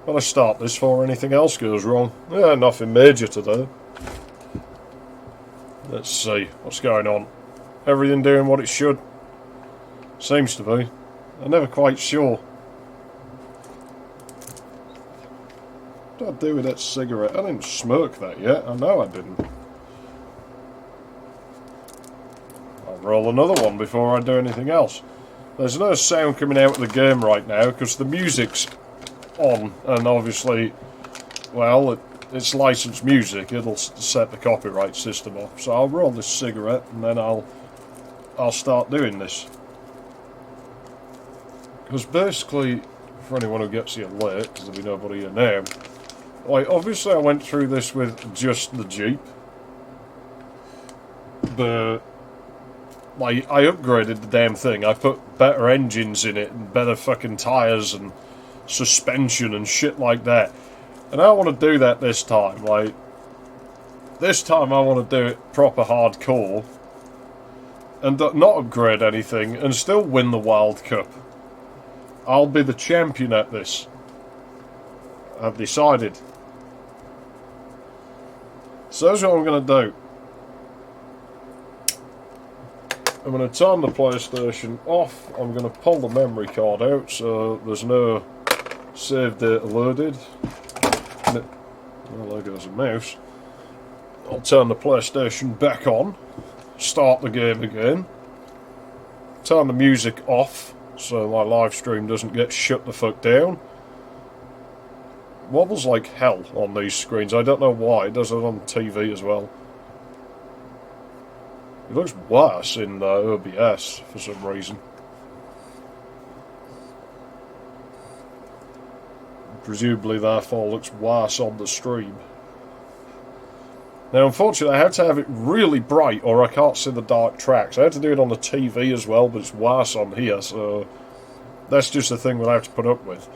When I start this before anything else goes wrong. Yeah, nothing major today. Let's see what's going on. Everything doing what it should? Seems to be. I'm never quite sure. What did I do with that cigarette? I didn't smoke that yet. I know I didn't. I'll roll another one before I do anything else. There's no sound coming out of the game right now because the music's on, and obviously, well, it's licensed music. It'll set the copyright system off. So I'll roll this cigarette and then I'll start doing this. Because basically, for anyone who gets here late, because there'll be nobody here now, like, obviously I went through this with just the Jeep, but like, I upgraded the damn thing. I put better engines in it and better fucking tyres and suspension and shit like that. And I want to do that this time. Like, this time I want to do it proper hardcore and not upgrade anything and still win the World Cup. I'll be the champion at this. I've decided. So that's what I'm going to do. I'm going to turn the PlayStation off. I'm going to pull the memory card out so there's no save data loaded. Well, there goes a mouse. I'll turn the PlayStation back on. Start the game again. Turn the music off so my live stream doesn't get shut the fuck down. Wobbles like hell on these screens. I don't know why. It does it on TV as well. It looks worse in OBS for some reason. Presumably, therefore, looks worse on the stream. Now, unfortunately, I had to have it really bright or I can't see the dark tracks. I had to do it on the TV as well, but it's worse on here, so that's just the thing we'll have to put up with.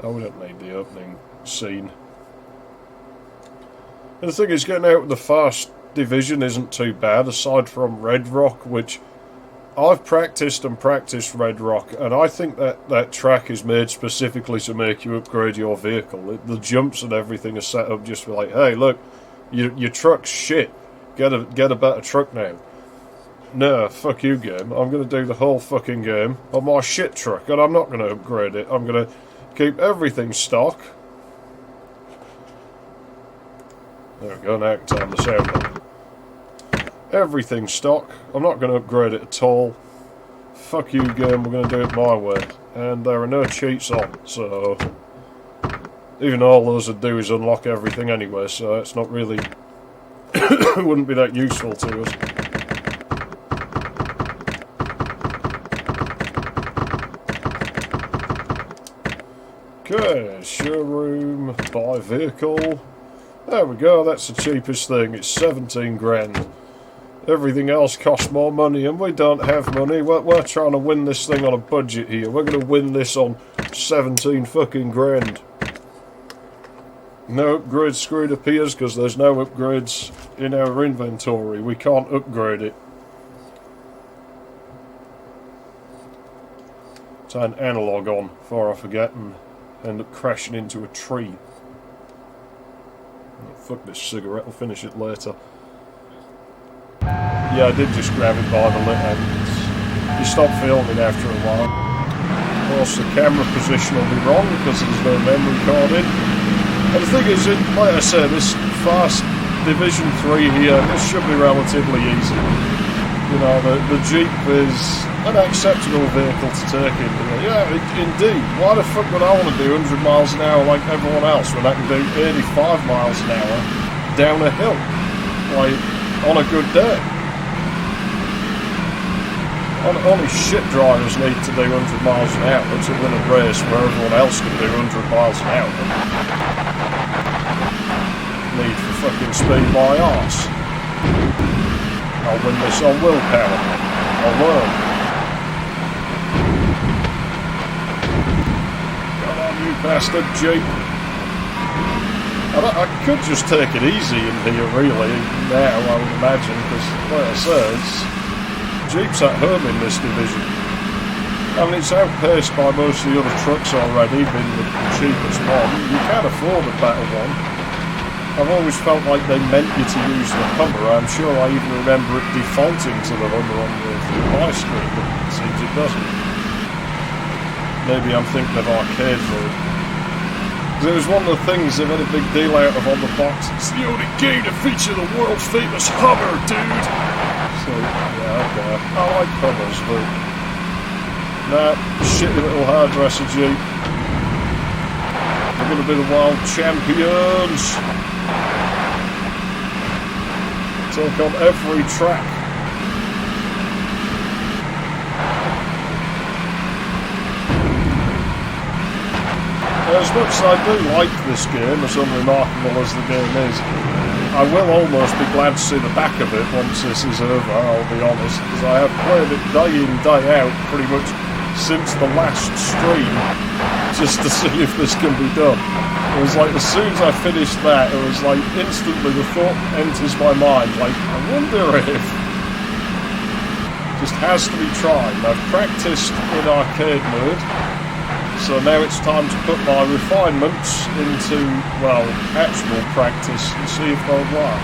Oh, we don't need the opening scene. And the thing is, getting out of the first division isn't too bad, aside from Red Rock, which I've practiced and practiced Red Rock, and I think that track is made specifically to make you upgrade your vehicle. The jumps and everything are set up just for like, hey, look, your truck's shit. Get a better truck now. No, fuck you, game. I'm going to do the whole fucking game on my shit truck, and I'm not going to upgrade it. I'm going to keep everything stock. There we go, now I can turn the sound on. Everything stock. I'm not going to upgrade it at all. Fuck you, game, we're going to do it my way. And there are no cheats on, so even all those would do is unlock everything anyway, so it's not really it wouldn't be that useful to us. Okay, showroom, buy vehicle. There we go, that's the cheapest thing. It's 17 grand. Everything else costs more money, and we don't have money. We're trying to win this thing on a budget here. We're going to win this on 17 fucking grand. No upgrade screen appears because there's no upgrades in our inventory. We can't upgrade it. Turn analog on before I forget and end up crashing into a tree. Oh, fuck this cigarette, I'll finish it later. Yeah, I did just grab it by the lip and you stop filming after a while. Of course, the camera position will be wrong because there's no memory card in. And the thing is, like I said, this fast Division 3 here, this should be relatively easy. You know, the Jeep is an acceptable vehicle to take in. Yeah, indeed. Why the fuck would I want to do 100 miles an hour like everyone else when I can do 85 miles an hour down a hill? Like, on a good day. Only shit drivers need to do 100 miles an hour to win a race where everyone else can do 100 miles an hour. Need for fucking speed by arse. I'll win this on willpower. I'll learn. Come on, you bastard Jeep. I could just take it easy in here, really, now, I would imagine, because, like I said, Jeep's at home in this division. I mean, it's outpaced by most of the other trucks already, being the cheapest one. You can afford a better one. I've always felt like they meant you to use the Hummer. I'm sure I even remember it defaulting to the Hummer on the my screen, but it seems it doesn't. Maybe I'm thinking of arcade mode. Because it was one of the things they made a big deal out of on the box. It's the only game to feature the world famous Hummer, dude! So, yeah, okay. I like Hummers, but... nah, shitty little hairdresser Jeep. They're going to be the world champions! Take on every track. As much as I do like this game, as unremarkable as the game is, I will almost be glad to see the back of it once this is over, I'll be honest, because I have played it day in, day out, pretty much since the last stream, just to see if this can be done. It was like, as soon as I finished that, it was like, instantly the thought enters my mind, like, I wonder if... just has to be tried. I've practiced in arcade mode, so now it's time to put my refinements into, well, actual practice and see if they'll work.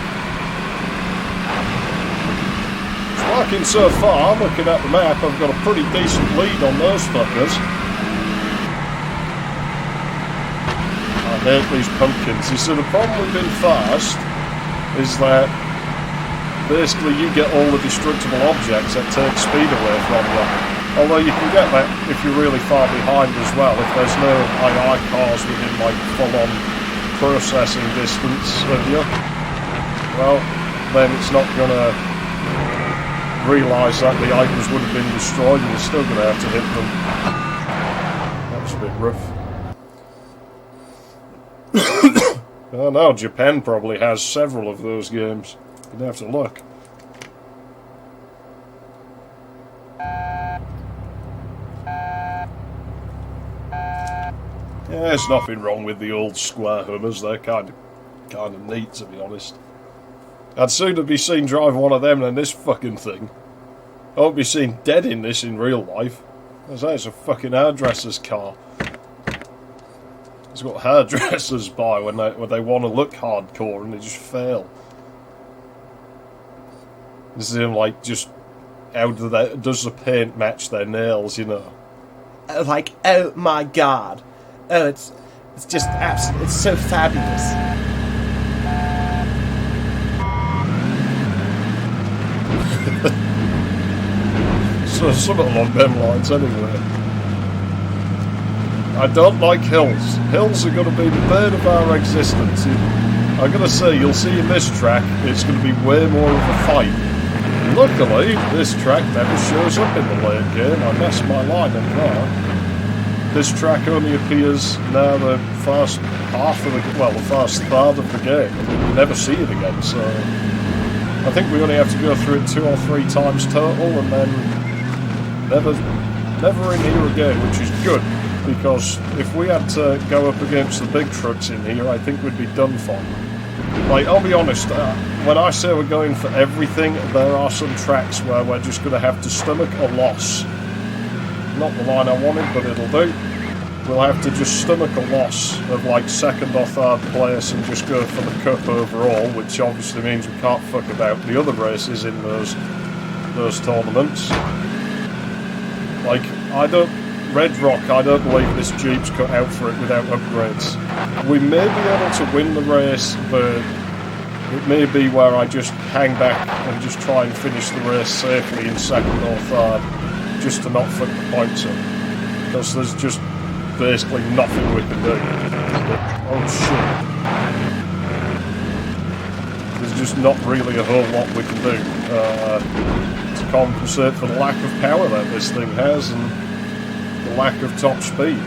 It's working so far. Looking at the map, I've got a pretty decent lead on those fuckers. I hate these pumpkins. You see, the problem with being fast is that basically you get all the destructible objects that take speed away from you. Although you can get that if you're really far behind as well, if there's no AI cars within like full-on processing distance of you. Well, then it's not going to realise that the items would have been destroyed and you're still going to have to hit them. That's a bit rough. Oh no, Japan probably has several of those games. You'd have to look. Yeah, there's nothing wrong with the old square Hummers. They're kind of neat, to be honest. I'd sooner be seen drive one of them than this fucking thing. I won't be seen dead in this in real life. As that, it's a fucking hairdresser's car. It's got hairdressers by when they want to look hardcore and they just fail. This is them like just does the paint match their nails, you know? Like, oh my god. Oh, it's just absolutely, it's so fabulous. So something along them lines anyway. I don't like hills. Hills are going to be the bane of our existence. I'm going to say, you'll see in this track, it's going to be way more of a fight. Luckily, this track never shows up in the late game. I messed my line in there. This track only appears now the first half of the first third of the game, and you never see it again. So I think we only have to go through it 2 or 3 times total, and then never in here again, which is good, because if we had to go up against the big trucks in here, I think we'd be done for. Like, I'll be honest, when I say we're going for everything, there are some tracks where we're just going to have to stomach a loss. Not the line I wanted, but it'll do. We'll have to just stomach a loss of like 2nd or 3rd place and just go for the cup overall, which obviously means we can't fuck about the other races in those tournaments. Like, Red Rock, I don't believe this Jeep's cut out for it without upgrades. We may be able to win the race, but it may be where I just hang back and just try and finish the race safely in 2nd or 3rd, just to not fuck the points up. Because there's just basically nothing we can do. Oh shit. There's just not really a whole lot we can do to compensate for the lack of power that this thing has and the lack of top speed.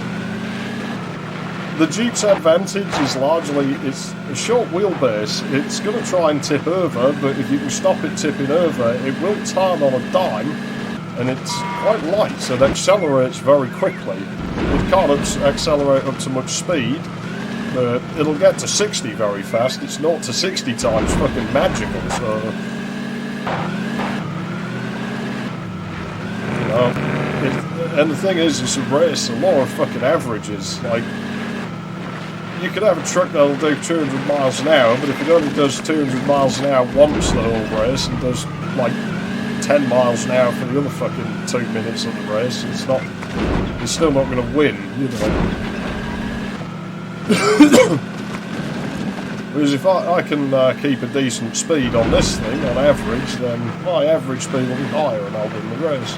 The Jeep's advantage is largely it's a short wheelbase. It's going to try and tip over, but if you can stop it tipping over, it will turn on a dime, and it's quite light, so it accelerates very quickly. It can't accelerate up to much speed, but it'll get to 60 very fast. It's 0 to 60 times fucking magical, so... And the thing is, it's a race, a law of fucking averages. Like, you could have a truck that'll do 200 miles an hour, but if it only does 200 miles an hour once the whole race and does, like, 10 miles an hour for the other fucking 2 minutes of the race, it's still not going to win, you know. Whereas if I can keep a decent speed on this thing, on average, then my average speed will be higher and I'll win the race.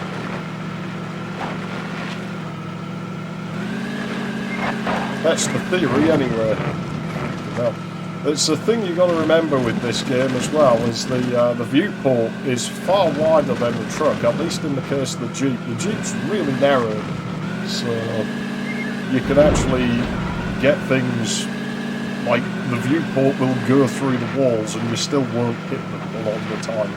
That's the theory, anyway. Well, it's the thing you've got to remember with this game as well, is the viewport is far wider than the truck, at least in the case of the Jeep. The Jeep's really narrow, so you can actually get things like the viewport will go through the walls and you still won't hit them a lot of the time.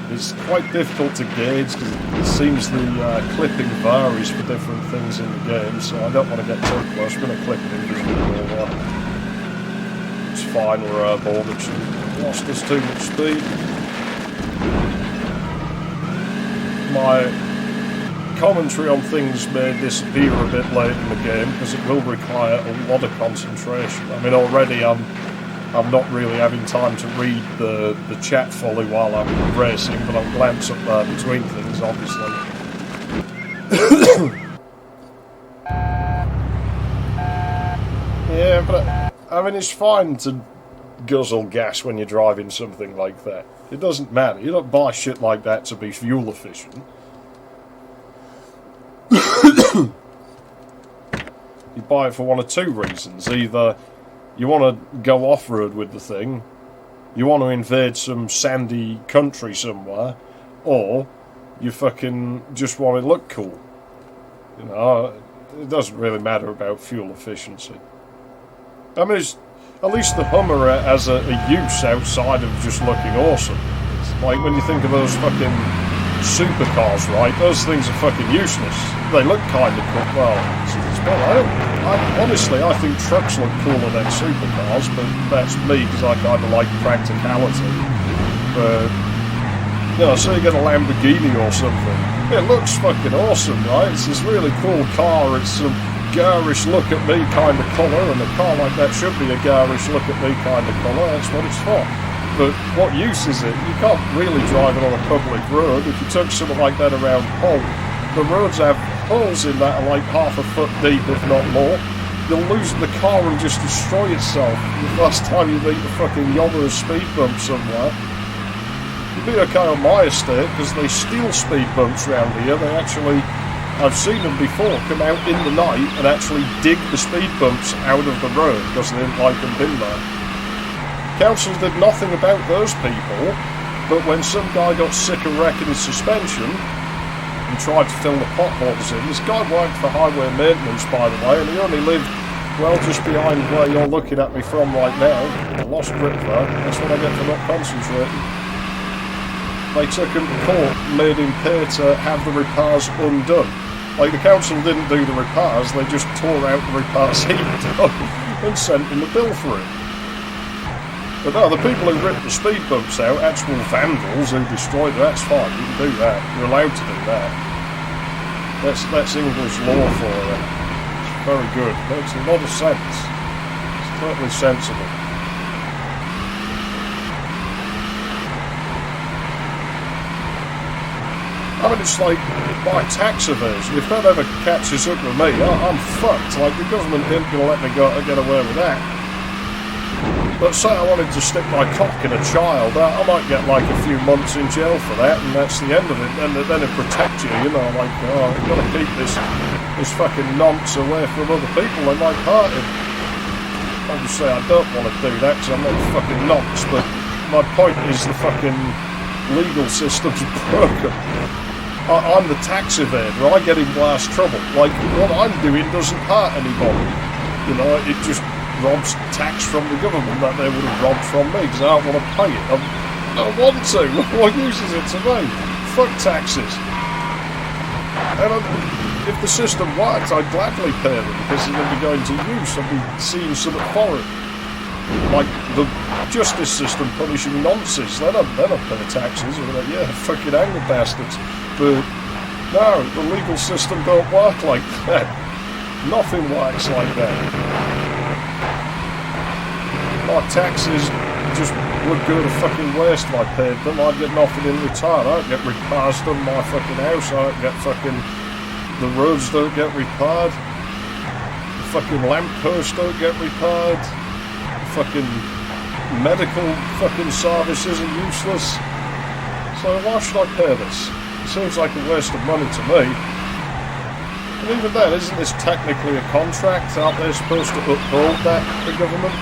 It's quite difficult to gauge because it seems the clipping varies for different things in the game, so I don't want to get too close. I'm going to clip it invisible. It's fine, we're airborne. It's lost us too much speed. My commentary on things may disappear a bit late in the game because it will require a lot of concentration. I mean, already I'm not really having time to read the chat fully while I'm racing, but I'll glance up there between things, obviously. Yeah, but I mean, it's fine to guzzle gas when you're driving something like that. It doesn't matter. You don't buy shit like that to be fuel efficient. You buy it for one of two reasons. Either you want to go off-road with the thing, you want to invade some sandy country somewhere, or you fucking just want to look cool. You know, it doesn't really matter about fuel efficiency. I mean, at least the Hummer has a use outside of just looking awesome. It's like when you think of those fucking supercars, right? Those things are fucking useless. They look kind of cool. Well, honestly, I think trucks look cooler than supercars, but that's me because I kind of like practicality. But, you know, say you get a Lamborghini or something, it looks fucking awesome, right? It's this really cool car. It's some garish look at me kind of colour, and a car like that should be a garish look at me kind of colour. That's what it's for. But what use is it? You can't really drive it on a public road. If you took something like that around Hull, the roads have holes in that are like half a foot deep, if not more. You'll lose the car and just destroy itself the last time you meet a fucking yobber speed bump somewhere. You'd be okay on my estate, because they steal speed bumps around here. They actually, I've seen them before, come out in the night and actually dig the speed bumps out of the road because they didn't like them in there. Council did nothing about those people, but when some guy got sick of wrecking his suspension and tried to fill the potholes in, this guy worked for highway maintenance, by the way, and he only lived, well, just behind where you're looking at me from right now. I lost grip there. That's what I get for not concentrating. They took him to court, made him pay to have the repairs undone. Like, the council didn't do the repairs, they just tore out the repairs he'd done and sent him a bill for it. But no, the people who ripped the speed bumps out, actual vandals who destroyed them, that's fine, you can do that. You're allowed to do that. That's English law for you. It's very good. Makes a lot of sense. It's totally sensible. I mean, it's like my tax evasion. If that ever catches up with me, I'm fucked. Like, the government ain't going to let me get away with that. But say I wanted to stick my cock in a child, I might get like a few months in jail for that, and that's the end of it. And then it protect you, you know, like, oh, I've got to keep this fucking nonce away from other people. They might hurt him. Obviously, I don't want to do that because I'm not a fucking nonce, but my point is the fucking legal system's broken. I'm the tax evader. I get in worse trouble. Like, what I'm doing doesn't hurt anybody. You know, it just robs tax from the government that they would have robbed from me because I don't want to pay it. I don't want to. What use is it to me? Fuck taxes. And if the system worked, I'd gladly pay them because they're going to be going to use. I'd be seeing something for it. Like the justice system punishing nonsense. They don't pay taxes. They're like, yeah, fucking hang the bastards. But No, the legal system don't work like that. Nothing works like that. My taxes just would go to fucking waste if I paid them. I'd get nothing in return. I don't get repairs done in my fucking house. I don't get fucking... The roads don't get repaired. The fucking lampposts don't get repaired. The fucking medical fucking services are useless. So why should I pay this? It seems like a waste of money to me. And even then, isn't this technically a contract? Aren't they supposed to uphold that, the government?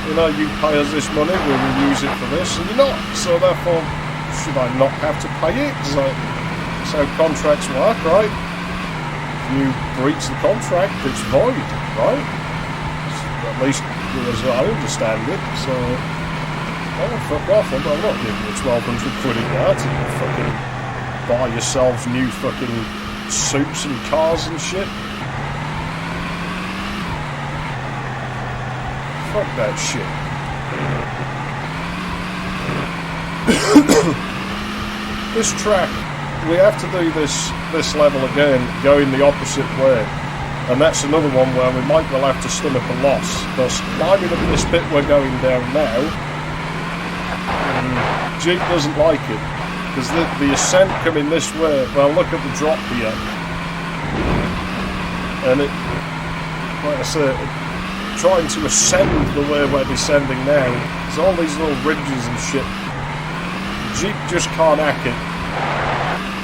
You know, you pay us this money, we will use it for this, and you're not. So therefore, should I not have to pay it? That's how contracts work, right? If you breach the contract, it's void, right? At least as I understand it. So, well, fuck off. I'm not giving you 1,200 quid a year to fucking buy yourselves new fucking suits and cars and shit. Fuck that shit. This track, we have to do this level again, going the opposite way. And that's another one where we might well have to stomach a loss. Because climbing up this bit we're going down now, Jeep doesn't like it. Because the ascent coming this way, well, look at the drop here. And it, like I say, trying to ascend the way we're descending now, there's all these little ridges and shit. Jeep just can't hack it.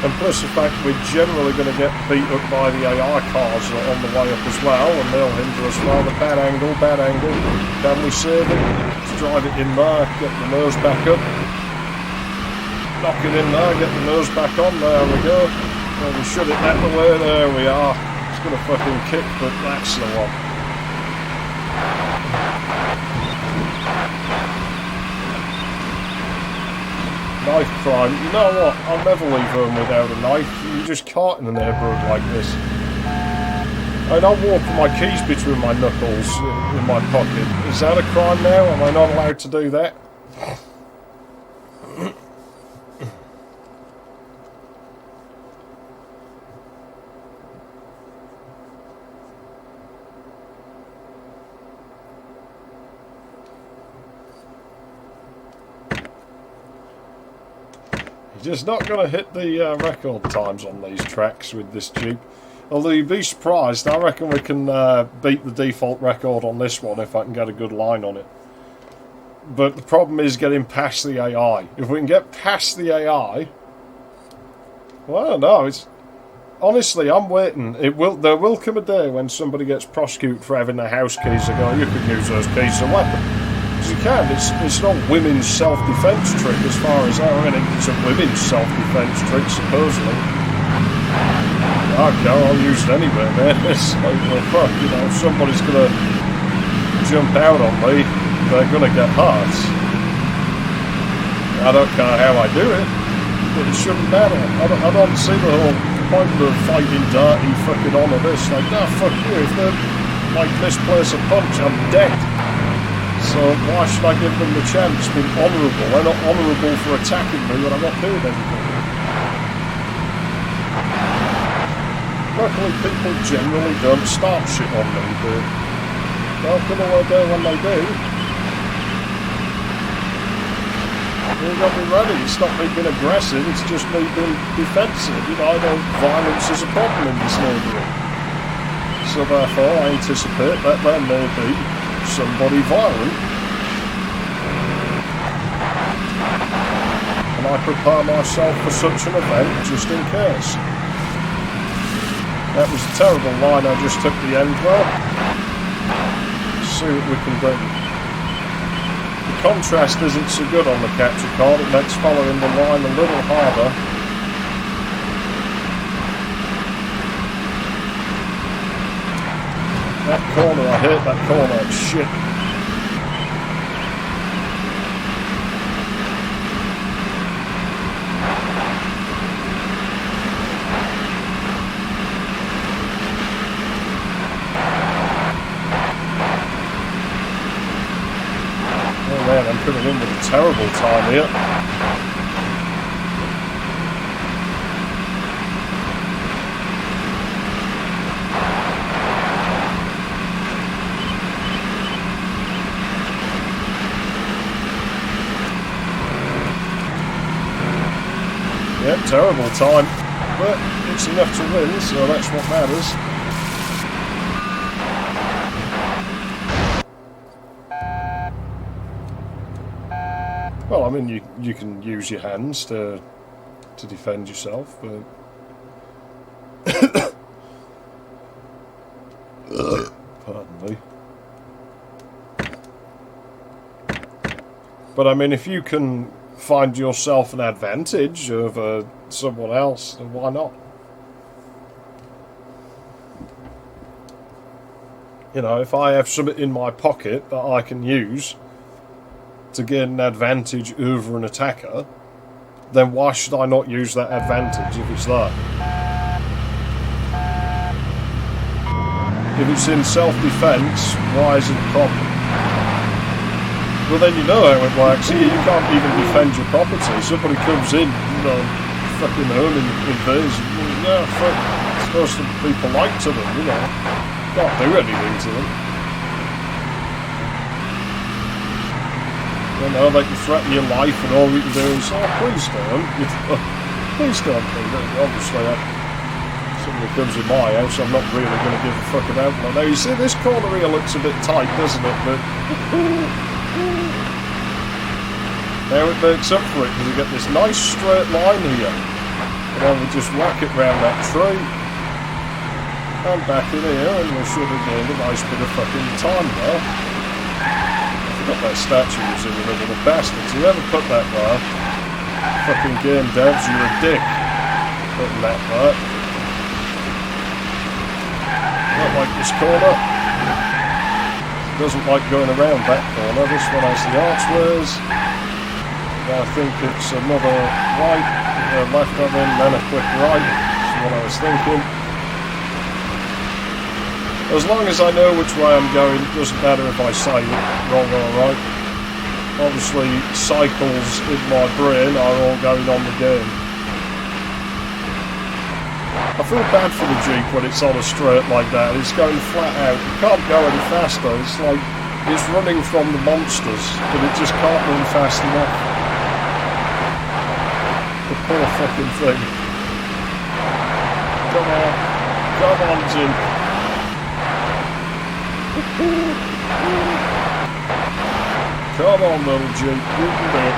And plus the fact we're generally going to get beat up by the AI cars on the way up as well, and they'll hinder us well. The bad angle. Can we save it? Let's drive it in there, get the nose back up. Knock it in there, get the nose back on, there we go. Well, we shut it that way, there we are. It's going to fucking kick, but that's the one. Knife crime, you know what, I'll never leave home without a knife. You're just caught in a neighbourhood like this. And I'll walk with my keys between my knuckles in my pocket. Is that a crime now? Am I not allowed to do that? Just not going to hit the record times on these tracks with this Jeep. Although you'd be surprised, I reckon we can beat the default record on this one if I can get a good line on it. But the problem is getting past the AI. If we can get past the AI... Well, I don't know. Honestly, I'm waiting. There will come a day when somebody gets prosecuted for having their house keys and go, you can use those keys as a weapon. You can. It's not women's self-defense trick as far as I reckon. It's a women's self-defense trick, supposedly. Okay, I'll use it anyway, man. It's like, well, fuck, you know, if somebody's gonna jump out on me, they're gonna get hurt. I don't care how I do it, but it shouldn't matter. I don't see the whole point of fighting dirty fucking on of this. Like, no, fuck you. If they like misplace a punch, I'm dead. So why should I give them the chance? Being honourable. They're not honourable for attacking me when I'm not doing anything. Luckily, people generally don't start shit on me, but they'll come away there when they do. You've got to be ready. It's not me being aggressive, it's just me being defensive. You know, I don't... Violence is a problem in this neighbourhood. So therefore, I anticipate that there may be somebody violent, and I prepare myself for such an event just in case. That was a terrible line I just took the end well. Let's see what we can do. The contrast isn't so good on the capture card, it makes following the line a little harder. That corner, I hate that corner, it's shit. Oh man, I'm coming in with a terrible time here. Yep, terrible time. But it's enough to win, so that's what matters. Well, I mean, you can use your hands to defend yourself, but... Pardon me. But I mean, if you can find yourself an advantage over someone else, then why not? You know, if I have something in my pocket that I can use to get an advantage over an attacker, then why should I not use that advantage if it's there? If it's in self-defense, why is it a problem? Well, then you know how it works. Here, you can't even defend your property. Somebody comes in, you know, fucking home and invades. Yeah, fuck. It's supposed to be polite to them, you know. Can't do anything to them. You know, they can threaten your life and all you can do is, oh, please don't. Please don't do that. Obviously, somebody comes in my house, I'm not really going to give a fuck about them. Now, you see, this corner here looks a bit tight, doesn't it? But now it makes up for it, because you get this nice straight line here. And then we just whack it round that tree. And back in here, and we should have gained a nice bit of fucking time there. I forgot that statue was in the middle of the bastards. Whoever put that there, fucking game devs, you're a dick. Putting that there. Not like this corner. Doesn't like going around that corner. This one has the archways. I think it's another right, left of him, then a quick right. That's what I was thinking. As long as I know which way I'm going, it doesn't matter if I say it wrong or right. Obviously, cycles in my brain are all going on the game. I feel bad for the Jeep when it's on a straight like that. It's going flat out. It can't go any faster. It's like it's running from the monsters, but it just can't run fast enough. The poor fucking thing. Come on. Come on, Jim. Come on, little Jeep. You can do it.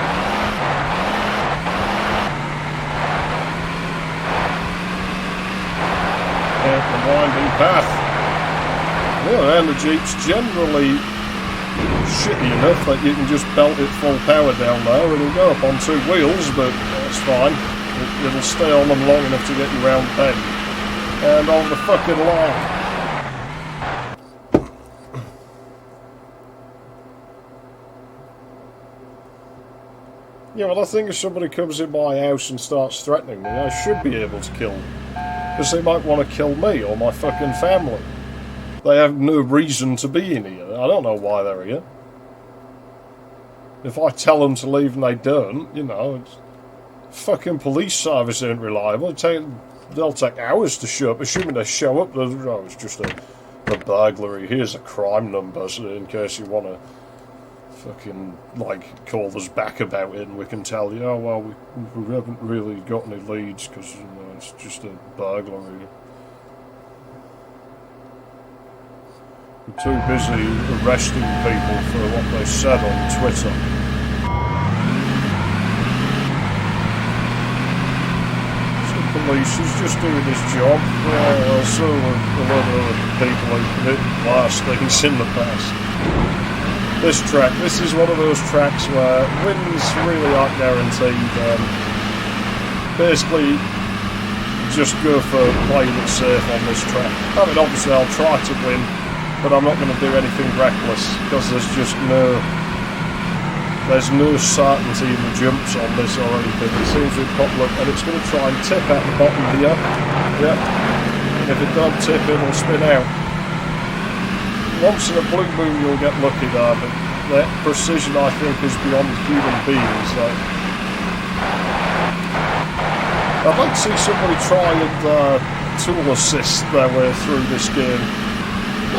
The winding path. Yeah, and the Jeep's generally shitty enough that you can just belt it full power down there. It'll go up on two wheels, but that's fine. It'll stay on them long enough to get you round the bend. And on the fucking line. Yeah, well, I think if somebody comes in my house and starts threatening me, I should be able to kill them. Because they might want to kill me or my fucking family. They have no reason to be in here. I don't know why they're here. If I tell them to leave and they don't, you know, it's, fucking police service ain't reliable. They'll take hours to show up. Assuming they show up, oh, it's just a burglary. Here's a crime number, so in case you want to fucking, like, call us back about it and we can tell you, oh, well, we haven't really got any leads because, you know, it's just a burglary. We're too busy arresting people for what they said on Twitter. So the police is just doing his job. Well, so are a lot of other people who commit worse things in the past. This track, this is one of those tracks where wins really aren't guaranteed. Basically, just go for playing it safe on this track. I mean, obviously I'll try to win, but I'm not going to do anything reckless because there's just no certainty in the jumps on this or anything. It seems to pop up, and it's going to try and tip at the bottom here. Yep. If it don't tip, it'll spin out. Once in a blue moon you'll get lucky there, but that precision I think is beyond human beings. I'd like to see somebody try and tool assist their way through this game.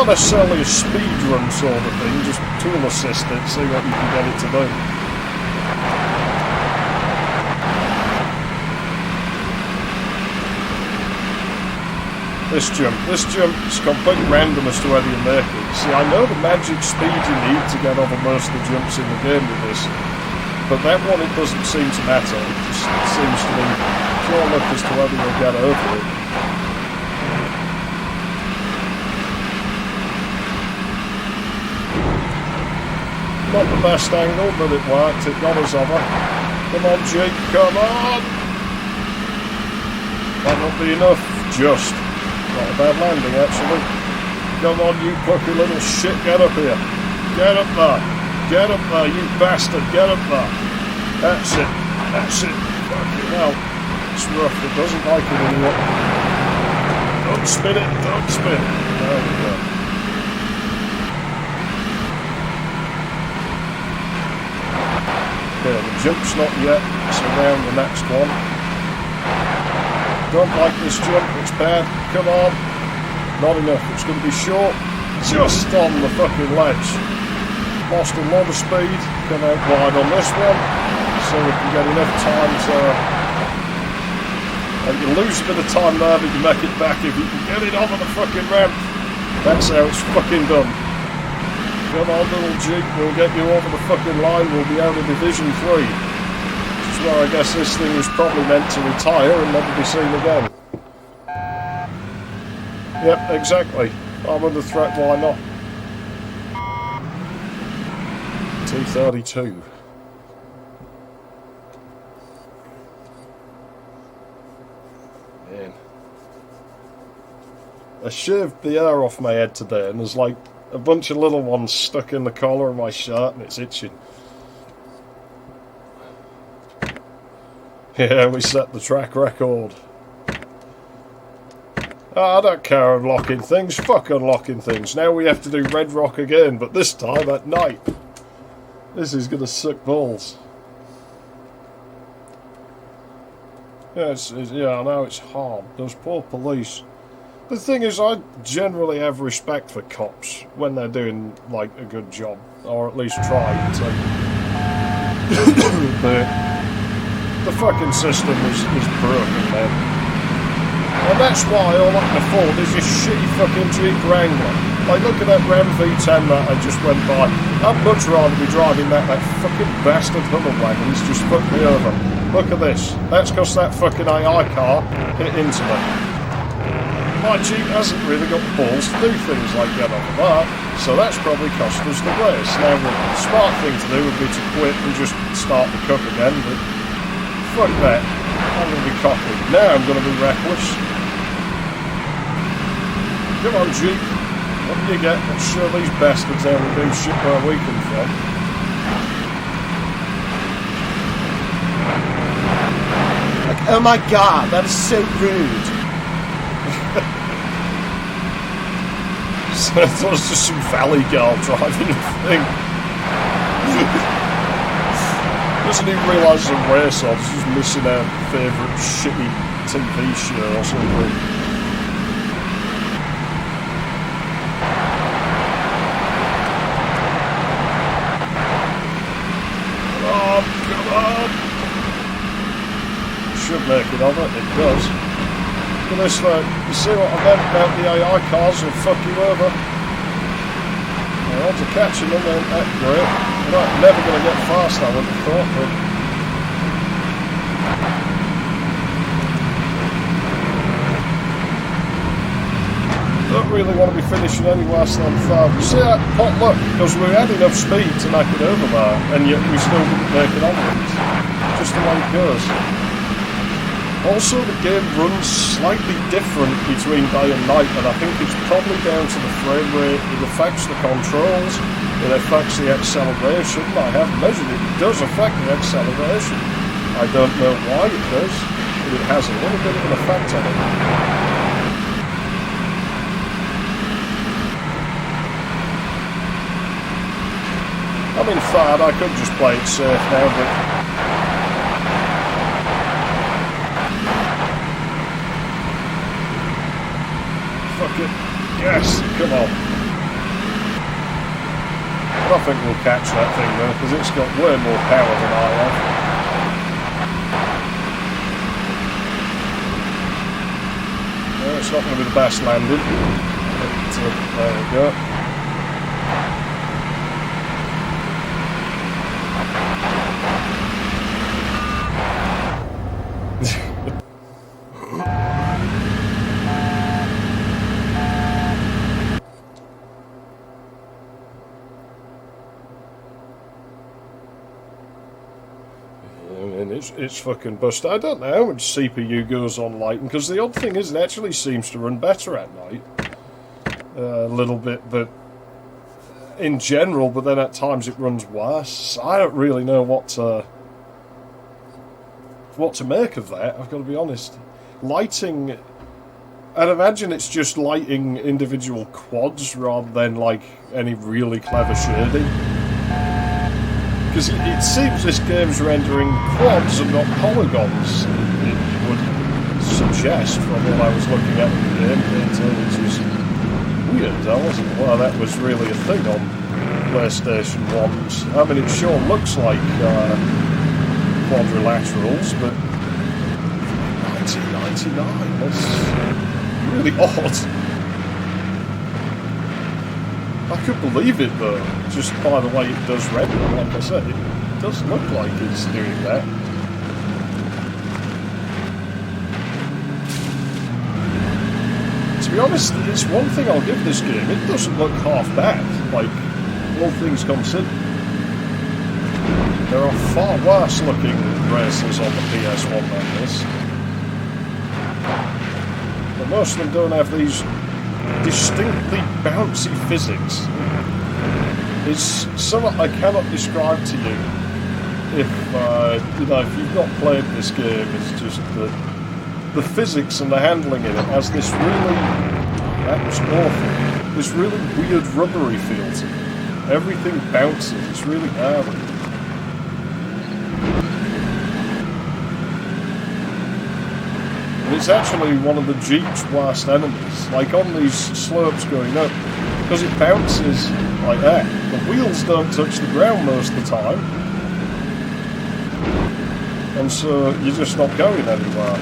Not necessarily a speed run sort of thing, just tool assist it, see what you can get it to do. this jump. This jump is completely random as to whether you make it. See, I know the magic speed you need to get over most of the jumps in the game with this, but that one, it doesn't seem to matter. It just seems to be pure luck as to whether you'll get over it. Not the best angle, but it worked. It got us over. Come on, Jake, come on! Might not be enough, just. Not a bad landing, actually. Come on, you plucky little shit, get up here. Get up there. Get up there, you bastard, get up there. That's it. That's it. Fucking hell. It's rough, it doesn't like it anymore. Don't spin it, don't spin it. There we go. Okay, the jump's not yet, it's around the next one. Don't like this jump, it's bad. Come on. Not enough, it's going to be short. Just on the fucking ledge. Lost a lot of speed. Come out wide on this one. So we can get enough time to... And you lose a bit of time there, but you make it back if you can get it over the fucking ramp. That's how it's fucking done. Come on, little Jeep, we'll get you over the fucking line, we'll be out of Division 3. Which is where I guess this thing was probably meant to retire and never be seen again. Yep, exactly. I'm under threat, why not? T32. Man. I shaved the hair off my head today and there's like a bunch of little ones stuck in the collar of my shirt and it's itching. Yeah, we set the track record. Oh, I don't care unlocking things, fuck unlocking things. Now we have to do Red Rock again, but this time at night. This is gonna suck balls. Yeah, yeah, I know it's hard. Those poor police. The thing is, I generally have respect for cops when they're doing, like, a good job. Or at least trying to. The fucking system is broken, man. And that's why all I can afford is this shitty fucking Jeep Wrangler. Like, look at that Ram V10 that I just went by. I'd much rather be driving that fucking bastard Hummer wagon's just fucked me over. Look at this. That's because that fucking AI car hit into me. My Jeep hasn't really got the balls to do things like get over that, so that's probably cost us the race. Now, the smart thing to do would be to quit and just start the cup again, but fuck that. I'm going to be cocky. Now I'm going to be reckless. Come on, Jeep. What do you get? Let's show these bastards how we do shit where we come from. Like, oh my god, that is so rude. So it was just some valley girl driving a thing. Doesn't even realise it's a race or it's just missing her favourite shitty TV show or something. Come on! Should make it over, it does. Look at this though, you see what I meant about the AI cars will fuck you over? Well, to catching them ain't that great. You're never going to get fast, I wouldn't have thought, but... Don't really want to be finishing any worse than third. You see that pot luck? Because we had enough speed to make it over there, and yet we still didn't make it onwards. Just the way it goes. Also, the game runs slightly different between day and night, and I think it's probably down to the frame rate. It affects the controls, it affects the acceleration. I have measured it, it does affect the acceleration. I don't know why it does, but it has a little bit of an effect on it. I'm in third, I could just play it safe now, but... Fuck it. Yes, come on. I don't think we'll catch that thing though, because it's got way more power than I have. it's not going to be the best landing. But, there we go. It's fucking busted. I don't know how much CPU goes on lighting, because the odd thing is it actually seems to run better at night. A little bit, but in general, but then at times it runs worse. I don't really know what to make of that, I've got to be honest. Lighting, I'd imagine it's just lighting individual quads rather than like any really clever shading. Because it seems this game's rendering quads and not polygons, it would suggest from what I was looking at in the game data, which is weird. I wasn't aware that was really a thing on PlayStation 1s. I mean, it sure looks like quadrilaterals, but 1999, that's really odd. I could believe it though, just by the way it does render. Like I said, it does look like it's doing that. To be honest, it's one thing I'll give this game, it doesn't look half bad, like, all things considered. There are far worse looking races on the PS1 than this. But most of them don't have these distinctly bouncy physics. It's something I cannot describe to you if if you've not played this game. It's just that the physics and the handling in it has this really, that was awful, this really weird rubbery feel to it. Everything bounces, it's really airy. And it's actually one of the Jeep's worst enemies. Like on these slopes going up, because it bounces like that. The wheels don't touch the ground most of the time. And so you're just not going anywhere.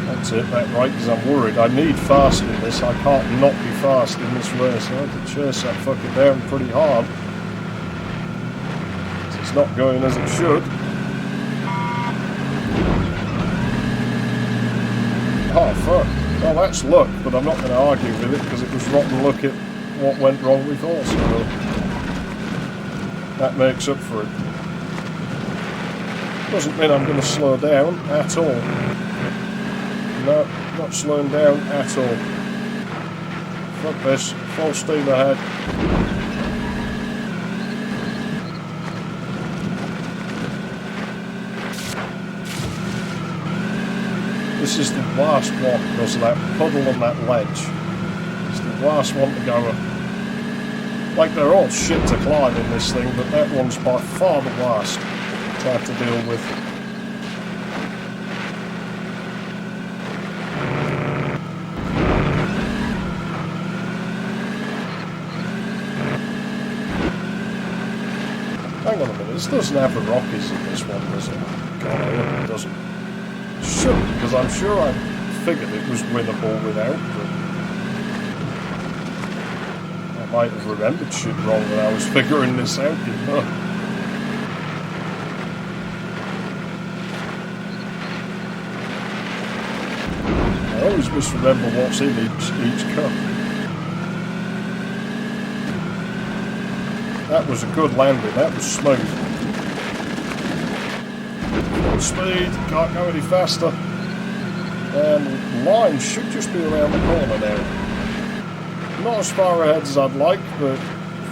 That's it, that right, because I'm worried. I need fast in this. I can't not be fast in this race. I have to chase that fucker down pretty hard. It's not going as it should. Oh fuck. Well, that's luck, but I'm not going to argue with it because it was rotten luck at what went wrong before, so that makes up for it. Doesn't mean I'm going to slow down at all. No, not slowing down at all. Fuck this. Full steam ahead. This is the worst one because of that puddle and that ledge. It's the worst one to go. Like, they're all shit to climb in this thing, but that one's by far the worst to have to deal with. Hang on a minute, this doesn't have the Rockies in this one, does it? God, I hope it doesn't. Shouldn't, because I'm sure I figured it was winnable without, but I might have remembered shit wrong when I was figuring this out, you know. I always misremember what's in each cup. That was a good landing, that was smooth. Full speed, can't go any faster. And line should just be around the corner now. Not as far ahead as I'd like, but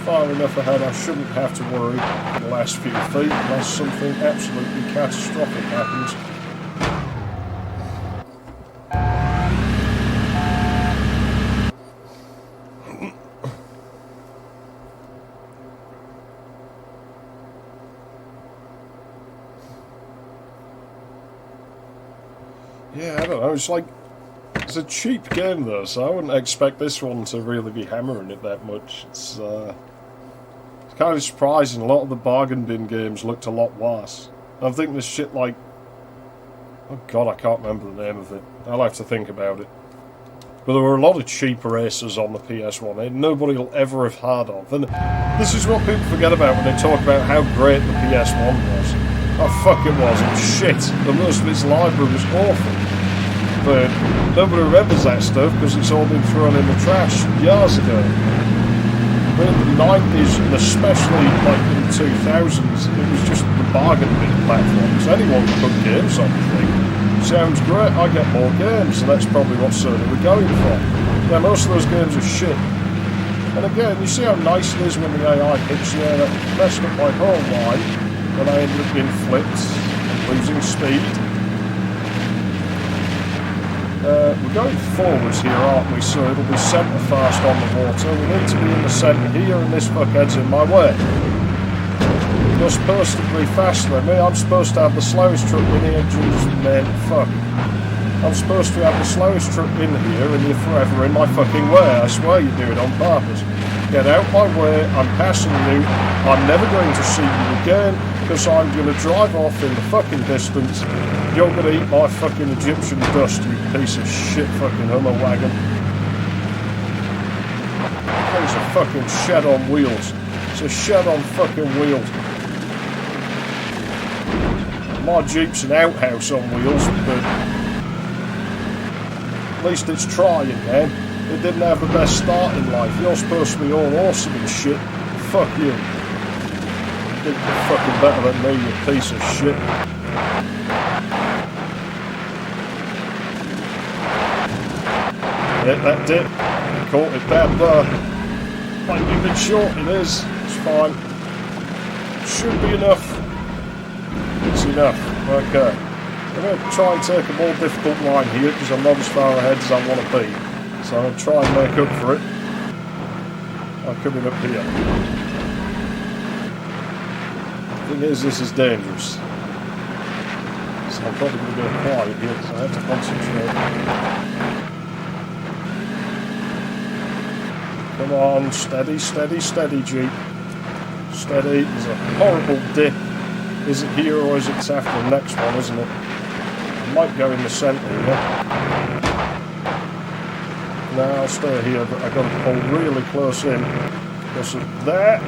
far enough ahead I shouldn't have to worry for the last few feet unless something absolutely catastrophic happens. Yeah, I don't know, it's like, it's a cheap game though, so I wouldn't expect this one to really be hammering it that much. It's kind of surprising, a lot of the bargain bin games looked a lot worse. I think this shit like... Oh god, I can't remember the name of it. I'll have to think about it. But there were a lot of cheap races on the PS1 nobody will ever have heard of. And this is what people forget about when they talk about how great the PS1 was. Oh fuck it was, it was shit. The most of its library was awful. But nobody remembers that stuff because it's all been thrown in the trash years ago. But in the 90s and especially like in the 2000s, it was just the bargain bin platforms. Anyone could put games on the thing. Sounds great, I get more games, and that's probably what Sony were going for. Yeah, most of those games are shit. And again, you see how nice it is when the AI hits you, that messed up my whole line, and I ended up being flipped and losing speed. We're going forwards here, aren't we? So it'll be centre fast on the water. We need to be in the centre here, and this fuckhead's in my way. You're supposed to be faster than me. I'm supposed to have the slowest truck in here, Jesus, man, fuck. I'm supposed to have the slowest truck in here, and you're forever in my fucking way. I swear you do it on purpose. Get out my way, I'm passing you. I'm never going to see you again, because I'm going to drive off in the fucking distance. You're going to eat my fucking Egyptian dust, you piece of shit fucking Hummer wagon. It's a fucking shed on wheels. It's a shed on fucking wheels. My Jeep's an outhouse on wheels, but at least it's trying, man. It didn't have the best start in life. You're supposed to be all awesome and shit. Fuck you. You think you're fucking better than me, you piece of shit. Yeah, that did. Caught it bad there. Might be a bit short, it is. It's fine. Should be enough. It's enough. Okay. I'm going to try and take a more difficult line here because I'm not as far ahead as I want to be. So I'm going to try and make up for it. I'm coming up here. The thing is, this is dangerous. So I'm probably going to go quiet here because I have to concentrate. Come on, steady, steady, steady, Jeep. Steady. There's a horrible dip. Is it here or is it after the next one, isn't it? I might go in the centre here. No, I'll stay here, but I've got to pull really close in. Because of there.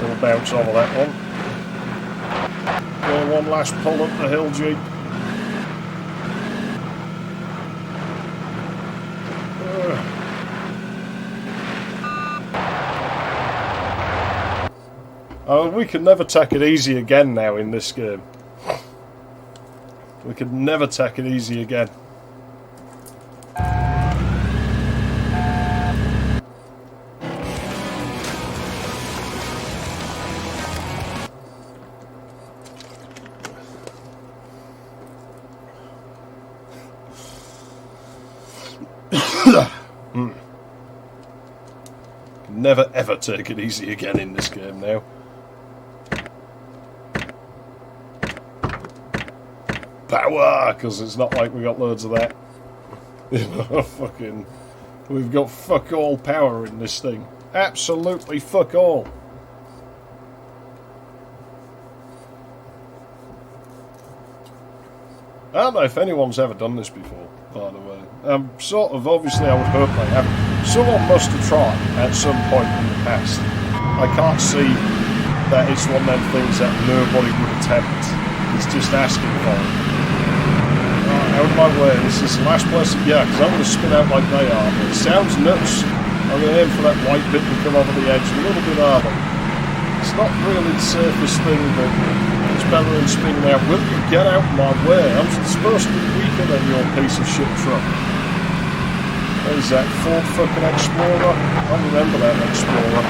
We'll bounce over that one. Okay, one last pull up the hill, Jeep. Oh, we can never take it easy again now in this game. We could never take it easy again. Never ever take it easy again in this game now. Power, because it's not like we got loads of that. Fucking, we've got fuck all power in this thing. Absolutely fuck all. I don't know if anyone's ever done this before, by the way. Sort of, obviously I would hope they haven't. Someone must have tried at some point in the past. I can't see that it's one of them things that nobody would attempt. It's just asking for it. Out of my way, this is the last place, yeah, because I'm going to spin out like they are. It sounds nuts. I'm going to aim for that white bit and come over the edge a little bit harder. It's not really the safest thing, but it's better than spinning out. Will you get out of my way? I'm supposed to be weaker than your piece of shit truck. What is that, Ford fucking Explorer? I remember that Explorer.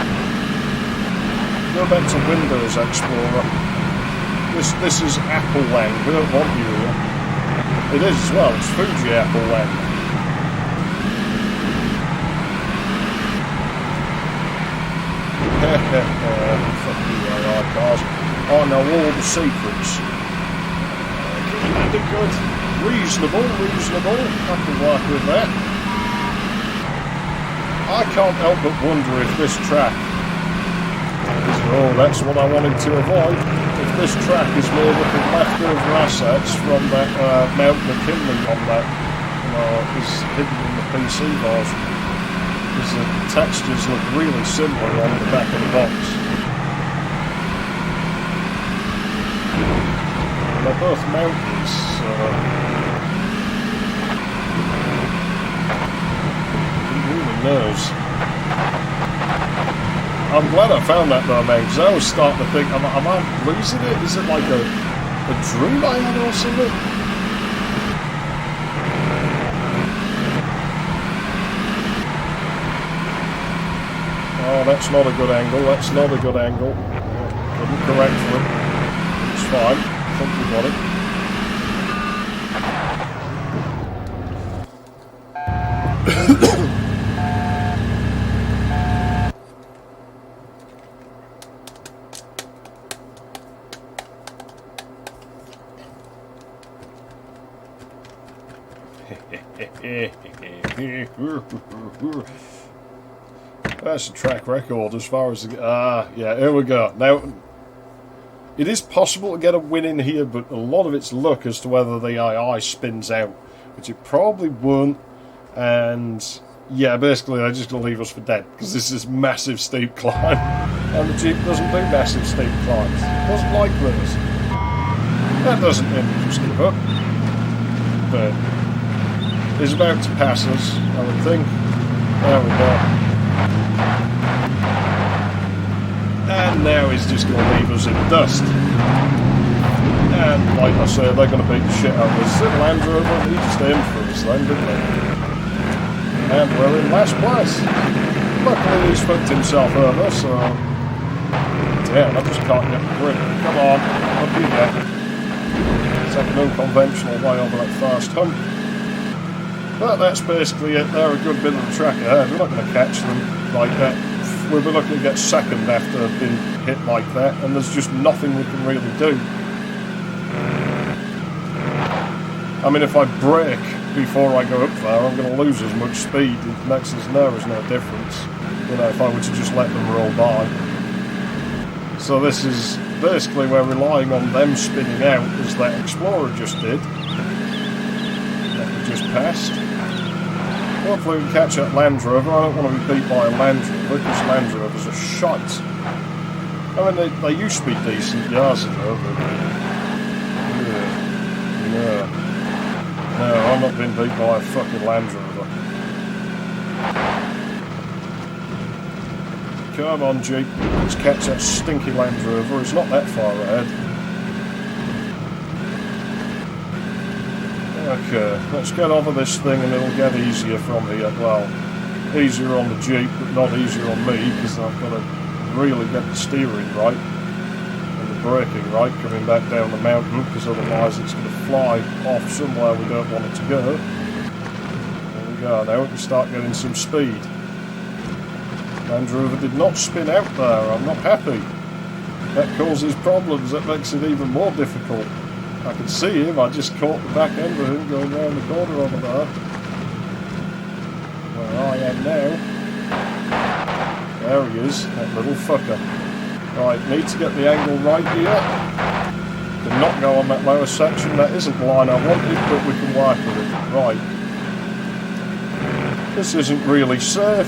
Go back to Windows Explorer. This is Apple Land. We don't want you here. It is as well. It's Fuji Apple Land. Fuck you, AI cars. I know all the secrets. Good. Reasonable. I can work with that. I can't help but wonder if this track Oh, that's what I wanted to avoid. If this track is made up of leftover assets from that Mount McKinley on that, is hidden in the PC version, because the textures look really similar on the back of the box. And they're both mountains, so who really knows? I'm glad I found that though, mate, because I was starting to think, am I losing it? Is it like a dream I had or something? Oh, that's not a good angle, that's not a good angle. Couldn't correct for it. It's fine, I think we got it. That's a track record as far as yeah, here we go. Now, it is possible to get a win in here, but a lot of it's luck as to whether the AI spins out, which it probably won't. And yeah, basically they're just going to leave us for dead, because this is massive steep climb, and the Jeep doesn't do massive steep climbs. It doesn't like those. That doesn't mean we just give up. But he's about to pass us, I would think. There we go. And now he's just going to leave us in dust. And like I said, they're going to beat the shit out of us. The Land Rover, he just aimed for us then, didn't they? And we're in last place. Luckily he's fucked himself over, so... Damn, I just can't get the grip. Come on, up you get. Take an unconventional way over that fast hump. But that's basically it. They're a good bit of the track ahead. We're not going to catch them like that. We're looking to get second after being hit like that, and there's just nothing we can really do. I mean, if I brake before I go up there, I'm going to lose as much speed. Next as there is no difference. You know, if I were to just let them roll by. So this is basically we're relying on them spinning out, as that Explorer just did. That we just passed. Hopefully we can catch that Land Rover. I don't want to be beat by a Land Rover, because Land Rovers are shite. I mean, they used to be decent years ago, but... No, I'm not being beat by a fucking Land Rover. Come on, Jeep. Let's catch that stinky Land Rover. It's not that far ahead. Okay, let's get over this thing and it'll get easier from here. Well, easier on the Jeep, but not easier on me, because I've got to really get the steering right and the braking right coming back down the mountain, because otherwise it's going to fly off somewhere we don't want it to go. There we go, now we can start getting some speed. Land Rover did not spin out there, I'm not happy. That causes problems, that makes it even more difficult. I can see him, I just caught the back end of him going round the corner over there. Where I am now. There he is, that little fucker. Right, need to get the angle right here. Can not go on that lower section, that isn't the line I wanted, but we can work with it. Right. This isn't really safe.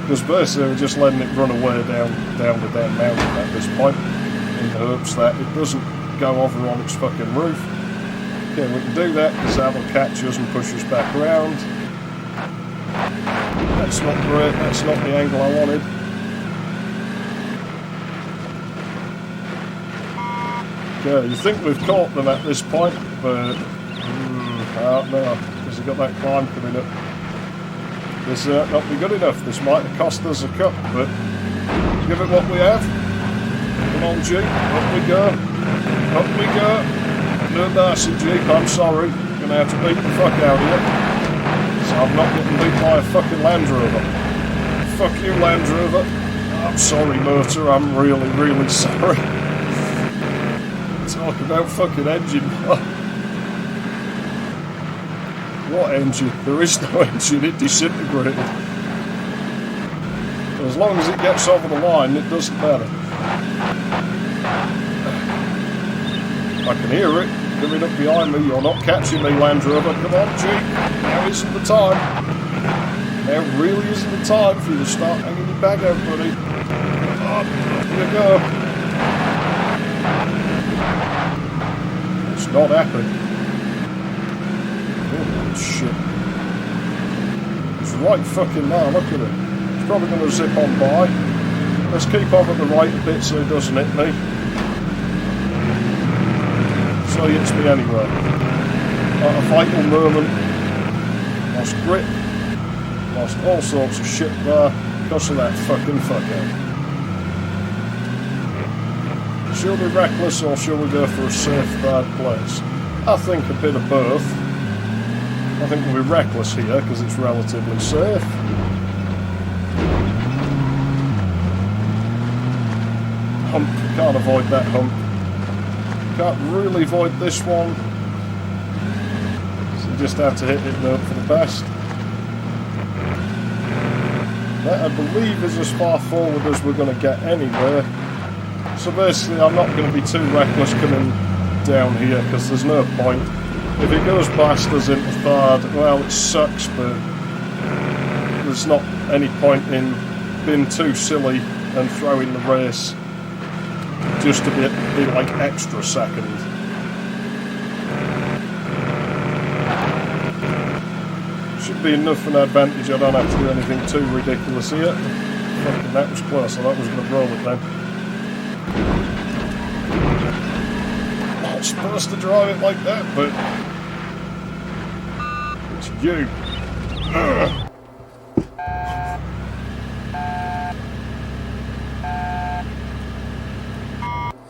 Because basically we're just letting it run away down the damn mountain at this point, in the hopes that it doesn't go over on its fucking roof. Okay, we can do that because that'll catch us and push us back around. That's not great, that's not the angle I wanted. Okay, you think we've caught them at this point, but I don't know, because we've got that climb coming up. This might not be good enough. This might have cost us a cup, but give it what we have. Come on, Jeep. Up we go. Up we go. No mercy, Jeep. I'm sorry. You're going to have to beat the fuck out of you. So I'm not getting beat by a fucking Land Rover. Fuck you, Land Rover. I'm sorry, motor. I'm really, really sorry. Talk about fucking engine. What engine? There is no engine, it disintegrated. As long as it gets over the line, it doesn't matter. I can hear it coming up behind me. You're not catching me, Land Rover. Come on, Jeep. Now isn't the time. Now really isn't the time for you to start hanging your bag out, buddy. Up you go. It's not happening. Oh, shit. It's right fucking now, look at it. It's probably going to zip on by. Let's keep on at the right a bit so it doesn't hit me. So he hits me anyway. At a vital moment. Lost grip. Lost all sorts of shit there because of that fucking fucker. Shall we reckless or shall we go for a safe third place? I think a bit of both. I think we'll be reckless here because it's relatively safe. Hump, can't avoid that hump. Can't really avoid this one. So you just have to hit it and hope for the best. That, I believe, is as far forward as we're going to get anywhere. So basically, I'm not going to be too reckless coming down here because there's no point. If it goes past us into third, well, it sucks, but there's not any point in being too silly and throwing the race just to be like extra second. Should be enough of an advantage. I don't have to do anything too ridiculous here. Fucking that was close. I thought I was going to roll it then. Not supposed to drive it like that, but it's you. Ugh.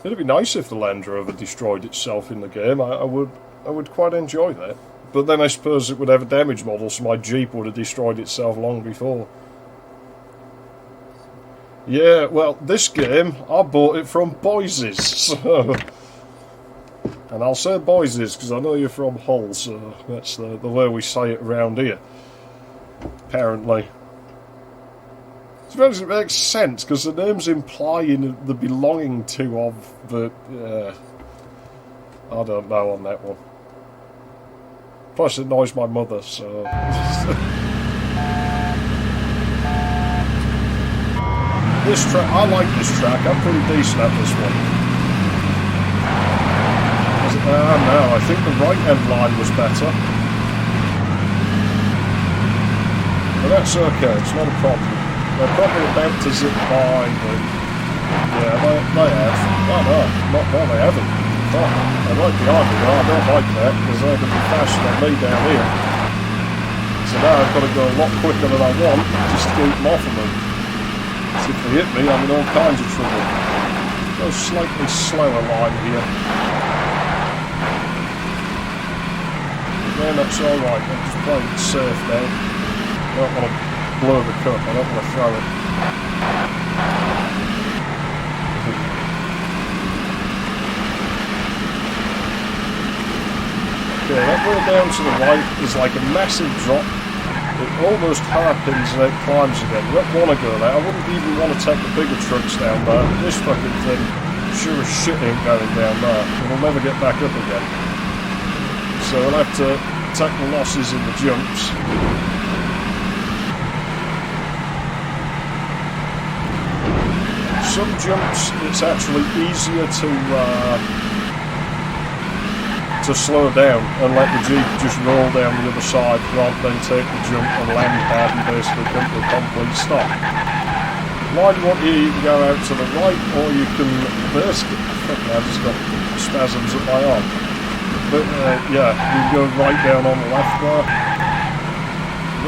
It'd be nice if the Land Rover destroyed itself in the game. I would quite enjoy that. But then I suppose it would have a damage model, so my Jeep would have destroyed itself long before. Yeah, well, this game, I bought it from Boise's, so... And I'll say Boise's, because I know you're from Hull, so that's the way we say it around here. Apparently. I suppose it makes sense, because the name's implying the belonging to of, but... I don't know on that one. Plus it annoys my mother, so... This track, I like this track, I'm pretty decent at this one. No, I think the right-hand line was better. But that's okay, it's not a problem. They're probably about to zip by, but... Yeah, they have. Oh no, they haven't. Oh, they're right behind me, though. I don't like that, because they're going to be faster than me down here. So now I've got to go a lot quicker than I want, just to keep them off of me. So if they hit me, I'm in all kinds of trouble. Go a slightly slower line here. Yeah, that's alright, I'm just playing it safe now. I don't want to blow the cup, I don't want to throw it. Okay, that way down to the right is like a massive drop. It almost hairpins and it climbs again. You don't want to go there. I wouldn't even want to take the bigger trucks down there. This fucking thing sure as shit ain't going down there. It'll never get back up again. So we'll have to take the losses in the jumps. Some jumps it's actually easier to slow down and let the Jeep just roll down the other side rather than take the jump and land hard and basically come to a complete stop. Line one here, you can go out to the right or you can basically... I've just got spasms at my arm. But yeah, you can go right down on the left there.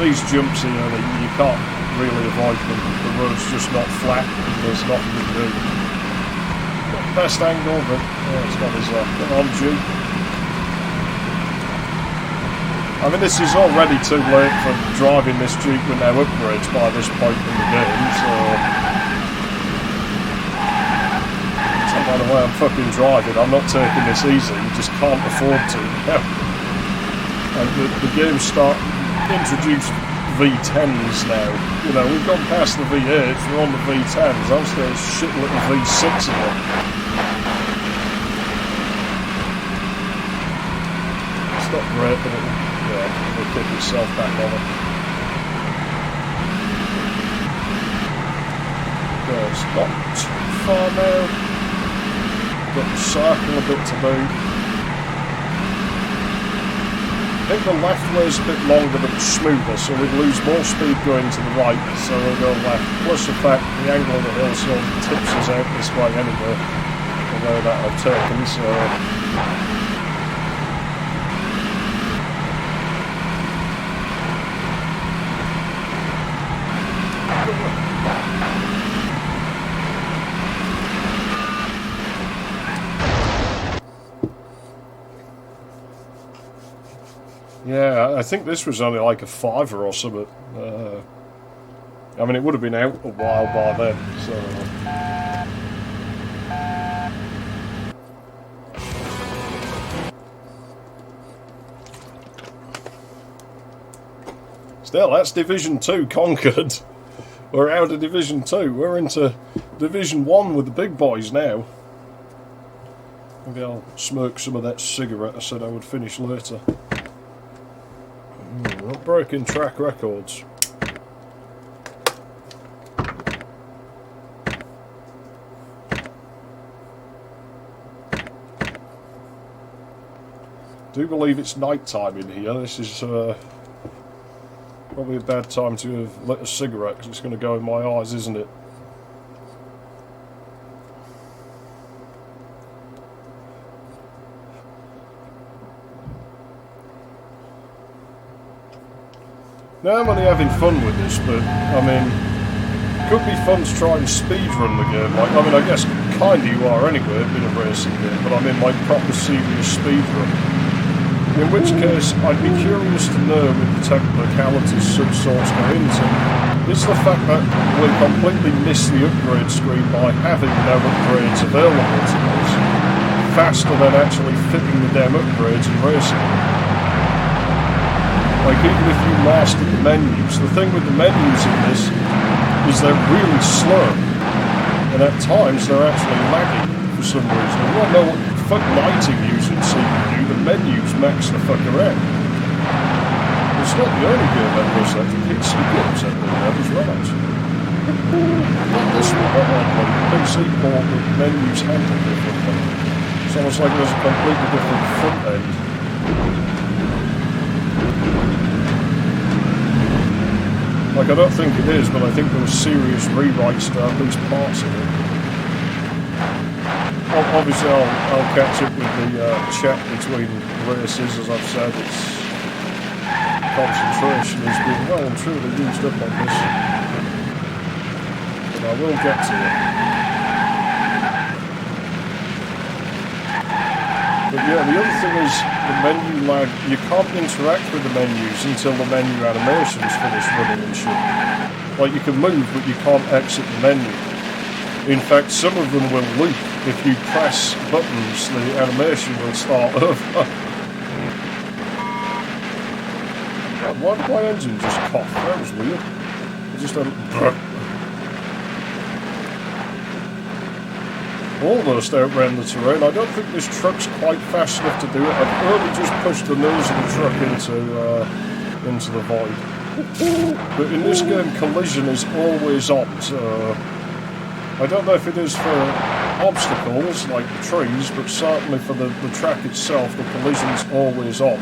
These jumps here, you can't really avoid them. The road's just not flat and there's nothing to do. Not the best angle, but it's not as come on, Jeep. I mean, this is already too late for driving this Jeep with no upgrades by this point in the game, so... It's not by the way I'm fucking driving, I'm not taking this easy, you just can't afford to. And the game introduced V10s now. You know, we've gone past the V8s, we're on the V10s. I'm still a shit little V6 again. It's not great, but it'll kick itself back on it. Okay, it's not too far now. Got the circle a bit to do. I think the left way's a bit longer but smoother, so we'd lose more speed going to the right, so we'll go left. Plus the fact the angle of the hill sort of tips us out this way anyway, although that I've taken, so... Yeah, I think this was only like a £5 or something. I mean, it would have been out a while by then, so... Still, that's Division 2 conquered. We're out of Division 2. We're into Division 1 with the big boys now. Maybe I'll smoke some of that cigarette I said I would finish later. Not breaking track records. Do believe it's night time in here. This is probably a bad time to have lit a cigarette because it's going to go in my eyes, isn't it? Now I'm only having fun with this, but I mean, it could be fun to try and speedrun the game. Like, I mean, I guess kinda you are anyway, being a racing game, but I mean like proper serious speedrun. In which case, I'd be curious to know with the technicalities some sorts go into. It's the fact that we completely miss the upgrade screen by having no upgrades available to us, faster than actually fitting the damn upgrades and racing. Like, even if you master the menus, the thing with the menus in this is they're really slow. And at times they're actually lagging for some reason. I don't know what the fuck lighting using CPU, the menus max the fuck around. It's not the only game that does that. The PC games that do that as well, actually. Not this one, not that one. The PC port, the menus handle differently. It's almost like there's a completely different front end. Like, I don't think it is, but I think there were serious rewrites to at least parts of it. Obviously, I'll catch up with the chat between races, as I've said. Its concentration has been well and truly used up on this. But I will get to it. But yeah, the other thing is the menu lag. You can't interact with the menus until the menu animations finish running and shit. Like, you can move, but you can't exit the menu. In fact, some of them will loop. If you press buttons, the animation will start over. Why did my engine just cough? That was weird. It just almost outran the terrain. I don't think this truck's quite fast enough to do it. I've only just pushed the nose of the truck into the void. But in this game, collision is always on, so I don't know if it is for obstacles like the trees, but certainly for the track itself, the collision's always on.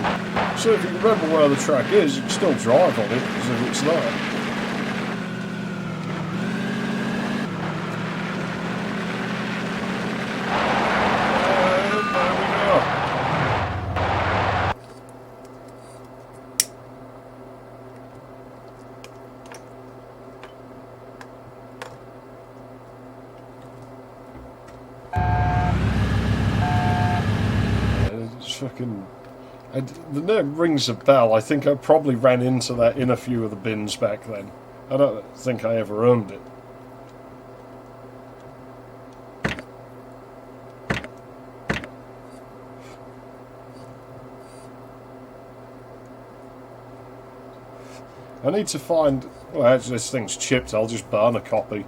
So if you remember where the track is, you can still drive on it as if it's there. The name rings a bell. I think I probably ran into that in a few of the bins back then. I don't think I ever owned it. I need to find... Well, actually, this thing's chipped. I'll just burn a copy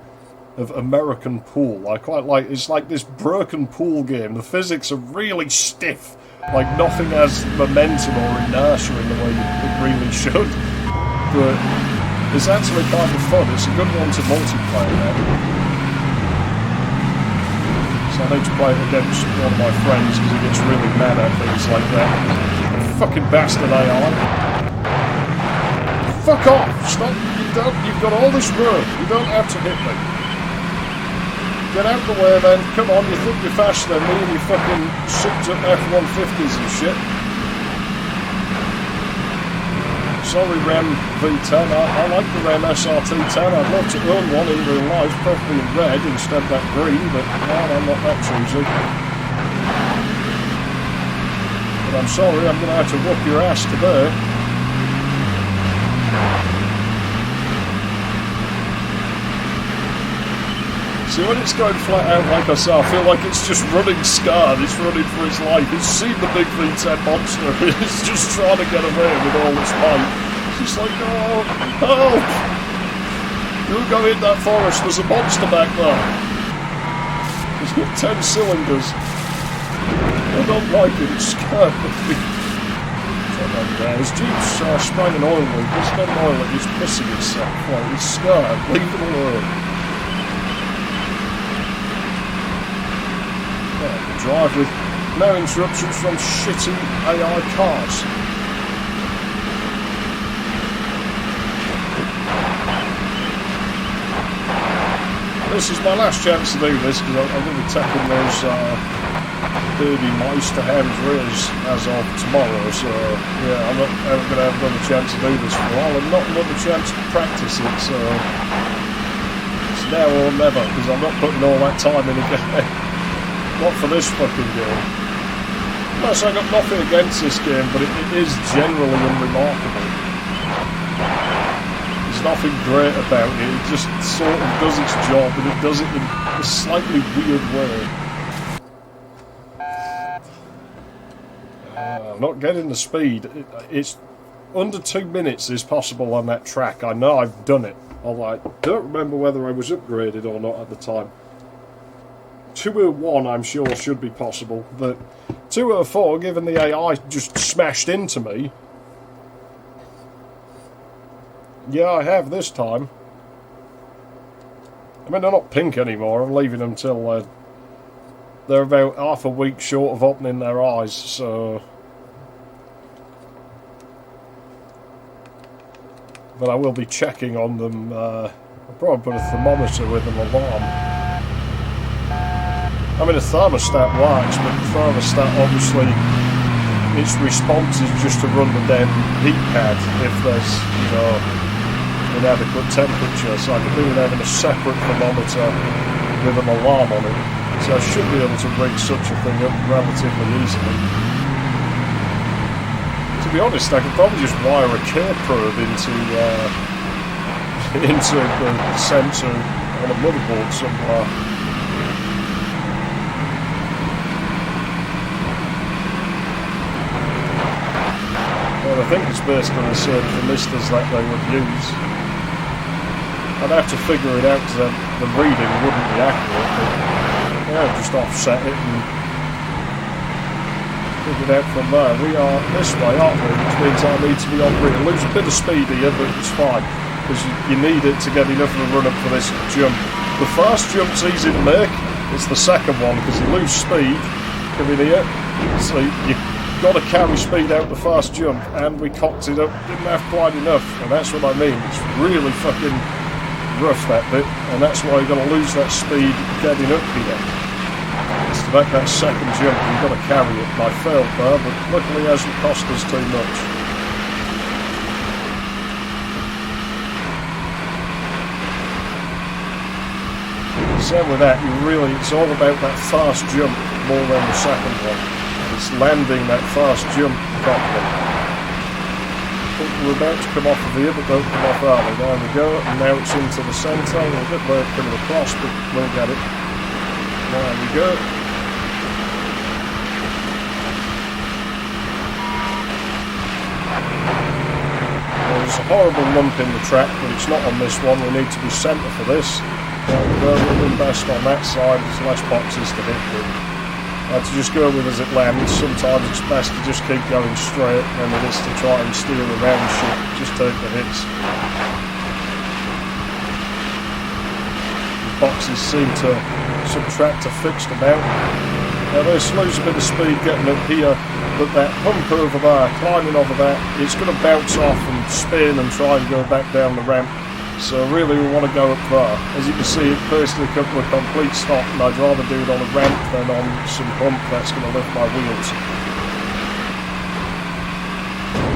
of American Pool. I quite like... It's like this broken pool game. The physics are really stiff. Like, nothing has momentum or inertia in the way it really should. But it's actually kind of fun. It's a good one to multiplayer now. So I need to play it against one of my friends because he gets really mad at things like that. Fucking bastard AI. Fuck off! Stop! You've got all this room. You don't have to hit me. Get out the way then. Come on, you think you're faster than me and you fucking souped up F-150s and shit. Sorry, Rem V10. I like the Rem SRT10. I'd love to own one in real life, preferably in red instead of that green, but no, I'm not that choosy. But I'm sorry, I'm going to have to whoop your ass today. See, when it's going flat out like I say, I feel like it's just running scarred, it's running for its life. It's seen the big V10 monster, it's just trying to get away with all its might. It's just like, oh, help! You go in that forest, there's a monster back there. It's got 10 cylinders. I don't like it, it's scared me. His Jeep's spraying an oil leak. It's not an oil leak, it's pissing itself. Like, it's scared, leave it alone. Drive with no interruptions from shitty AI cars. This is my last chance to do this because I'm going to be taking those dirty Meisterhams rears as of tomorrow, so yeah, I'm not going to have another chance to do this for a while and not another chance to practice it, so it's now or never because I'm not putting all that time in again. Not for this fucking game. Plus, I got nothing against this game, but it is generally unremarkable. There's nothing great about it. It just sort of does its job, and it does it in a slightly weird way. I'm not getting the speed. It's under 2 minutes is possible on that track. I know I've done it. Although I don't remember whether I was upgraded or not at the time. 201 I'm sure should be possible, but 204, given the AI just smashed into me. Yeah, I have this time. I mean, they're not pink anymore. I'm leaving them till they're about half a week short of opening their eyes, so... But I will be checking on them. I'll probably put a thermometer with an alarm. I mean, a thermostat works, but the thermostat, obviously, its response is just to run the damn heat pad if there's, you know, inadequate temperature. So I could do with having a separate thermometer with an alarm on it. So I should be able to rig such a thing up relatively easily. To be honest, I could probably just wire a K-probe into the sensor on a motherboard somewhere. Well, I think it's based on the same thermistors that they would use. I'd have to figure it out because the reading wouldn't be accurate, but yeah, just offset it and figure it out from there. We are this way, aren't we? Which means I need to be on rear. Lose a bit of speed here, but it's fine because you need it to get enough of a run up for this jump. The first jump's easy to make. It's the second one because you lose speed coming here. So you got to carry speed out the first jump, and we cocked it up, didn't have quite enough, and that's what I mean. It's really fucking rough, that bit, and that's why you've got to lose that speed getting up here. It's to make that second jump, you've got to carry it. I failed there, but luckily it hasn't cost us too much. Same with that, it's all about that fast jump more than the second one. It's landing that fast jump properly. I think we're about to come off of here, but don't come off early. There we go, and now it's into the centre. We're a bit late coming across, but we'll get it. There we go. There's a horrible lump in the track, but it's not on this one. We need to be centre for this. We'll in best on that side. There's less boxes to hit with. I had to just go with as it lands. Sometimes it's best to just keep going straight than it is to try and steer around shit. Just take the hits. The boxes seem to subtract a fixed amount. Now this lose a bit of speed getting up here, but that hump over there, climbing over that, it's going to bounce off and spin and try and go back down the ramp. So really we want to go up there. As you can see, it basically come to a complete stop, and I'd rather do it on a ramp than on some hump that's going to lift my wheels.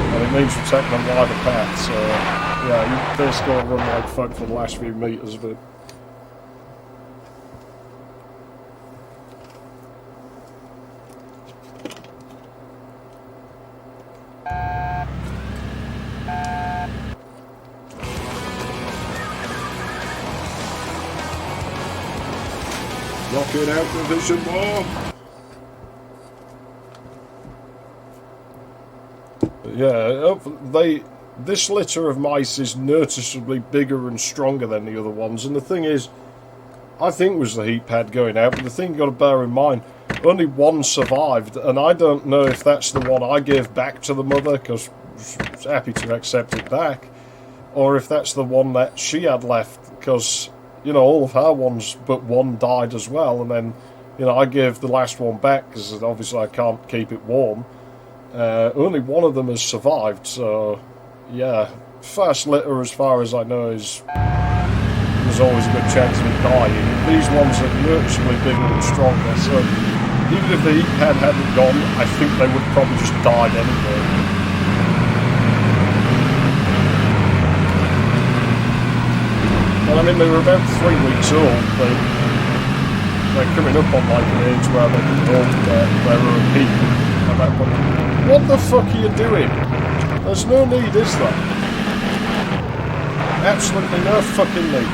And it means we're taking a wider path, so yeah, you basically run like fuck for the last few metres of it. Knock it out with vision more. Yeah, this litter of mice is noticeably bigger and stronger than the other ones, and the thing is, I think it was the heat pad going out, but the thing you've got to bear in mind, only one survived, and I don't know if that's the one I gave back to the mother, because I was happy to accept it back, or if that's the one that she had left, because, you know, all of her ones but one died as well, and then, you know, I gave the last one back, because obviously I can't keep it warm. Only one of them has survived, so, yeah, first litter, as far as I know, there's always a good chance of it dying. These ones are noticeably bigger and stronger, so even if the heat pad hadn't gone, I think they would probably just died anyway. Well, I mean, they were about 3 weeks old. They're coming up on like an age where they can hold their own heat at that point. What the fuck are you doing? There's no need, is there? Absolutely no fucking need.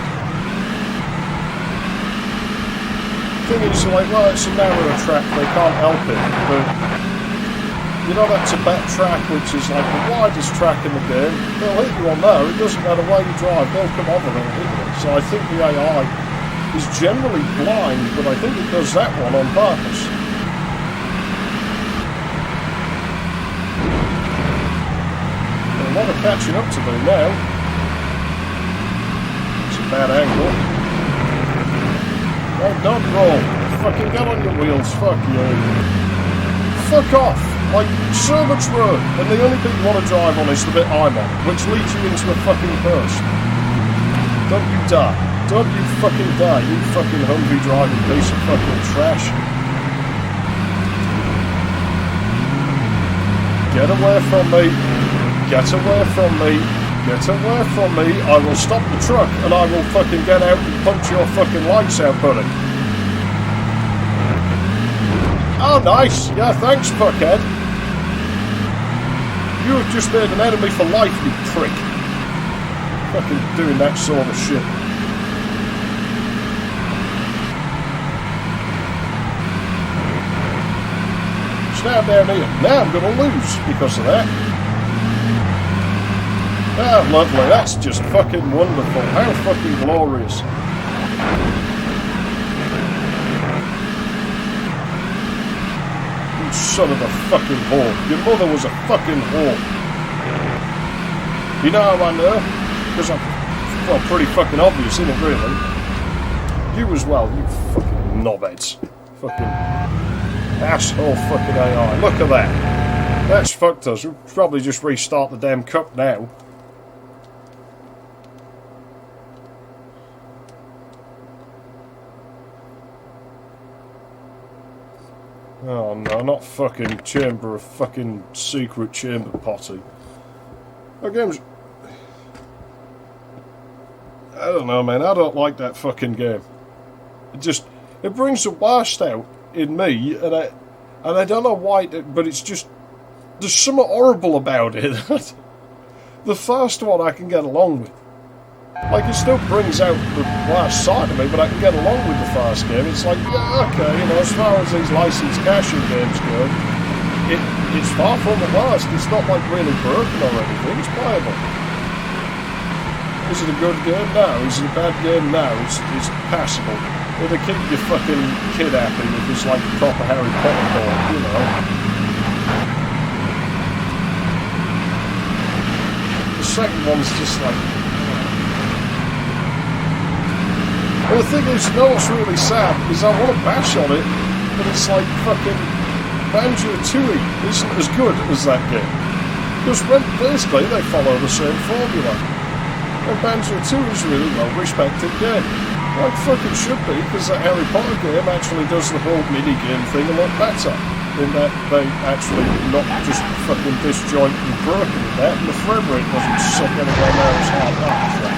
The thing is, like, well, it's a narrower track, they can't help it, but you know that Tibet track, which is like the widest track in the game, they'll hit you on there, it doesn't matter where you drive, they'll come over and hit you. So I think the AI is generally blind, but I think it does that one on purpose. A lot of catching up to do now. It's a bad angle. Oh, don't roll. Fucking get on your wheels, fuck you. Fuck off. Like, so much road, and the only bit you want to drive on is the bit I'm on, which leads you into a fucking burst. Don't you dare. Don't you fucking dare, you fucking hungry driving piece of fucking trash. Get away from me. Get away from me. Get away from me. I will stop the truck and I will fucking get out and punch your fucking lights out, buddy. Oh, nice. Yeah, thanks, fuckhead. You have just made an enemy for life, you prick. Fucking doing that sort of shit. Stand down here. Now I'm going to lose because of that. Ah, lovely. That's just fucking wonderful. How fucking glorious. You son of a fucking whore. Your mother was a fucking whore. You know how I know? Because I'm, well, pretty fucking obvious, isn't it, really? You as well, you fucking knobheads. Fucking asshole fucking AI. Look at that. That's fucked us. We'll probably just restart the damn cup now. Oh no, not fucking chamber of fucking secret chamber potty. That game's... I don't know, man. I don't like that fucking game. It brings the worst out in me, and I don't know why, but it's just... There's something horrible about it. The first one I can get along with. Like, it still brings out the worst side of me, but I can get along with the first game. It's like, yeah, okay, you know, as far as these licensed caching games go, it's far from the worst. It's not, like, really broken or anything. It's playable. Is it a good game? No. Is it a bad game? No. It's passable. It'll keep your fucking kid happy if it's like a proper Harry Potter board, you know. The second one's just like... Well, the thing is, you know what's really sad? Is I want to bash on it, but it's like fucking Banjo-Tooie isn't as good as that game. Because basically they follow the same formula. And Banjo-Tooie is a really well-respected game. Like fucking should be, because that Harry Potter game actually does the whole mini-game thing a lot better. In that they actually not just fucking disjoint and broken in that, and the frame rate doesn't suck anywhere near as hard after.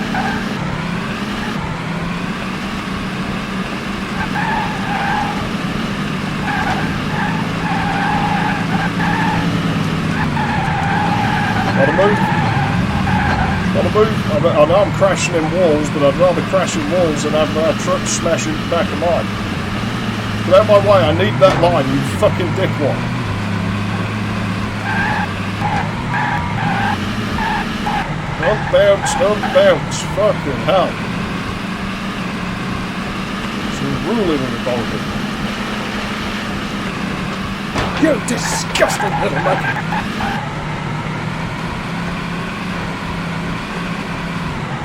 Gotta move. Gotta move. I know I'm crashing in walls, but I'd rather crash in walls than have my truck smash into the back of mine. Get out of my way, I need that line, you fucking dickwad. Don't bounce, fucking hell. It's ruling in the boulder. You disgusting little monkey.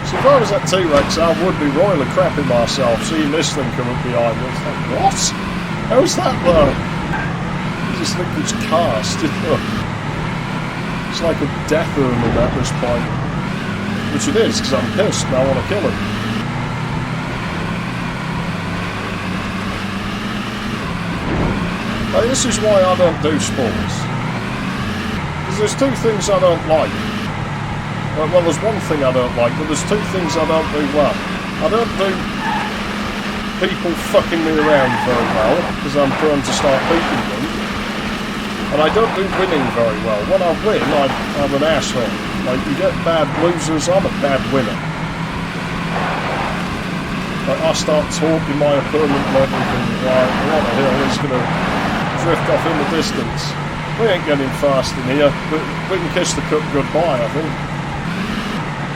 So if I was at T-Rex, I would be royally crapping myself seeing this thing come up behind me. It's like, what? How's that though? I just think it's cast, you know? It's like a death omen at this point. Which it is, because I'm pissed and I want to kill him. Now, this is why I don't do sports. Because there's two things I don't like. Well, there's one thing I don't like, but there's two things I don't do well. I don't do people fucking me around very well, because I'm prone to start beating them. And I don't do winning very well. When I win, I'm an asshole. Like, you get bad losers, I'm a bad winner. Like, I start talking my opponent and everything, like, what the hell is going to drift off in the distance? We ain't getting fast in here, but we can kiss the cup goodbye, I think.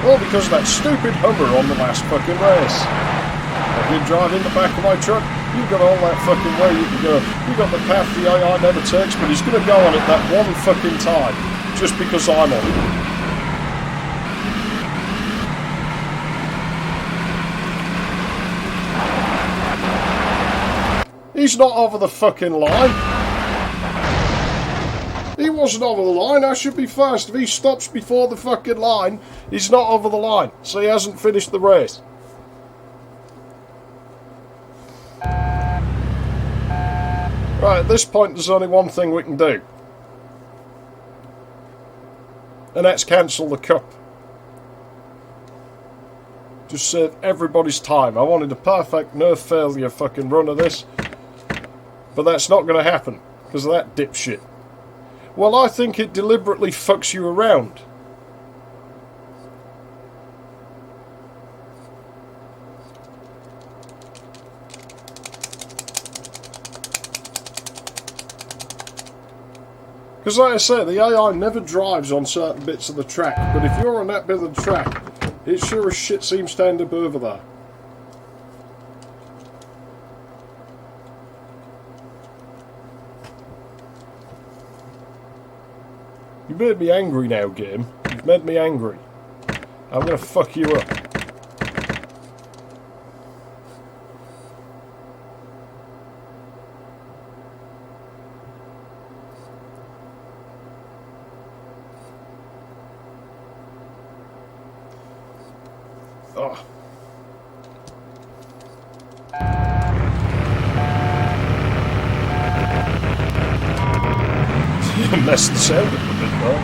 All because of that stupid Hummer on the last fucking race. I did drive in the back of my truck. You've got all that fucking way you can go. You've got the path the AI never takes, but he's going to go on it that one fucking time. Just because I'm on it. He's not over the fucking line. He wasn't over the line, I should be fast. If he stops before the fucking line, he's not over the line. So he hasn't finished the race. Right, at this point there's only one thing we can do. And that's cancel the cup. Just save everybody's time. I wanted a perfect, no failure fucking run of this. But that's not going to happen, because of that dipshit. Well, I think it deliberately fucks you around. Because like I say, the AI never drives on certain bits of the track, but if you're on that bit of the track, it sure as shit seems to end up over there. You made me angry now, game. You've made me angry. I'm gonna fuck you up. Oh. You messed the sound up a bit, though.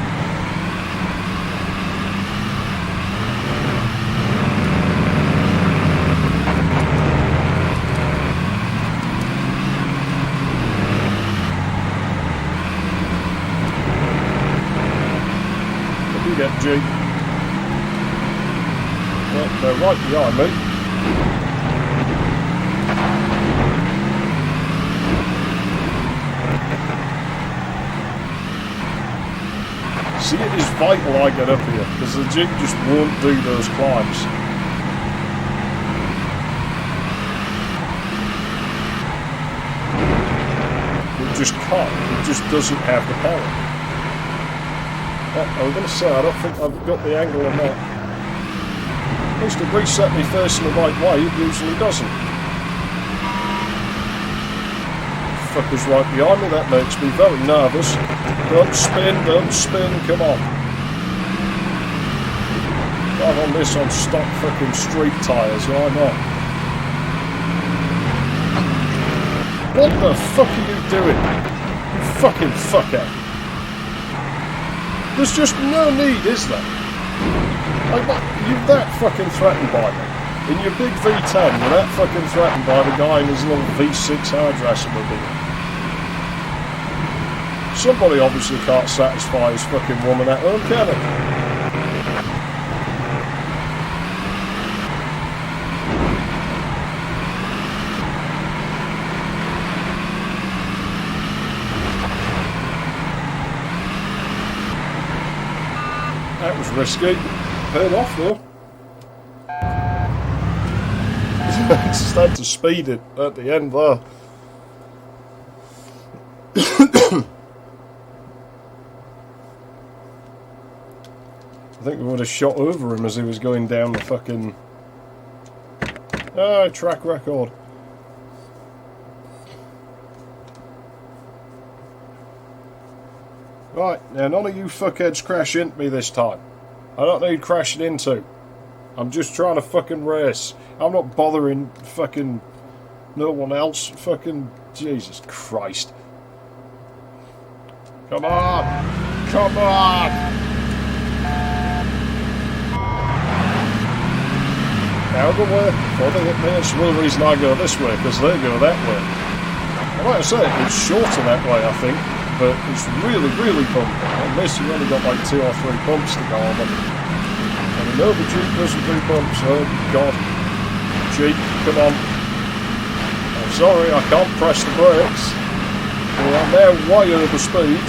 What do you get, G? Well, they're right behind me. See, it is vital I get up here, because the Jeep just won't do those climbs. just can't. It just doesn't have the power. I was going to say, I don't think I've got the angle on that. At least it reset me facing the right way, it usually doesn't. Fucker's right behind me, that makes me very nervous. Don't spin, come on. Drive on this on stock fucking street tyres, why not? What the fuck are you doing? You fucking fucker. There's just no need, is there? Like, what? You're that fucking threatened by me. In your big V10, you're that fucking threatened by the guy in his little V6 hairdresser mobile. Somebody obviously can't satisfy his fucking woman at home, can he? That was risky. Paid off though. Just had to speed it at the end there. I think we would have shot over him as he was going down the fucking... Ah, track record. Right, now none of you fuckheads crash into me this time. I don't need crashing into. I'm just trying to fucking race. I'm not bothering fucking no one else. Fucking Jesus Christ. Come on! Come on! Out of the way before they hit me. That's the real reason I go this way, because they go that way. And like I say, it's shorter that way, I think. But it's really, really bumpy. On this, you've only got like 2 or 3 bumps to go on. And I know the Jeep doesn't do bumps. Oh, God. Jeep, come on. I'm sorry, I can't press the brakes. I'm now way over speed.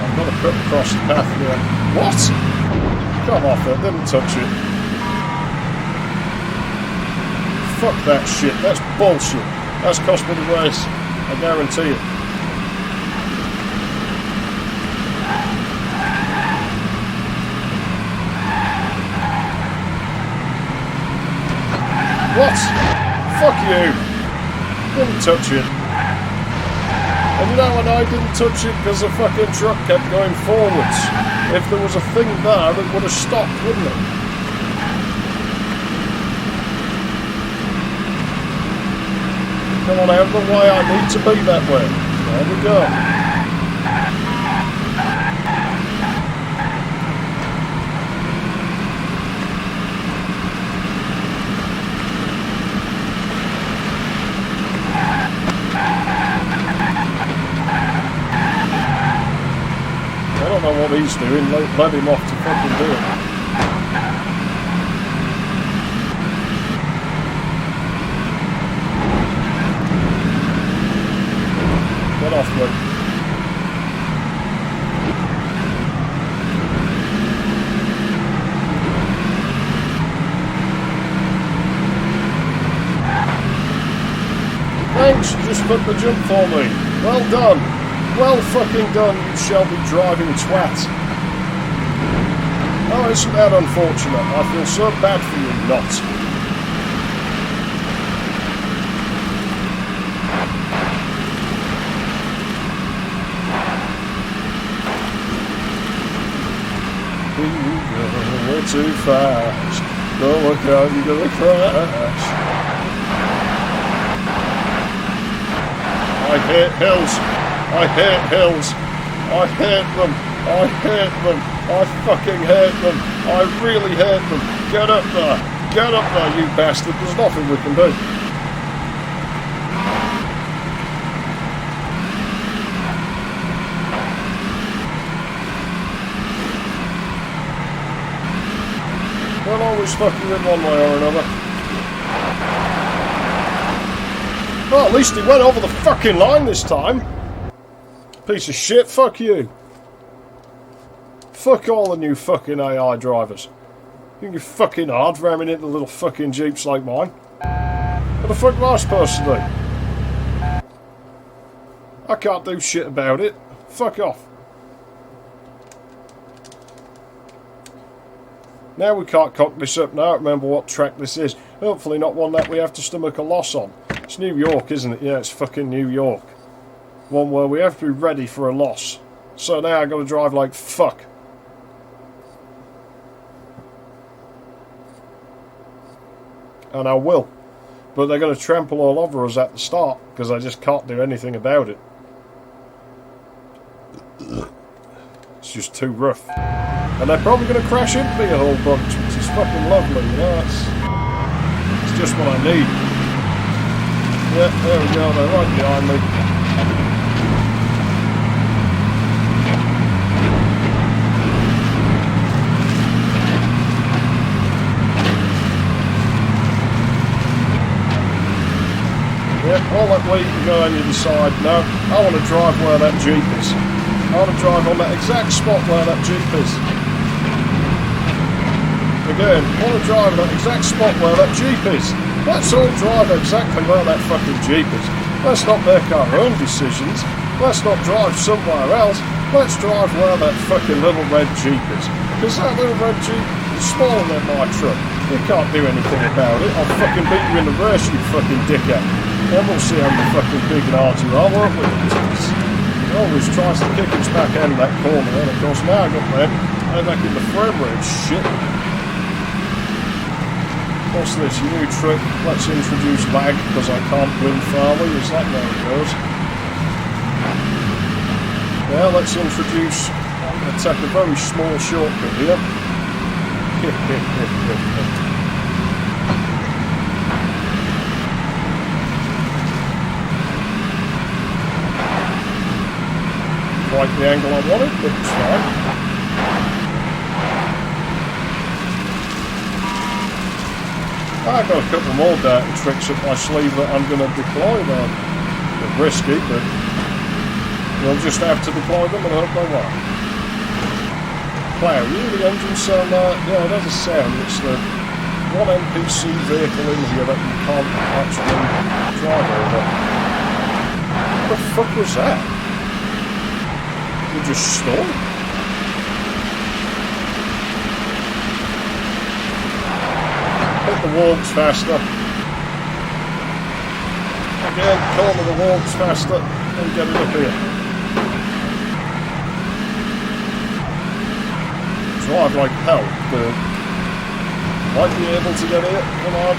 I've got to cut across the path here. What? Come off it, didn't touch it. Fuck that shit, that's bullshit. That's cost me the race, I guarantee it. What? Fuck you. Didn't touch it. And no, and I didn't touch it because the fucking truck kept going forwards. If there was a thing there, it would have stopped, wouldn't it? Come on, out of the way, I need to be that way. There we go. I don't know what he's doing, let him off to fucking do it. Get off, mate. Thanks, you just put the jump for me. Well done. Well fucking done, you shall be driving twat. Oh, isn't that unfortunate? I feel so bad for you not. Ooh, you're too fast. Don't look out, you're gonna crash. I hate hills. I hate hills. I hate them. I hate them. I fucking hate them. I really hate them. Get up there. Get up there, you bastard. There's nothing we can do. They'll always fuck you in one way or another. Well, at least he went over the fucking line this time. Piece of shit, fuck you. Fuck all the new fucking AI drivers. You think you're fucking hard ramming into little fucking jeeps like mine? What the fuck am I supposed to do? I can't do shit about it. Fuck off. Now we can't cock this up now. Remember what track this is. Hopefully not one that we have to stomach a loss on. It's New York, isn't it? Yeah, it's fucking New York. One where we have to be ready for a loss. So now I gotta drive like fuck. And I will. But they're going to trample all over us at the start, because I just can't do anything about it. It's just too rough. And they're probably going to crash into me a whole bunch, which is fucking lovely, you know, it's just what I need. Yeah, there we go, they're right behind me. All that way you can go and you decide, no, I want to drive where that Jeep is. I want to drive on that exact spot where that Jeep is. Again, I want to drive that exact spot where that Jeep is. Let's all drive exactly where that fucking Jeep is. Let's not make our own decisions. Let's not drive somewhere else. Let's drive where that fucking little red Jeep is. Because that little red Jeep is smaller than my truck. You can't do anything about it. I'll fucking beat you in the race, you fucking dickhead. Then we'll see how fucking big and hard you are, won't we? He always tries to kick his back end of that corner, and of course now I got there, I'm back in the frame rate shit. What's this, a new trick? Let's introduce lag, because I can't win fairly. Is that where it goes? Now let's introduce, I'm going to take a very small shortcut here. Quite the angle I wanted, but it's fine. I've got a couple more dirty tricks up my sleeve that I'm going to deploy there. They're risky, but we'll just have to deploy them and hope they work. Plough, you hear the engine sound there? Yeah, it has a sound. It's the one NPC vehicle in here that you can't actually drive over. What the fuck was that? You just stole? Hit the walks faster. Again, corner the walks faster and get it up here. Drive like hell, but might be able to get here. Come on.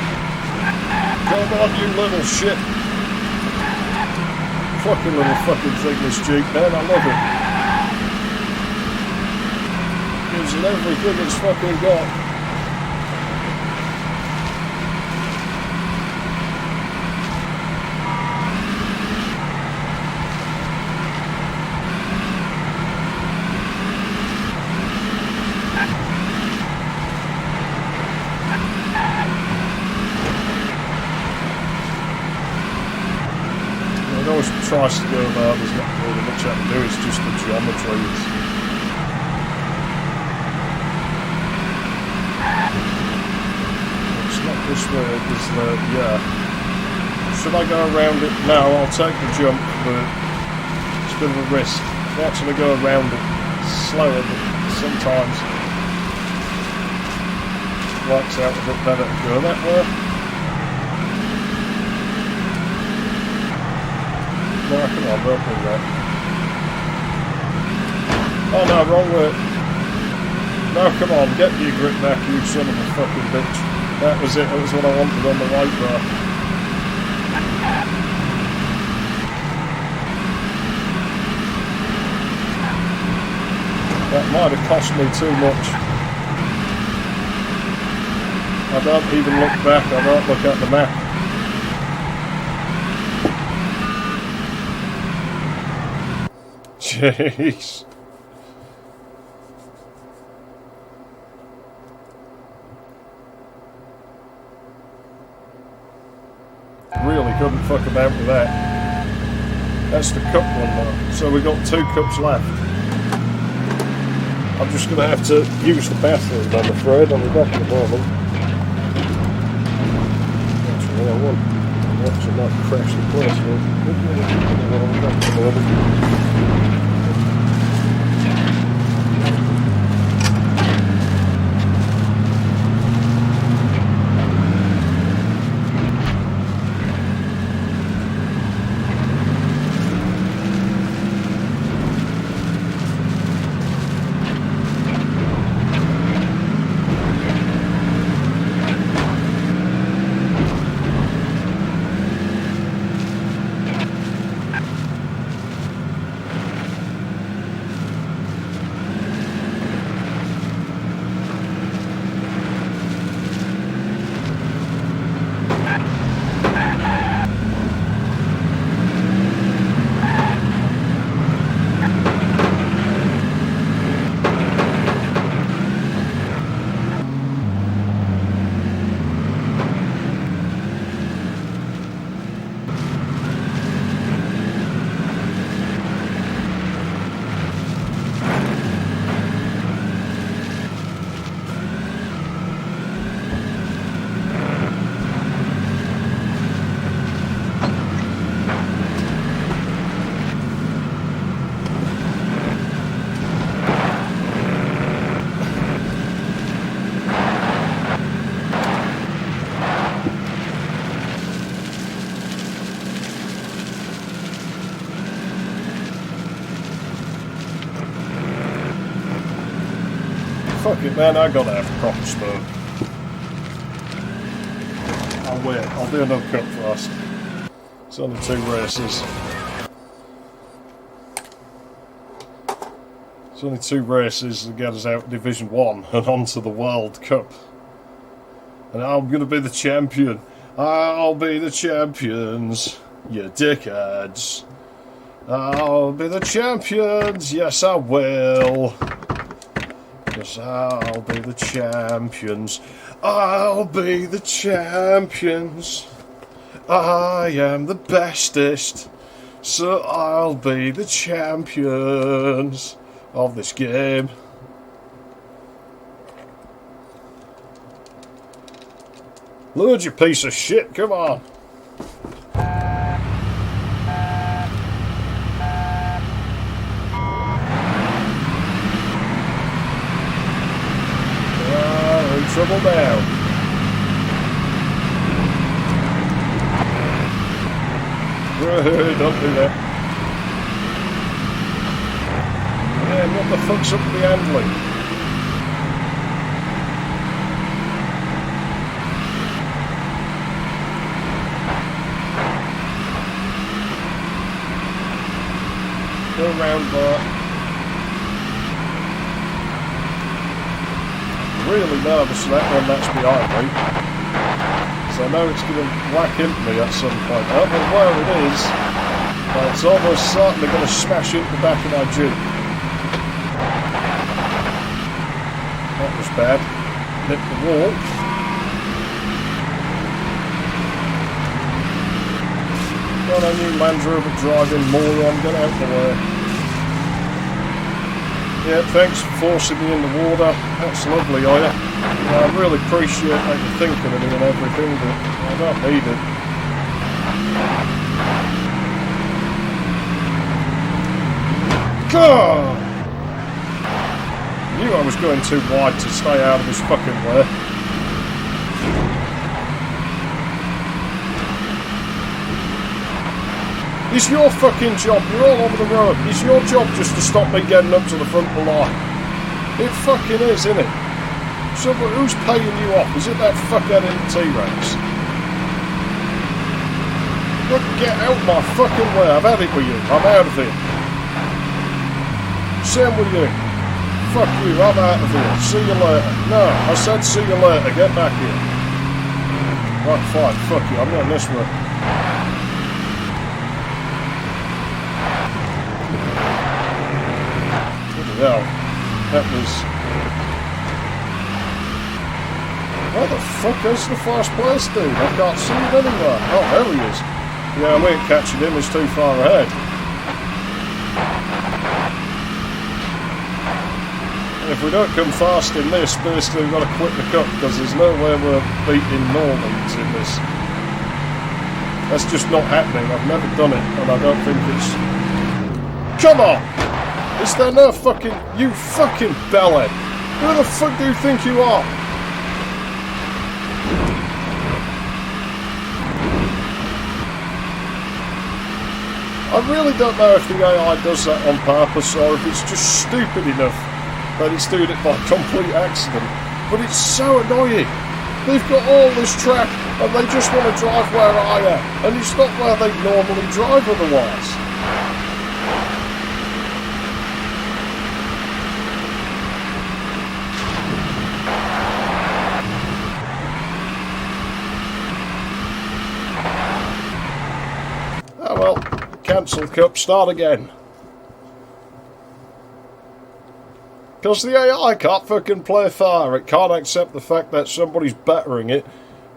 Come on, you little shit. Fucking little fucking thing, this Jeep, man. I love it. Gives it everything it's fucking got. It always tries to go about, there's not really much I can do, it's just the geometry. It's not this way, it's the, yeah. Should I go around it? No, I'll take the jump, but it's a bit of a risk. I actually go around it slower, but sometimes it works out a bit better to go that way. No, come on, don't do that. Oh no, wrong way. No, come on, get your grip back, you son of a fucking bitch. That was it, that was what I wanted on the right bar. That might have cost me too much. I don't even look back, I don't look at the map. Jeez. Really couldn't fuck about with that. That's the cup one though. So we got 2 cups left. I'm just going to have to use the bathroom, I'm afraid. I'll be back in a moment. Actually, I won't. I'll actually not crash the place. I'll be back in a moment. Fuck it, man, I gotta have a proper spoon. I'll wait, I'll do another cup first. It's only 2 races. It's only 2 races to get us out of Division 1 and onto the World Cup. And I'm gonna be the champion. I'll be the champions, you dickheads. I'll be the champions, yes I will. Because I'll be the champions. I'll be the champions. I am the bestest. So I'll be the champions of this game. Lord, you piece of shit, come on. Trouble now. Don't do that. Man, what the fuck's up with the handling? Go round, Bart. Really nervous that when that's behind me, so I know it's going to whack into me at some point. I don't know where it is, but it's almost certainly going to smash into the back of my Jeep. That was bad. Hit the wall. Got a new Land Rover driving moron, get out the way. Yeah, thanks for forcing me in the water. That's lovely, are you? I really appreciate how you thinking of me and everything, but I don't need it. God! I knew I was going too wide to stay out of this fucking way. It's your fucking job, you're all over the road. It's your job just to stop me getting up to the front of the line. It fucking is, isn't it? So who's paying you off? Is it that fuckhead in the T-Rex? Look, get out my fucking way, I've had it with you. I'm out of here. Same with you. Fuck you, I'm out of here. See you later. No, I said see you later, get back here. Right, fine, fuck you, I'm going this way. No, that was... Where the fuck is the first place dude? I can't see it anywhere. Oh, there he is. Yeah, we ain't catching him, he's too far ahead. if we don't come fast in this, basically we've got to quit the cup because there's no way we're beating Norlands in this. That's just not happening. I've never done it, and I don't think it's... Come on! Is there no fucking... You fucking bellend! Who the fuck do you think you are? I really don't know if the AI does that on purpose or if it's just stupid enough that it's doing it by complete accident. But it's so annoying. They've got all this track and they just want to drive where I am. And it's not where they normally drive otherwise. Oh well. Cancel cup, start again. Because the AI can't fucking play fair. It can't accept the fact that somebody's bettering it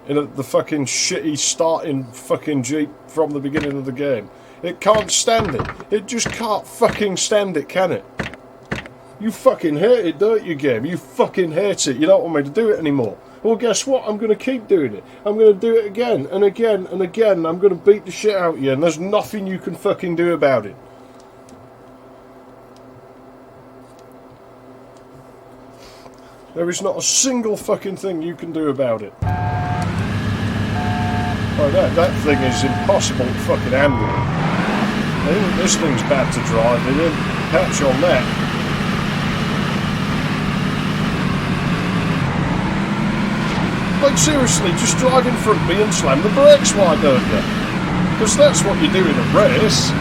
in the fucking shitty starting fucking Jeep from the beginning of the game. It can't stand it. It just can't fucking stand it, can it? You fucking hate it, don't you, game? You fucking hate it. You don't want me to do it anymore. Well, guess what? I'm going to keep doing it. I'm going to do it again and again and again. I'm going to beat the shit out of you, and there's nothing you can fucking do about it. There is not a single fucking thing you can do about it. Oh, that thing is impossible to fucking handle. I think this thing's bad to drive in. Patch on that. Like, seriously, just drive in front of me and slam the brakes, why don't you? Because that's what you do in a race.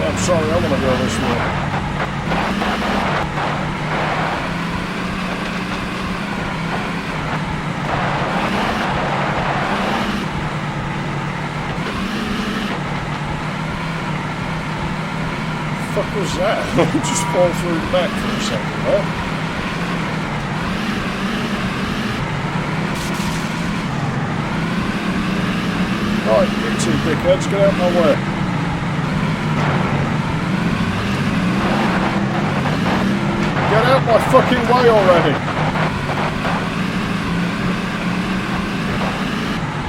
I'm sorry, I want to go this way. What the fuck was that? Just fall through the back for a second, huh? Right, you two dickheads, get out of my way. Get out my fucking way already!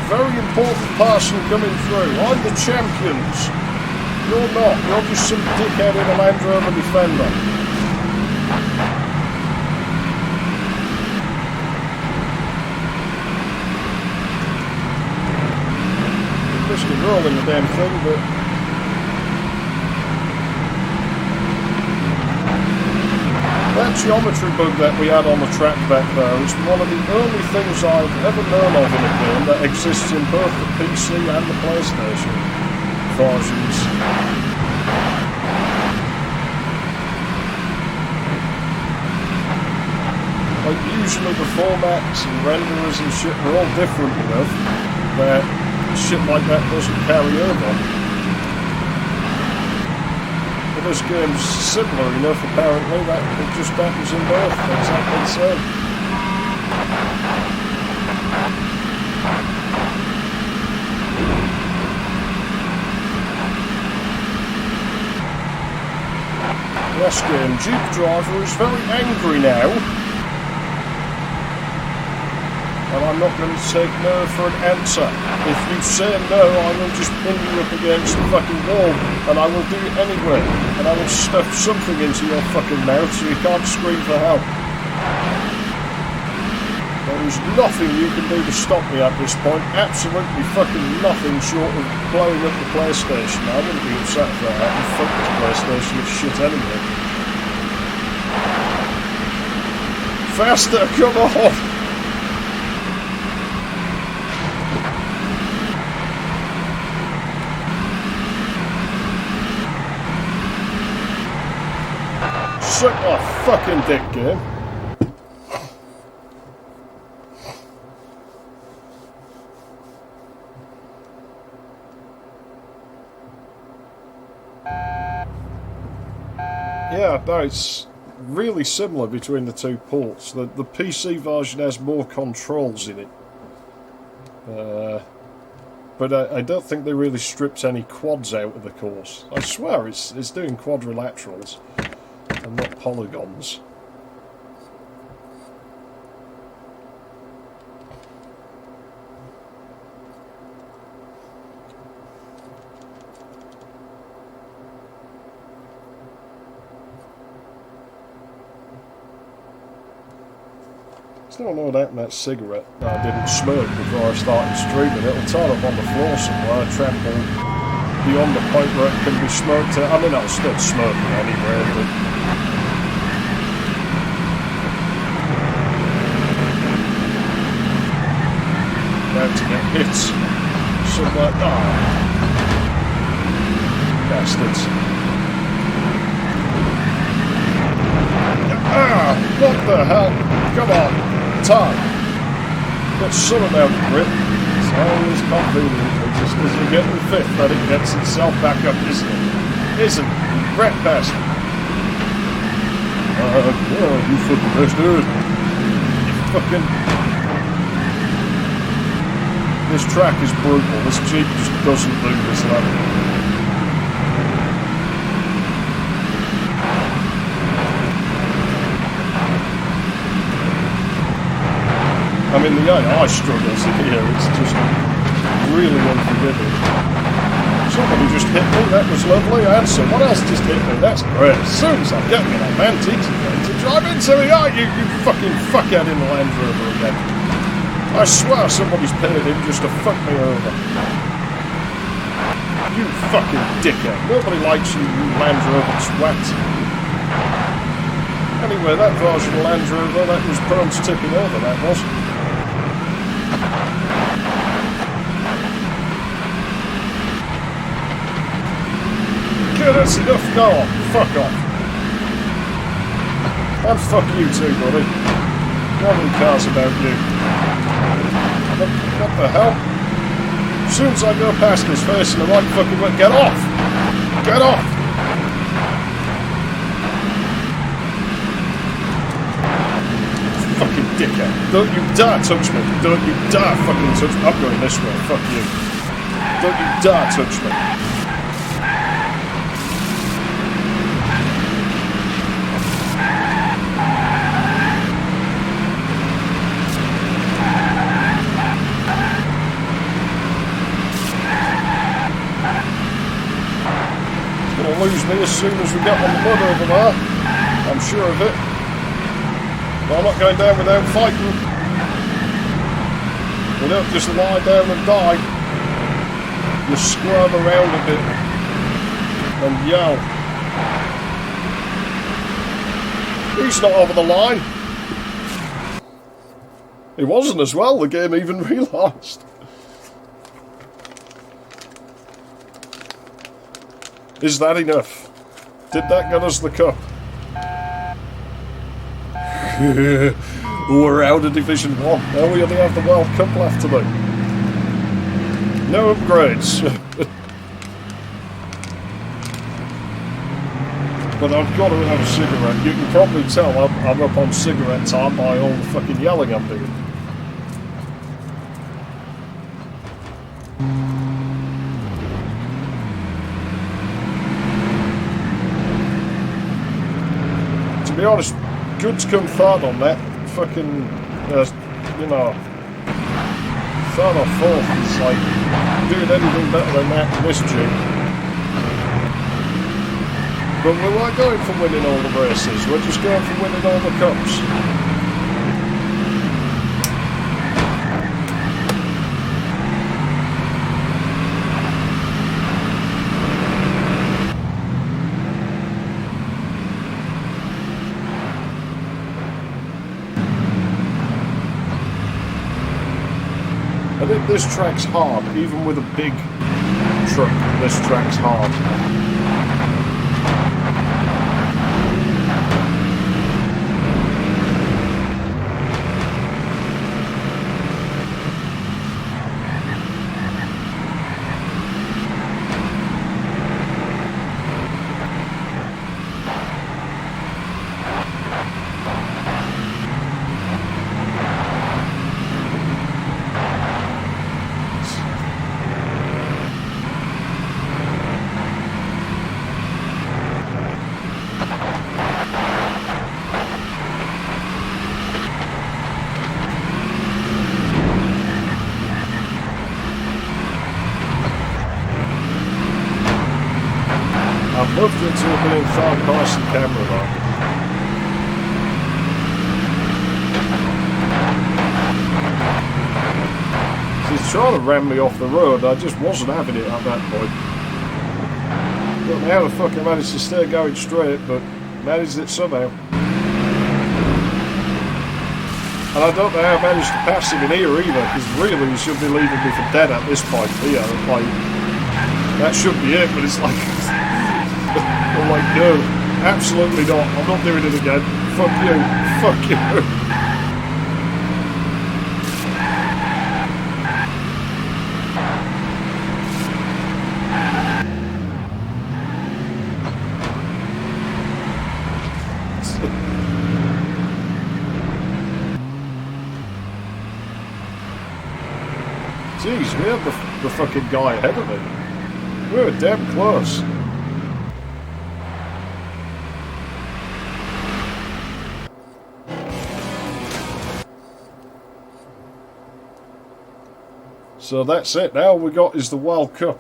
Very important person coming through. I'm the champions. You're not. You're just some dickhead in a Land Rover Defender. Risky rolling the damn thing, but... That geometry bug that we had on the track back there is one of the only things I've ever known of in a game that exists in both the PC and the PlayStation versions. Like, usually the formats and renderers and shit are all different enough that shit like that doesn't carry over. But this game's similar enough, apparently, that it just happens in both exactly the same. This game, Jeep Driver is very angry now. And I'm not going to take no for an answer. If you say no, I will just pin you up against the fucking wall, and I will do it anyway. And I will stuff something into your fucking mouth so you can't scream for help. There is nothing you can do to stop me at this point. Absolutely fucking nothing short of blowing up the PlayStation. I wouldn't be upset for that. You fuck this PlayStation, it's shit anyway. Faster, come on! Suck my fucking dick, game. Yeah, Yeah, no, it's really similar between the two ports. The PC version has more controls in it. But I don't think they really stripped any quads out of the course. I swear it's doing quadrilaterals and not polygons. Still don't know what happened to that cigarette that I didn't smoke before I started streaming. It'll turn up on the floor somewhere, trampled beyond the point where it can be smoked. I mean, I'll still smoke it anywhere, but... About to get hit somewhere. Oh. Bastards. Ah! What the hell? Come on! Time. Get some amount of grip. It's always convenient, just as you get the fifth that it gets itself back up, isn't it? Isn't it? Rat bastard. Oh, you fucking bastard. You fucking... This track is brutal. This Jeep just doesn't do this level. I mean, the AI struggles here, it's just really unforgiving. Somebody just hit me, that was lovely. Answer, what else just hit me? That's great. As soon as I get me an advantage, to drive into me, oh, you fucking fuckhead in the Land Rover again. I swear somebody's paid him just to fuck me over. You fucking dickhead. Nobody likes you, you Land Rover twat. Anyway, that version of Land Rover, that was prone to tipping over, that was. That's enough, go on, fuck off. And fuck you too, buddy. Nobody cares about you. What the hell? As soon as I go past his face in the right fucking way, get off! Get off! Fucking dickhead. Don't you dare touch me. Don't you dare fucking touch me. I'm going this way, fuck you. Don't you dare touch me. Lose me as soon as we get on the mud over there. I'm sure of it. But I'm not going down without fighting. You don't just lie down and die. You squirm around a bit and yell. He's not over the line. He wasn't as well, the game even realised. Is that enough? Did that get us the cup? We're out of Division 1. Now we only have the World Cup left to do. No upgrades. But I've got to have a cigarette. You can probably tell I'm up on cigarette time by all the fucking yelling I'm doing. To be honest, goods come third on that. Fucking, you know, third or fourth is like doing anything better than that in this Jeep. But we weren't going for winning all the races, we're just going for winning all the cups. I think this track's hard, even with a big truck, this track's hard. Loved it to have been in third-person camera though. He's trying to ram me off the road. I just wasn't having it at that point. Don't know how the fuck I managed to stay going straight, but managed it somehow. And I don't know how I managed to pass him in here either, because really he should be leaving me for dead at this point here. Like, that should be it, but it's like... I'm like, no, absolutely not. I'm not doing it again. Fuck you. Fuck you. Jeez, we had the fucking guy ahead of me. We were damn close. So that's it. Now all we got is the World Cup.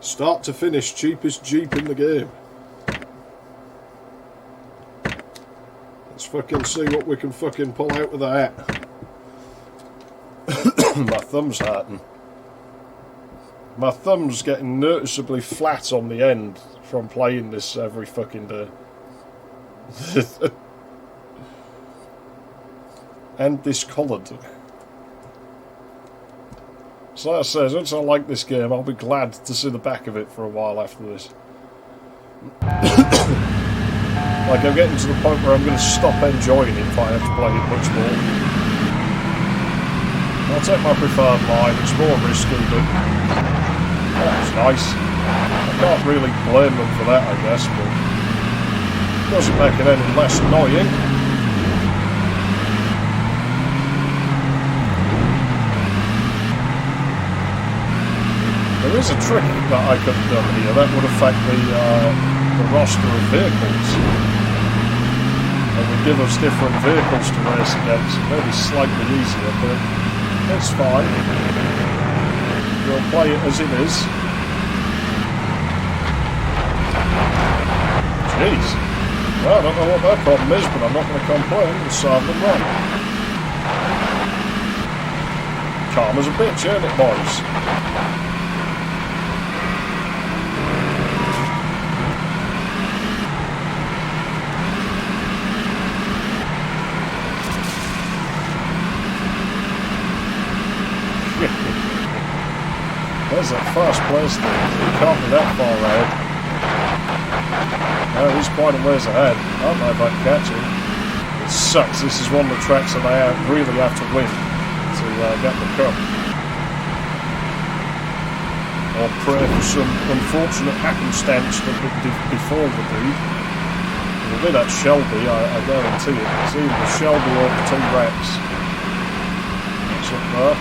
Start to finish, cheapest Jeep in the game. Let's fucking see what we can fucking pull out of the hat. My thumb's hurting. My thumb's getting noticeably flat on the end from playing this every fucking day. And discoloured. So like I say, since I like this game, I'll be glad to see the back of it for a while after this. Like, I'm getting to the point where I'm going to stop enjoying it if I have to play it much more. I'll take my preferred line, it's more risky, but that was nice. I can't really blame them for that, I guess, but it doesn't make it any less annoying. There is a trick that I could have done here that would affect the roster of vehicles. It would give us different vehicles to race against. Maybe slightly easier, but it's fine. We'll play it as it is. Jeez. Well, I don't know what their problem is, but I'm not going to complain. We'll solve them wrong. Calm as a bitch, ain't it, boys? There's that first place thing. You can't be that far ahead. No, he's quite a ways ahead. I don't know if I can catch him. It sucks. This is one of the tracks that I really have to win to get the cup. Or pray for some unfortunate happenstance that would befall the dude. If I did at Shelby, I guarantee it. It's either the Shelby or the T-Rex. That's up there.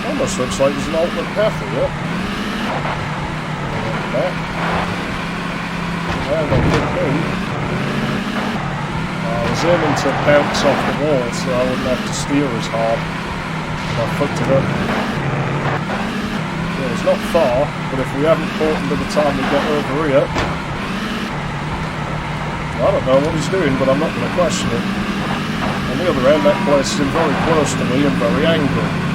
Almost looks like there's an alternate path here. Back. Well, they could be. I was aiming to bounce off the wall so I wouldn't have to steer as hard. I fucked it up. Yeah, it's not far, but if we haven't caught him by the time we get over here, I don't know what he's doing, but I'm not going to question it. On the other end, that place is very close to me and very angry.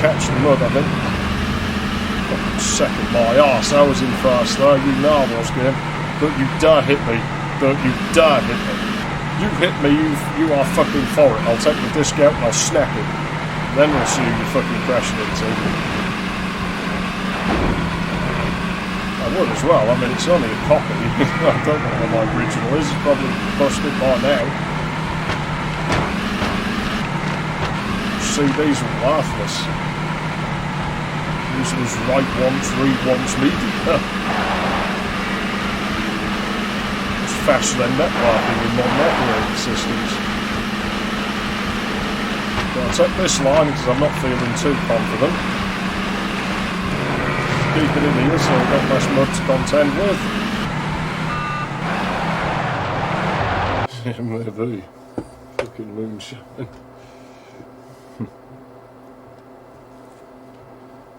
Catch the mud, I think. Second my arse, I was in first there, you know I was game. Don't you dare hit me. Don't you dare hit me. You hit me, you are fucking for it. I'll take the disc out and I'll snap it. Then we'll see who you're fucking crashing into. I would as well, I mean it's only a copy. I don't know what my original is, it's probably busted by now. CDs are worthless. This was right once, read once, media. It's faster than networking in modern operating systems. So I'll take this line because I'm not feeling too confident. Keep it in here so I've got less mud to contend with. Maybe. Fucking moonshine.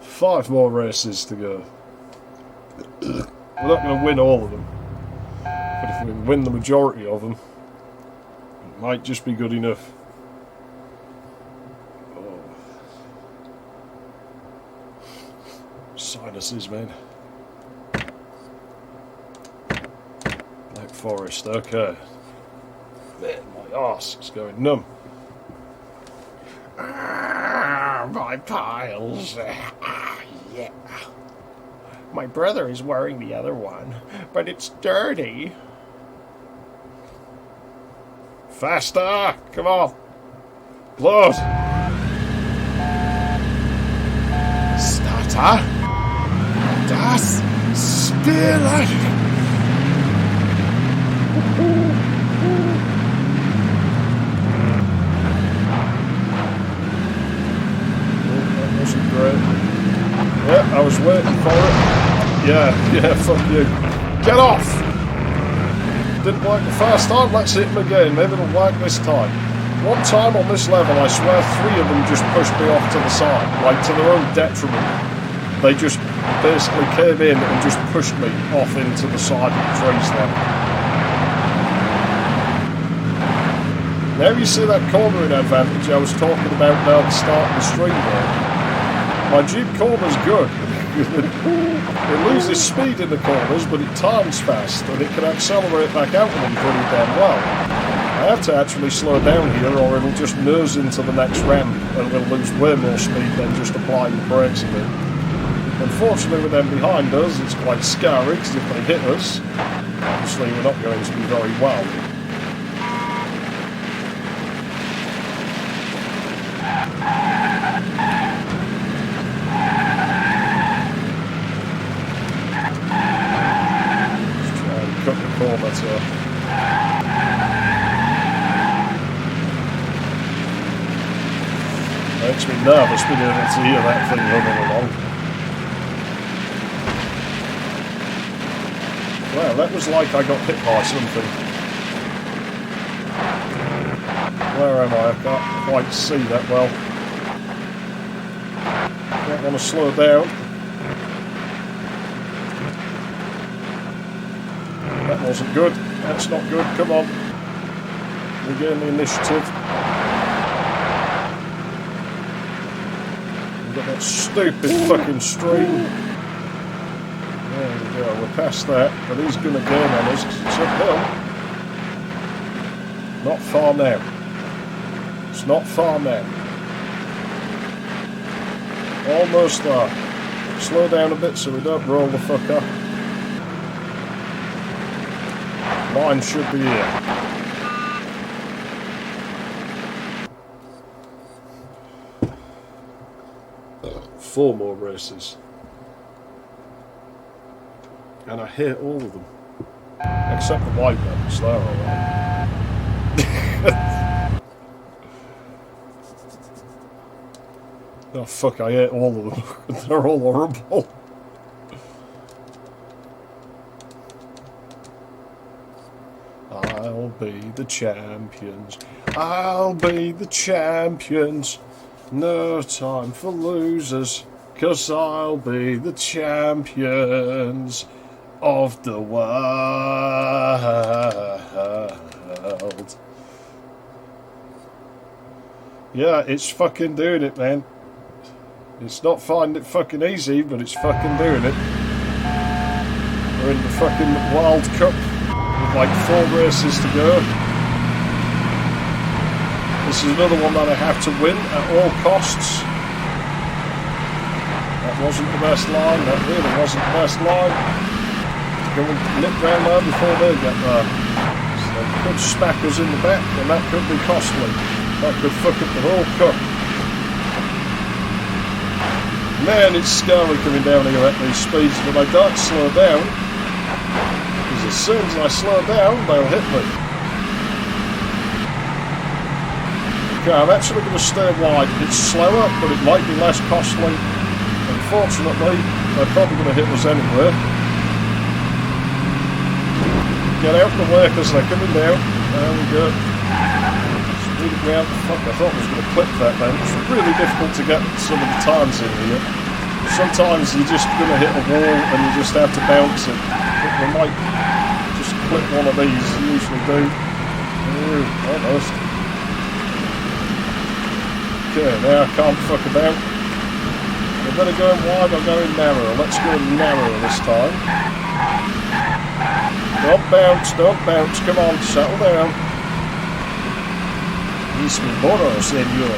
5 more races to go. We're not going to win all of them. But if we win the majority of them, it might just be good enough. Oh. Sinuses, man. Black Forest, okay. Man, my arse is going numb. My piles. Yeah. My brother is wearing the other one, but it's dirty. Faster! Come on! Blood! Starter! Das Spielen! That wasn't great. Yeah, I was waiting for it. Yeah, fuck you. Get off! Didn't work the first time, let's hit him again. Maybe it'll work this time. One time on this level, I swear 3 of them just pushed me off to the side, like to their own detriment. They just basically came in and just pushed me off into the side of the trees there. Now you see that cornering advantage I was talking about now at the start of the stream there. My Jeep corner's good. It loses speed in the corners, but it turns fast, and it can accelerate back out of them pretty damn well. I have to actually slow down here, or it'll just nose into the next ramp, and it'll lose way more speed than just applying the brakes a bit. Unfortunately, with them behind us, it's quite scary, because if they hit us, obviously we're not going to be very well. Cut the corner to makes me nervous being able to hear that thing running along. Well, that was like I got hit by something. Where am I? I can't quite see that well. Don't want to slow down. That wasn't good. That's not good. Come on. Regain the initiative. We've got that stupid fucking stream. There we go. We're past that. But he's going to gain on us because it's uphill. Not far now. It's not far now. Almost there. Slow down a bit so we don't roll the fuck up. Line should be here. Four more races. And I hate all of them. Except the white ones, they're alright. Oh fuck, I hate all of them. They're all horrible. I'll be the champions. I'll be the champions. No time for losers. 'Cause I'll be the champions of the world. Yeah, it's fucking doing it, man. It's not finding it fucking easy, but it's fucking doing it. We're in the fucking World Cup. Like 4 races to go. This is another one that I have to win at all costs. That wasn't the best line. That really wasn't the best line. Go and nip round there before they get there. So they could smack us in the back, and that could be costly. That could fuck up the whole cup. Man, it's scary coming down here at these speeds, but I don't slow down. As soon as I slow down, they'll hit me. Okay, I'm actually going to stay wide. It's slower, but it might be less costly. Unfortunately, they're probably going to hit us anyway. Get out the way because they're coming down. There we go. Speed it round. Fuck, I thought I was going to clip that then. It's really difficult to get some of the times in here. Sometimes you're just going to hit a wall and you just have to bounce it. But we might just clip one of these. You usually do. Ooh, almost. Okay, now I can't fuck about. We're better going wide or going narrow. Let's go narrow this time. Don't bounce, don't bounce. Come on, settle down. It's mi moro, senor.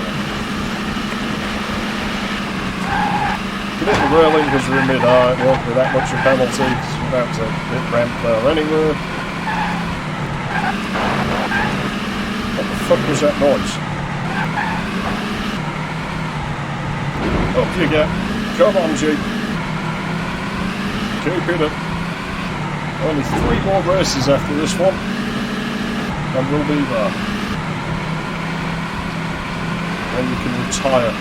Can hit the railing because we're in mid-high. It won't be that much of a penalty because we're about to hit ramp there anyway. What the fuck was that noise? Up you get. Come on, Jeep. Keep it up. Only 3 more races after this one. And we'll be there. Then you can retire.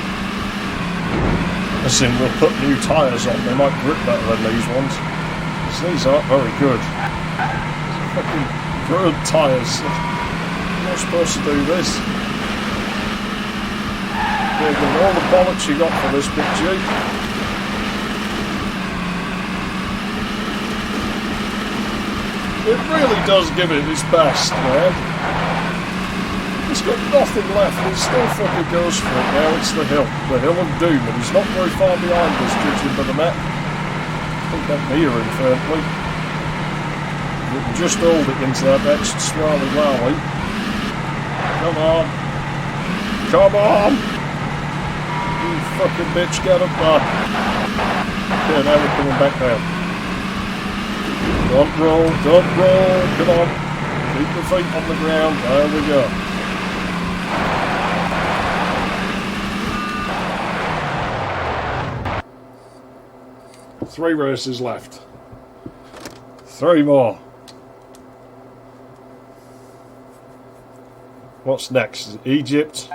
As in, we'll put new tyres on. They might grip better than these ones. Because these aren't very good. Fucking road tyres. You're not supposed to do this. Give them all the bollocks you got for this big Jeep. It really does give it its best, man. It's got nothing left. It still fucking goes for it now. It's the hill of doom, and he's not very far behind us, judging by the map. I think that near him, fairly. We can just hold it into that next swirly valley. Come on. Come on! You fucking bitch, get up there. Okay, now we're coming back down. Don't roll, come on. Keep the feet on the ground, there we go. Three races left. 3 more. What's next? Egypt,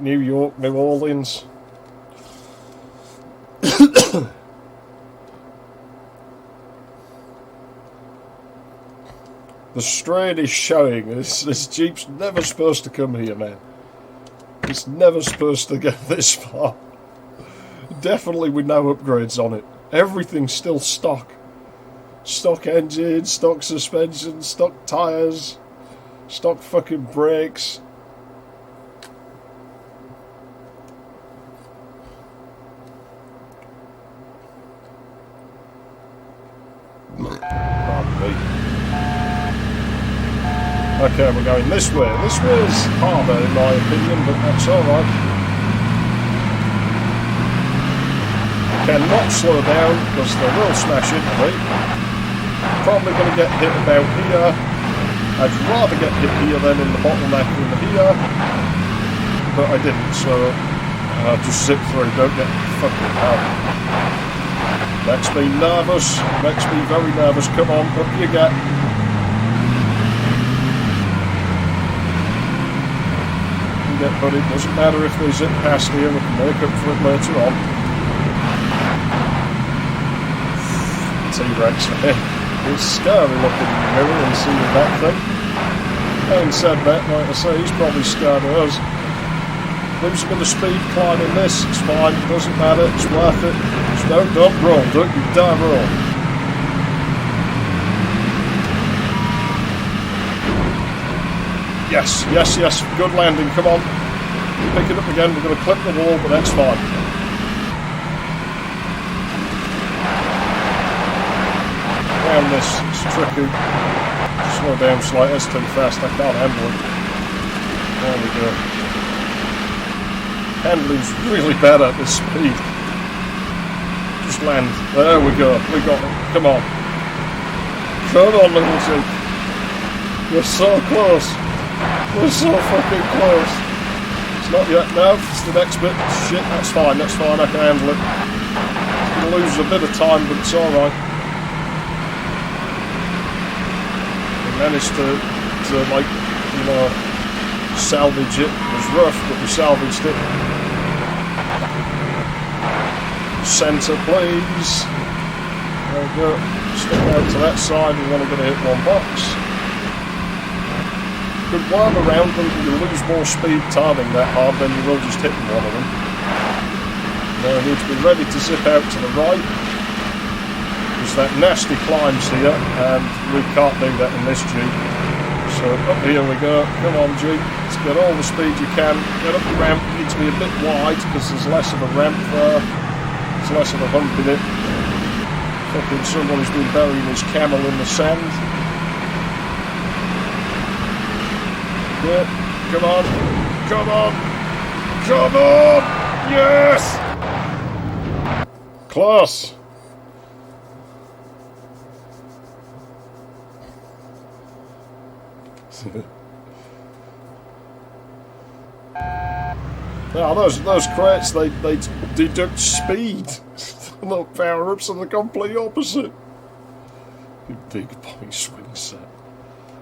New York, New Orleans. The strain is showing. This Jeep's never supposed to come here, man. It's never supposed to get this far. Definitely with no upgrades on it. Everything's still stock. Stock engine, stock suspension, stock tyres, stock fucking brakes. Pardon me. Okay, we're going this way. This way's harder in my opinion, but that's alright. Cannot slow down because they will smash into me. Probably going to get hit about here. I'd rather get hit here than in the bottleneck in here, but I didn't, so I'll just zip through. Don't get fucking out. Makes me nervous. Makes me very nervous. Come on, up you get. But it doesn't matter if they zip past here, we can make up for it later on. T-Rex, it's scary looking in the mirror and seeing that thing. Having said that, like I say, he's probably scared of us. Lose a bit of speed climbing this, it's fine, it doesn't matter, it's worth it. Just don't roll, don't you dare roll. Yes, yes, yes, good landing, come on. Pick it up again, we're going to clip the wall, but that's fine. Down this, it's tricky. Slow down slightly, that's too fast, I can't handle it. There we go. Handling's really bad at this speed. Just land. There we go, we got it, come on. Come on, little Jeep. You're so close. We're so fucking close. It's not yet, no, it's the next bit. Shit, that's fine, I can handle it. It's going to lose a bit of time, but it's alright. We managed to like, you know, salvage it. It was rough, but we salvaged it. Centre, please. There we go. Stick out to that side. We're only going to hit one box. Good while around them, you lose more speed timing that hard than you will just hitting one of them. Now we need to be ready to zip out to the right. There's that nasty climbs here, and we can't do that in this Jeep. So up here we go. Come on, Jeep. Let's get all the speed you can. Get up the ramp. You need to be a bit wide because there's less of a ramp there. There's less of a hump in it. Fucking somebody's been burying his camel in the sand. Good. Come on. Come on. Come on. Yes. Close. Now those crates, they deduct speed. The power-ups are the complete opposite. You big boy swing set.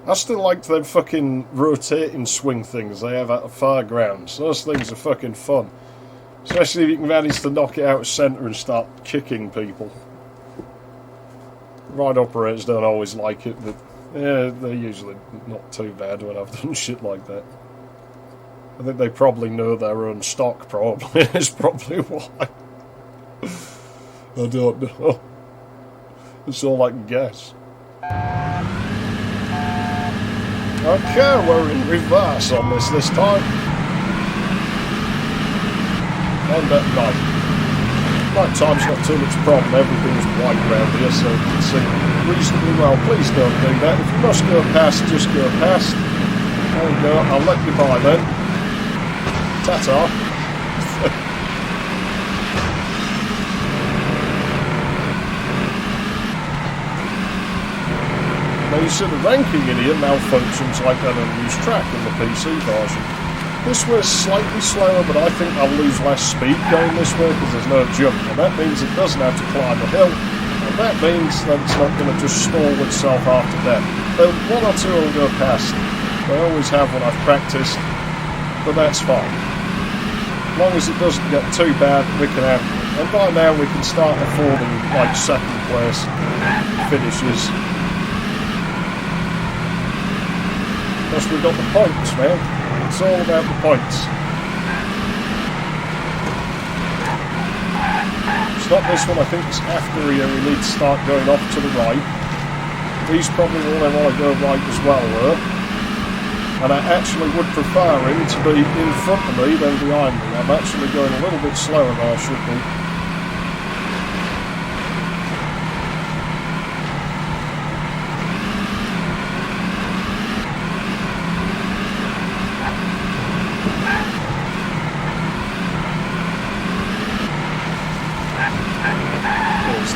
I still like them fucking rotating swing things they have at the fairgrounds. Those things are fucking fun. Especially if you can manage to knock it out of centre and start kicking people. Ride operators don't always like it, but yeah, they're usually not too bad when I've done shit like that. I think they probably know their own stock, probably. It's probably why. I don't know. That's all I can guess. Okay, we're in reverse on this time. And at night. Night time's not too much problem, everything's white around here, so you can see reasonably well. Please don't do that. If you must go past, just go past. There we go, I'll let you by then. Ta-ta. Now you see the ranking in here malfunctions like that unused track in the PC version. This was slightly slower, but I think I'll lose less speed going this way because there's no jump. And that means it doesn't have to climb a hill. And that means that it's not going to just stall itself after that. One or two will go past. I always have when I've practiced, but that's fine. As long as it doesn't get too bad, we can have it. And by now we can start affording like second place finishes. Plus we've got the points, man. It's all about the points. It's not this one, I think it's after here we need to start going off to the right. These probably all want to go right as well though. And I actually would prefer him to be in front of me than behind me. I'm actually going a little bit slower than I should be.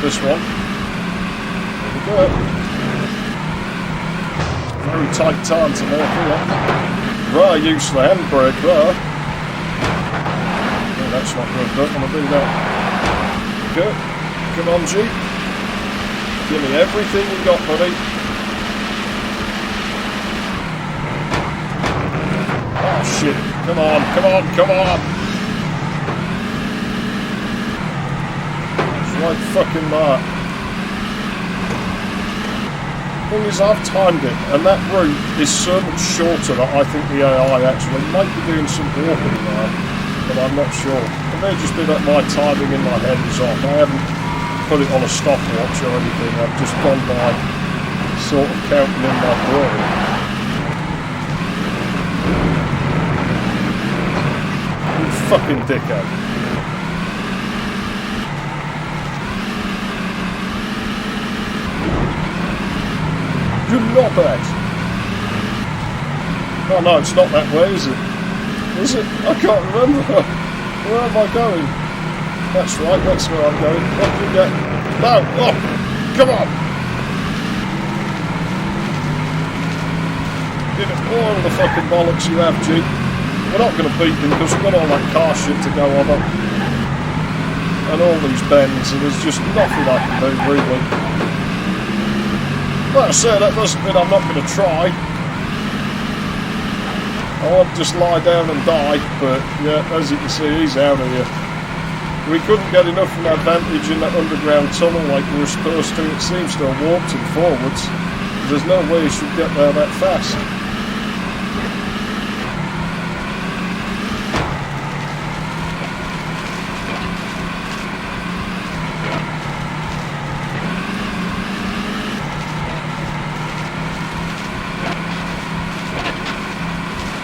This one. There we go. Very tight time to make here. Rare use of the handbrake there. Oh, that's not good. Don't want to do that. Good. Come on, Jeep. Give me everything you got, buddy. Oh shit. Come on, come on, come on. Like fucking that. Thing is, I've timed it, and that route is so much shorter that I think the AI actually might be doing some warping there, but I'm not sure. It may just be that my timing in my head is off. I haven't put it on a stopwatch or anything. I've just gone by sort of counting in my brain. You fucking dickhead. You knobhead! Oh no, it's not that way, is it? Is it? I can't remember. Where am I going? That's right, that's where I'm going. What do you get? No! Oh! Come on! Give it all the fucking bollocks you have, G. We're not going to beat them because we've got all that car shit to go over. And all these bends, and there's just nothing I can do, really. Like I say, that doesn't mean I'm not going to try. I want to just lie down and die, but yeah, as you can see, he's out of here. We couldn't get enough of an advantage in that underground tunnel like we were supposed to. It seems to have warped him forwards. There's no way he should get there that fast.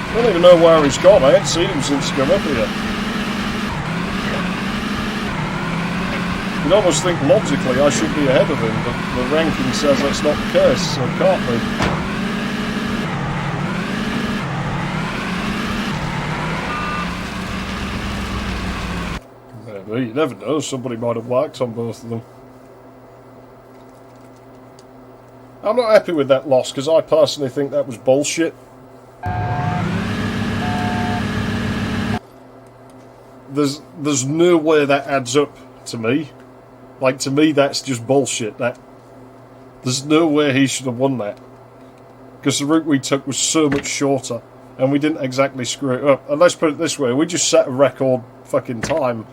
I don't even know where he's gone. I ain't seen him since he came up here. You'd almost think logically I should be ahead of him, but the ranking says that's not the case, so it can't be. Maybe, you never know, somebody might have worked on both of them. I'm not happy with that loss, because I personally think that was bullshit. There's no way that adds up to me. Like, to me, that's just bullshit. There's no way he should have won that. Because the route we took was so much shorter, and we didn't exactly screw it up. And let's put it this way, we just set a record fucking time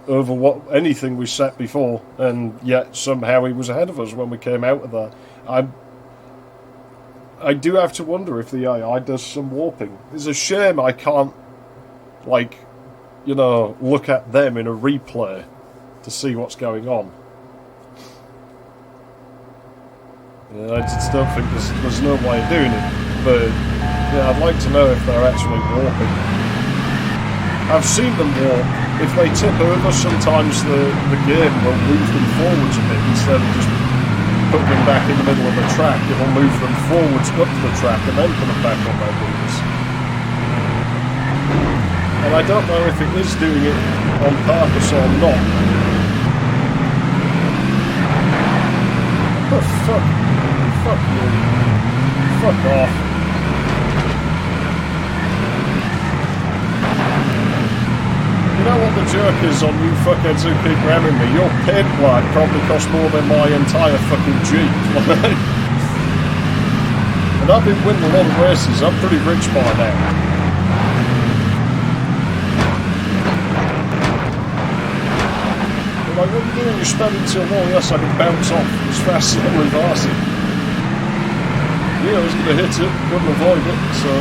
over anything we set before, and yet somehow he was ahead of us when we came out of there. I do have to wonder if the AI does some warping. It's a shame I can't, like, you know, look at them in a replay to see what's going on. Yeah, I just don't think there's no way of doing it. But yeah, I'd like to know if they're actually warping. I've seen them warp. If they tip over, sometimes the game will move them forwards a bit instead of just putting them back in the middle of the track. It'll move them forwards up the track and then put them back on their wheels. And I don't know if it is doing it on purpose or not. What the fuck? Fuck you. Fuck off. You know what the joke is on you fuckheads who keep ramming me? Your paint light probably cost more than my entire fucking Jeep. And I've been winning a lot of races. I'm pretty rich by now. Like, what are you doing? You're spinning so long, yes, I can bounce off as fast as I'm reversing. Yeah, I was going to hit it, couldn't avoid it, so...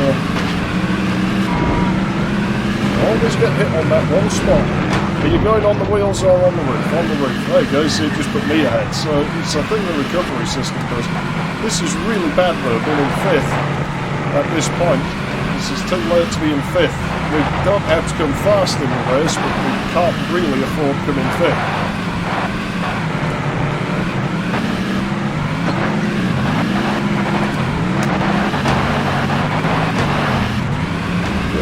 I always get hit on that one spot. Are you going on the wheels or on the roof? On the roof. There you go, see, it just put me ahead. So it's a thing the recovery system does. This is really bad though, being in 5th at this point. This is too late to be in 5th. We don't have to come fast in the race, but we can't really afford coming 5th.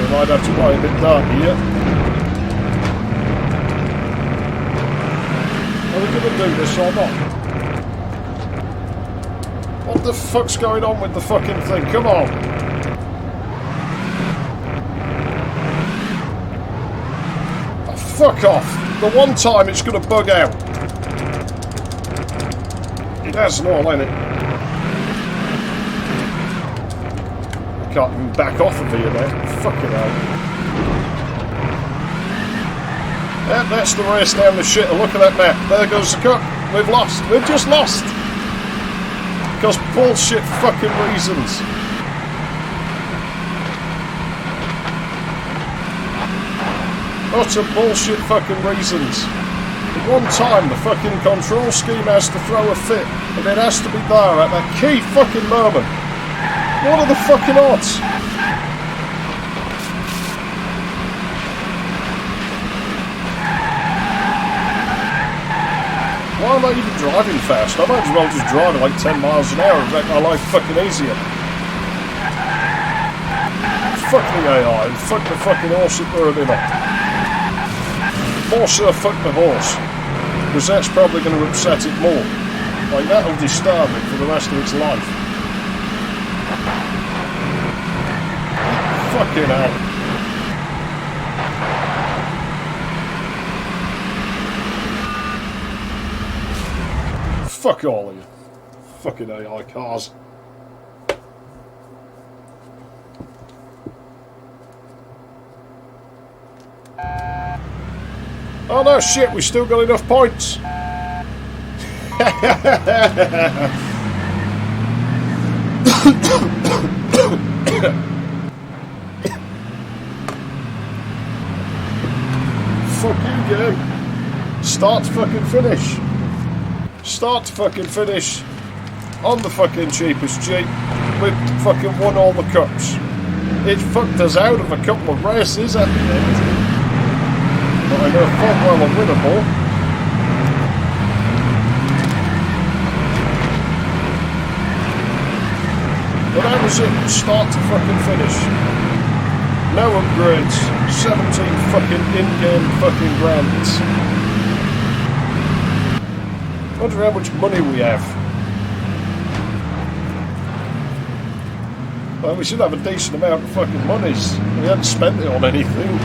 Might have to play a bit dark here. Are we going to do this or not? What the fuck's going on with the fucking thing? Come on! Oh, fuck off! The one time it's going to bug out. It has no limit. Can't even back off of here now. Fucking hell. Yeah, that's the race down the shitter. Look at that map. There goes the cup. We've lost. We've just lost. Because bullshit fucking reasons. Utter bullshit fucking reasons. At one time, the fucking control scheme has to throw a fit. And it has to be there at that key fucking moment. What are the fucking odds? Why am I even driving fast? I might as well just drive at like 10 miles an hour and make my life fucking easier. Fuck the AI and fuck the fucking horse that we're in on. More so fuck the horse. Because that's probably going to upset it more. Like, that'll disturb it for the rest of its life. Fucking hell. Fuck all of you. Fucking AI cars. Oh no, shit, we still got enough points. Fuck you, game. Start to fucking finish. Start to fucking finish on the fucking cheapest Jeep. We've fucking won all the cups. It fucked us out of a couple of races at the end. But I know fuck well I'm winnable. But that was it, start to fucking finish. No upgrades, 17 fucking in-game fucking grands. Wonder how much money we have. Well, we should have a decent amount of fucking monies. We haven't spent it on anything.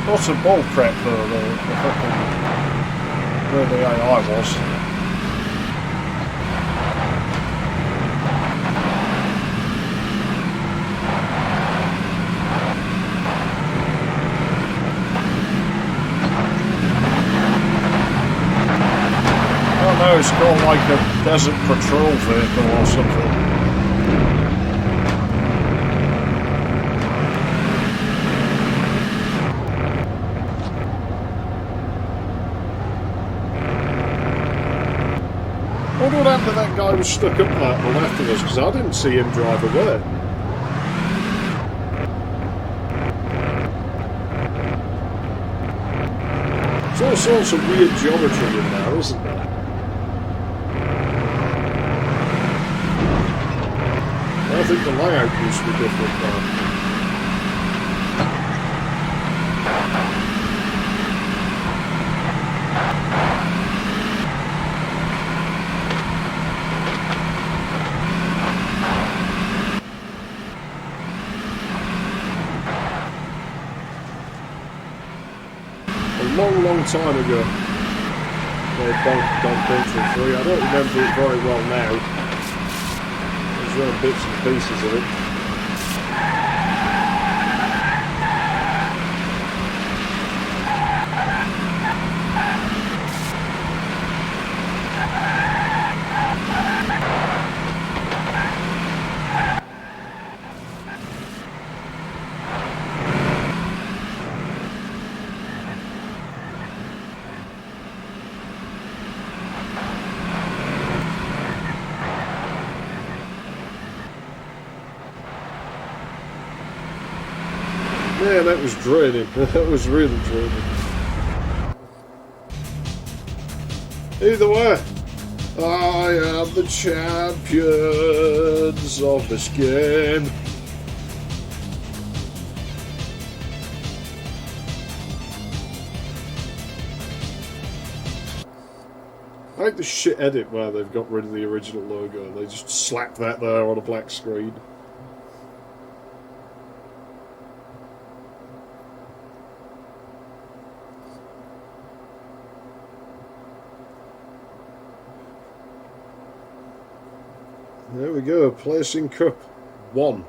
Lots of ball prep though, the fucking, where the AI was. I don't know, it's called like a desert patrol vehicle or something. I wonder what happened to that guy who was stuck up that one after us, because I didn't see him drive away. There's all sorts of weird geometry in there, isn't there? I think the layout used to be different now. Long time ago. Don Country 3. I don't remember it very well now. There's real bits and pieces of it. Yeah, that was draining. That was really draining. Either way, I am the champions of this game. I like the shit edit where they've got rid of the original logo and they just slap that there on a black screen. There we go, placing cup 1.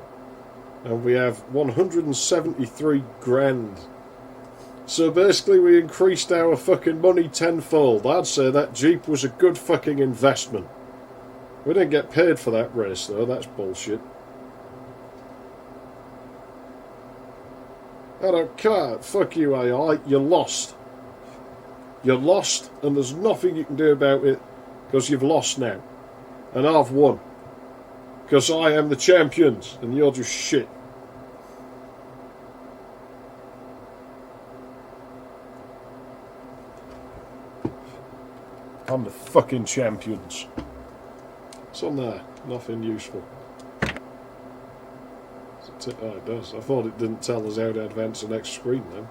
And we have 173 grand. So basically we increased our fucking money tenfold. I'd say that Jeep was a good fucking investment. We didn't get paid for that race though, that's bullshit. I don't care, fuck you AI, you lost. You're lost and there's nothing you can do about it because you've lost now. And I've won. Because I am the champions, and you're just shit. I'm the fucking champions. What's on there? Nothing useful. Oh, it does. I thought it didn't tell us how to advance the next screen then.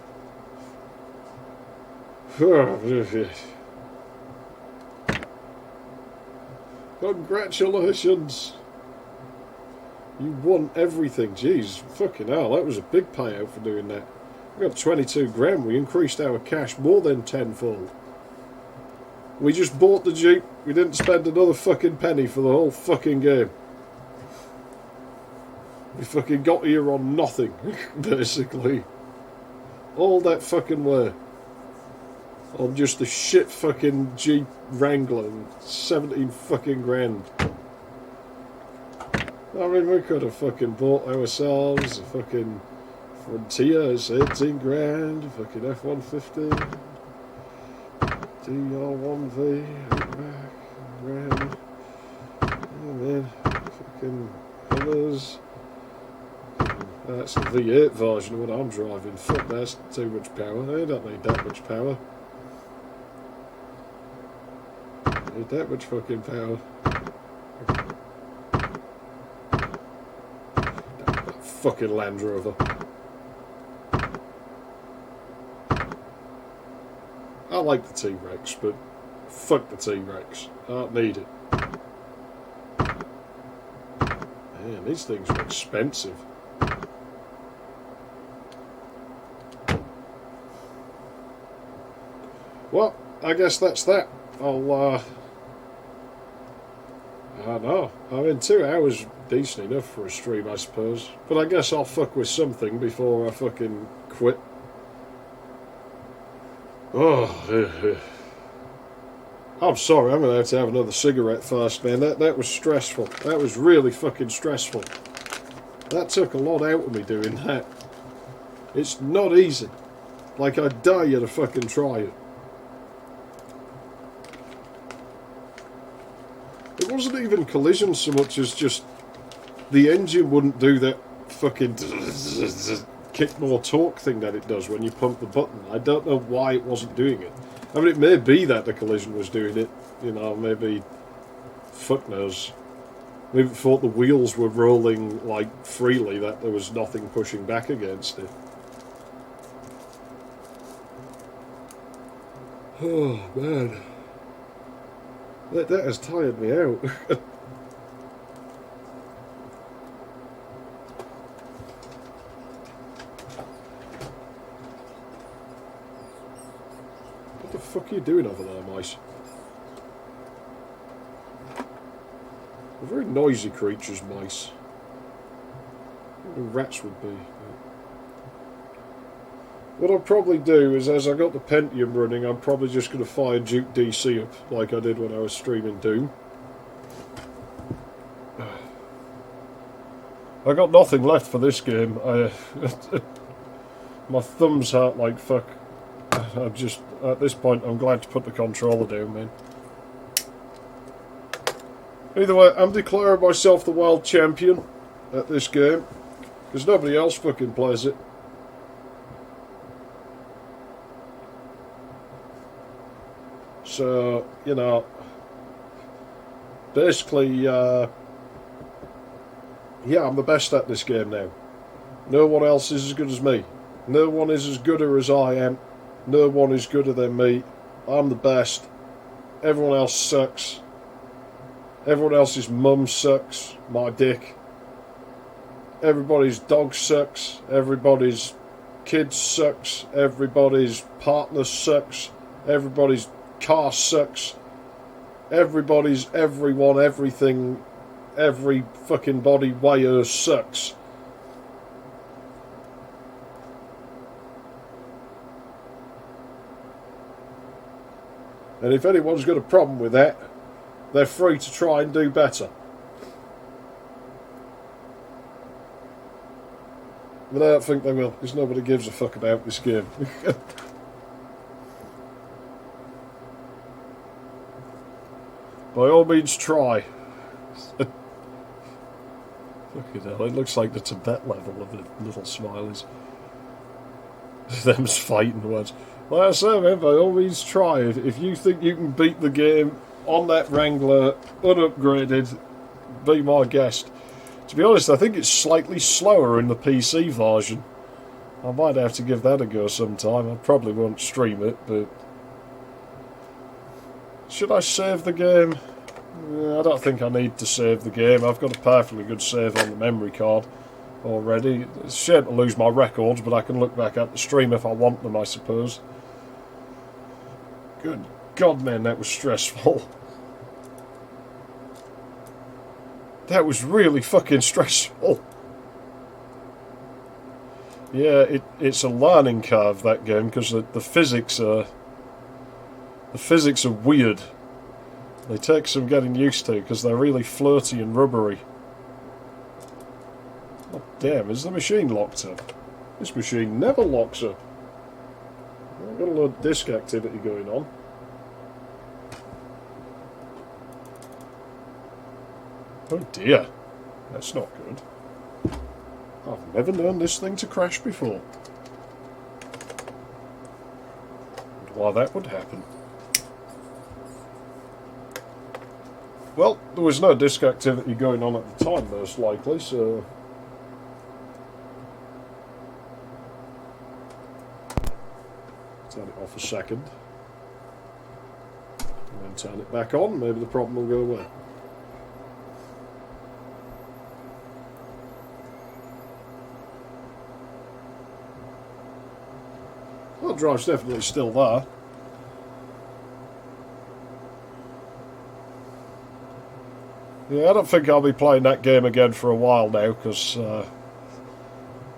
Congratulations. You won everything. Jeez, fucking hell, that was a big payout for doing that. We got 22 grand. We increased our cash more than tenfold. We just bought the Jeep. We didn't spend another fucking penny for the whole fucking game. We fucking got here on nothing, basically. All that fucking way. On just the shit fucking Jeep Wrangler, 17 fucking grand. I mean, we could have fucking bought ourselves a fucking Frontier, it's 18 grand, a fucking F-150, DR1V, grand, and then fucking others. That's the V8 version of what I'm driving. Fuck, that's too much power. I don't need that much power. I need that much fucking power. That fucking Land Rover. I like the T-Rex, but fuck the T-Rex. I don't need it. Man, these things are expensive. Well, I guess that's that. I don't know. I mean, 2 hours decent enough for a stream, I suppose. But I guess I'll fuck with something before I fucking quit. Oh, I'm sorry, I'm going to have another cigarette first, man. That was stressful. That was really fucking stressful. That took a lot out of me doing that. It's not easy. Like, I dare you to fucking try it. It wasn't even collision so much as just the engine wouldn't do that fucking kick more torque thing that it does when you pump the button. I don't know why it wasn't doing it. I mean, it may be that the collision was doing it, you know, maybe fuck knows. Maybe it thought the wheels were rolling like freely, that there was nothing pushing back against it. Oh man. That has tired me out. What the fuck are you doing over there, mice? They're very noisy creatures, mice. I think the rats would be. What I'll probably do is, as I got the Pentium running, I'm probably just going to fire Duke DC up like I did when I was streaming Doom. I got nothing left for this game. My thumbs hurt like fuck. I'm just, at this point, I'm glad to put the controller down, man. Either way, I'm declaring myself the world champion at this game, because nobody else fucking plays it. So, you know, basically, yeah, I'm the best at this game now. No one else is as good as me. No one is as gooder as I am. No one is gooder than me. I'm the best. Everyone else sucks. Everyone else's mum sucks. My dick. Everybody's dog sucks. Everybody's kid sucks. Everybody's partner sucks. Everybody's car sucks. Everybody's, everyone, everything, every fucking body way sucks. And if anyone's got a problem with that, they're free to try and do better. But I don't think they will, because nobody gives a fuck about this game. By all means, try. Fucking hell, it looks like the Tibet level of the little smileys. Them's fighting words. Like I say, man, by all means, try it. If you think you can beat the game on that Wrangler, unupgraded, be my guest. To be honest, I think it's slightly slower in the PC version. I might have to give that a go sometime. I probably won't stream it, but... Should I save the game? I don't think I need to save the game. I've got a perfectly good save on the memory card already. It's a shame to lose my records, but I can look back at the stream if I want them, I suppose. Good God, man, that was stressful. That was really fucking stressful. Yeah, it's a learning curve, that game, because the physics are weird. They take some getting used to because they're really flirty and rubbery. Oh damn, is the machine locked up? This machine never locks up. I've got a lot of disk activity going on. Oh dear, that's not good. I've never known this thing to crash before. And why that would happen. Well, there was no disk activity going on at the time, most likely, so... Turn it off a second. And then turn it back on, maybe the problem will go away. Well, the drive's definitely still there. Yeah, I don't think I'll be playing that game again for a while now, because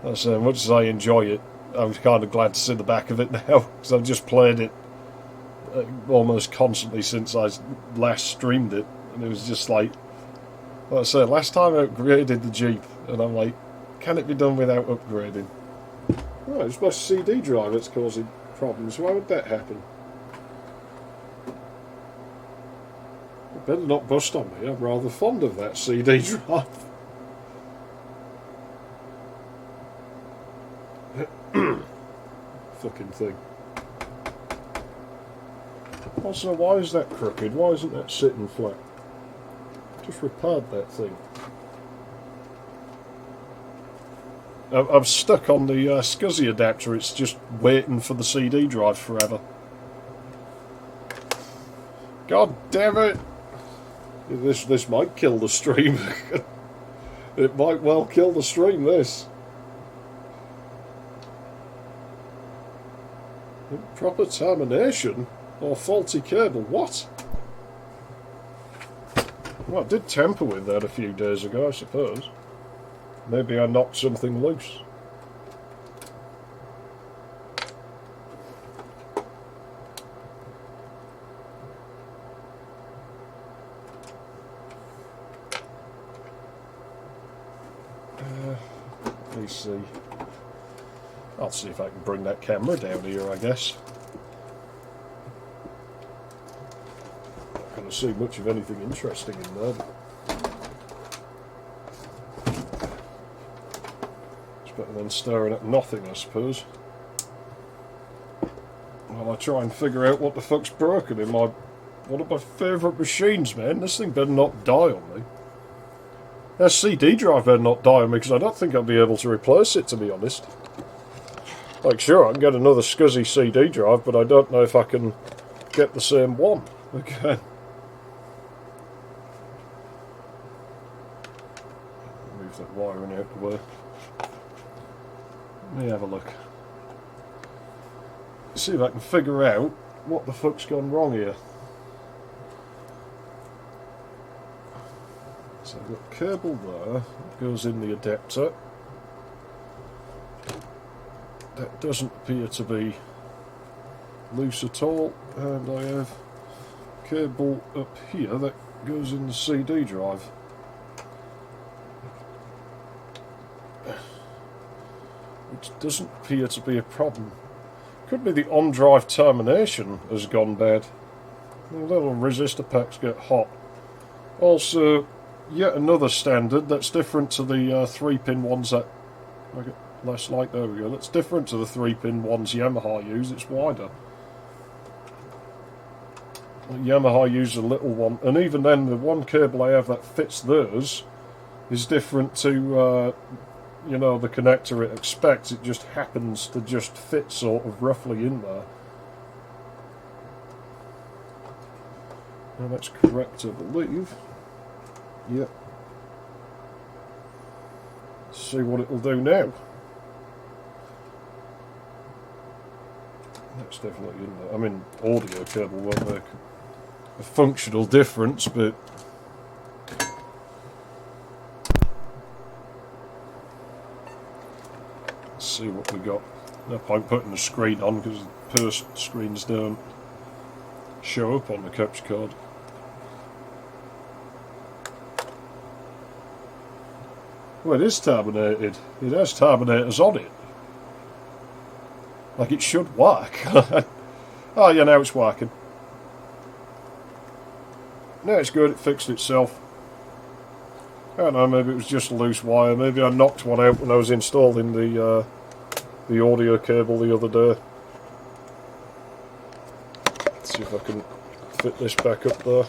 as much as I enjoy it, I'm kind of glad to see the back of it now, because I've just played it almost constantly since I last streamed it, and it was just like I said, last time I upgraded the Jeep, and I'm like, can it be done without upgrading? Right, it's my CD drive that's causing problems. Why would that happen? I better not bust on me. I'm rather fond of that CD drive. Fucking thing. Also, why is that crooked? Why isn't that sitting flat? Just repaired that thing. I'm stuck on the SCSI adapter. It's just waiting for the CD drive forever. God damn it! This might kill the stream. It might well kill the stream, this. Improper termination? Or faulty cable? What? Well, I did tamper with that a few days ago, I suppose. Maybe I knocked something loose. Let me see. I'll see if I can bring that camera down here, I guess. Not going to see much of anything interesting in there. It's better than staring at nothing, I suppose. While I try and figure out what the fuck's broken in one of my favourite machines, man. This thing better not die on me. That CD drive better not die on me, because I don't think I'll be able to replace it, to be honest. Like, sure, I can get another SCSI CD drive, but I don't know if I can get the same one again. Move that wiring out the way. Let me have a look. See if I can figure out what the fuck's gone wrong here. So I've got a cable there, that goes in the adapter. That doesn't appear to be loose at all, and I have cable up here that goes in the CD drive. Which doesn't appear to be a problem. Could be the on-drive termination has gone bad. The little resistor packs get hot. Also, yet another standard that's different to the 3-pin ones that I get less light. There we go. That's different to the 3-pin ones Yamaha use. It's wider. Yamaha uses a little one, and even then, the one cable I have that fits theirs is different to you know, the connector it expects. It just happens to just fit sort of roughly in there. Well, that's correct, I believe. Yep. See what it'll do now. That's definitely in there. I mean, audio cable won't make a functional difference, but let's see what we got. No point putting the screen on because the person screens don't show up on the capture card. Well, it is terminated. It has terminators on it. Like it should work. Oh yeah, now it's working. No, it's good, it fixed itself. I don't know, maybe it was just a loose wire. Maybe I knocked one out when I was installing the audio cable the other day. Let's see if I can fit this back up there.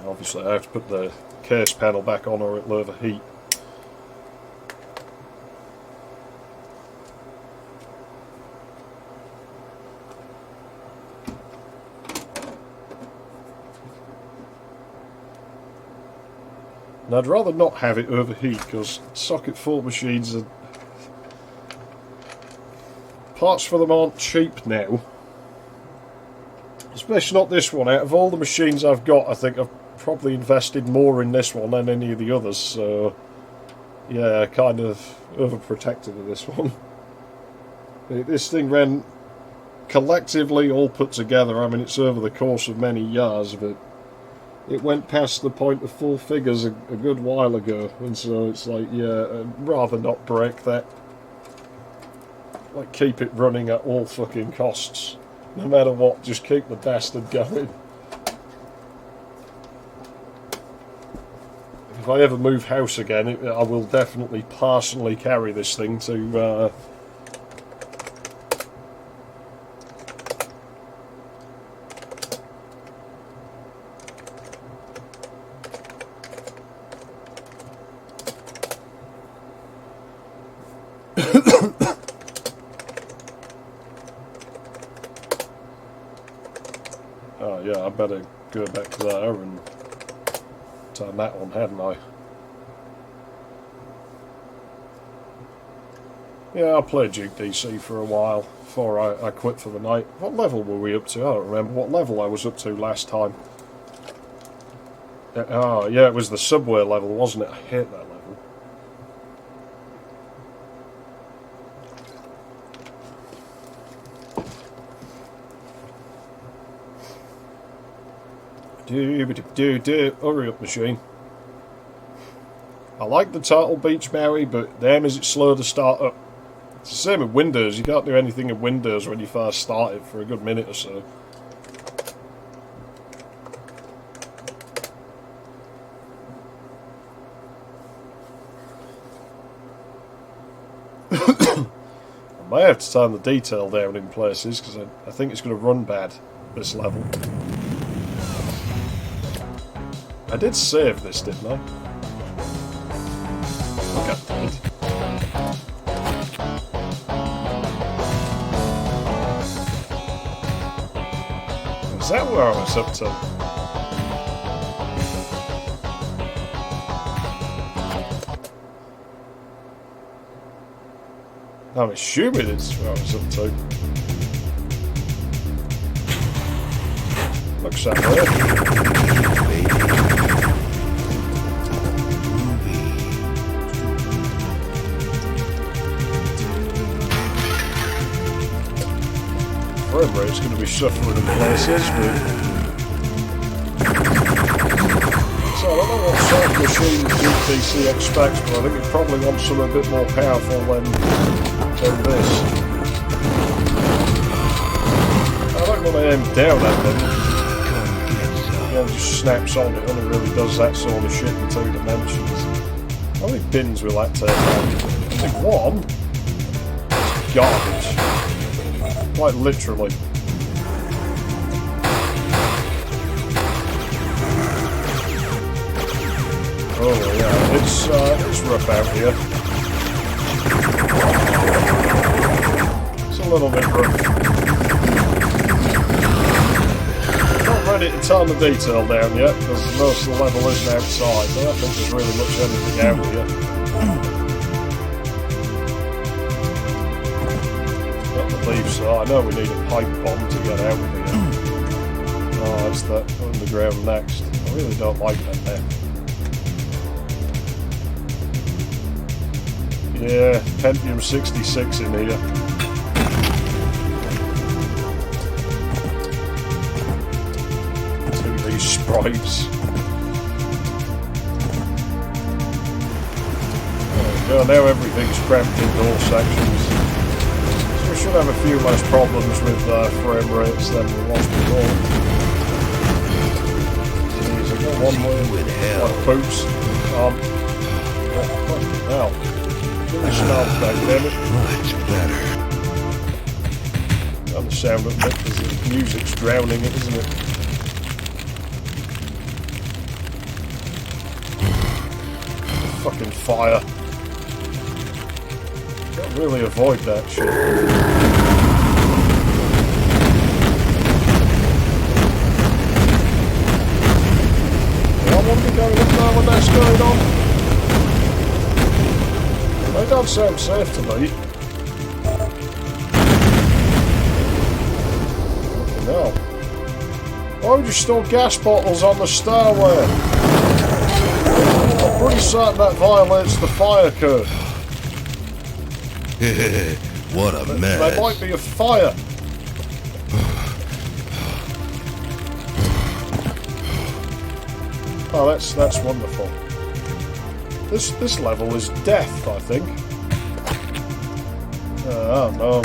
Obviously I have to put the case panel back on or it'll overheat. And I'd rather not have it overheat because socket fault machines are... parts for them aren't cheap now. Especially not this one. Out of all the machines I've got, I think I've probably invested more in this one than any of the others, so yeah, kind of overprotected of this one. This thing ran collectively, all put together, I mean it's over the course of many years, but it went past the point of full figures a good while ago, and so it's like, yeah, I'd rather not break that. Like, keep it running at all fucking costs. No matter what, just keep the bastard going. If I ever move house again, I will definitely personally carry this thing to... Oh yeah, I better go back there and turn that on, hadn't I? Yeah, I played Duke DC for a while before I quit for the night. What level were we up to? I don't remember what level I was up to last time. Oh yeah, it was the subway level, wasn't it? I hate that level. Hurry up, machine. I like the Turtle Beach Mary, but damn is it slow to start up. It's the same in Windows. You can't do anything in Windows when you first start it for a good minute or so. I may have to turn the detail down in places because I think it's going to run bad this level. I did save this, didn't I? I think I did. Is that where I was up to? I'm assuming it's where I was up to. Looks that way. Frame rate's going to be suffering in places, but so I don't know what sort of machine DPC expects, but I think it probably wants something a bit more powerful than this. I don't want to aim down at them. It just snaps on, it only really does that sort of shit in 2 dimensions. How many pins will that take out? I think one. It's garbage. Quite literally. Oh yeah, it's rough out here. little bit rough. Not ready to turn the detail down yet, because most of the level isn't outside. I don't think there's really much anything out here. Don't believe so. I know we need a pipe bomb to get out of here. Oh, it's that underground next. I really don't like that there. Yeah, Pentium 66 in here. To these sprites. There we go, now everything's cramped into all sections. So we should have a few less problems with frame rates than we lost before. Jeez, I got one more with poops. Fucking hell. Much better. On the sound of it, because the music's drowning it, isn't it? Fucking fire. Can't really avoid that shit. I want to be going up there when that's going on. They don't sound safe to me. Fucking hell. Why would you store gas bottles on the stairway? I'm pretty certain that violates the fire code. What a mess. There might be a fire. Oh, that's wonderful. This level is death, I think. Oh no.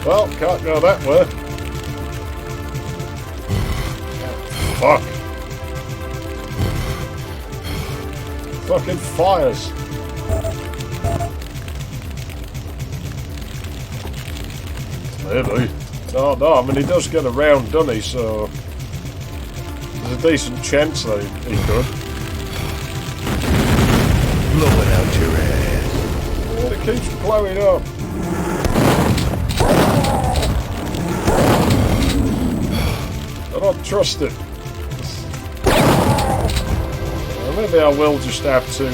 Well, can't go that way. Fuck. Fucking fires. Maybe. No, I mean he does get around, doesn't he? So there's a decent chance that he could. Blowing out your ass. Well, it keeps blowing up. I don't trust it. Well, maybe I will just have to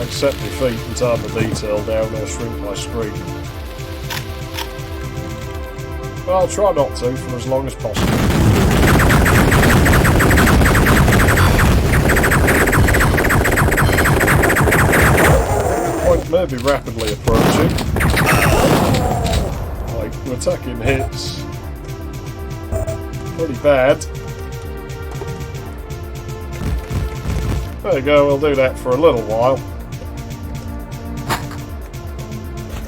accept defeat and turn the detail down or shrink my screen. Well, I'll try not to for as long as possible. The point may be rapidly approaching. Like, we're taking hits. Pretty bad. There you go, we'll do that for a little while.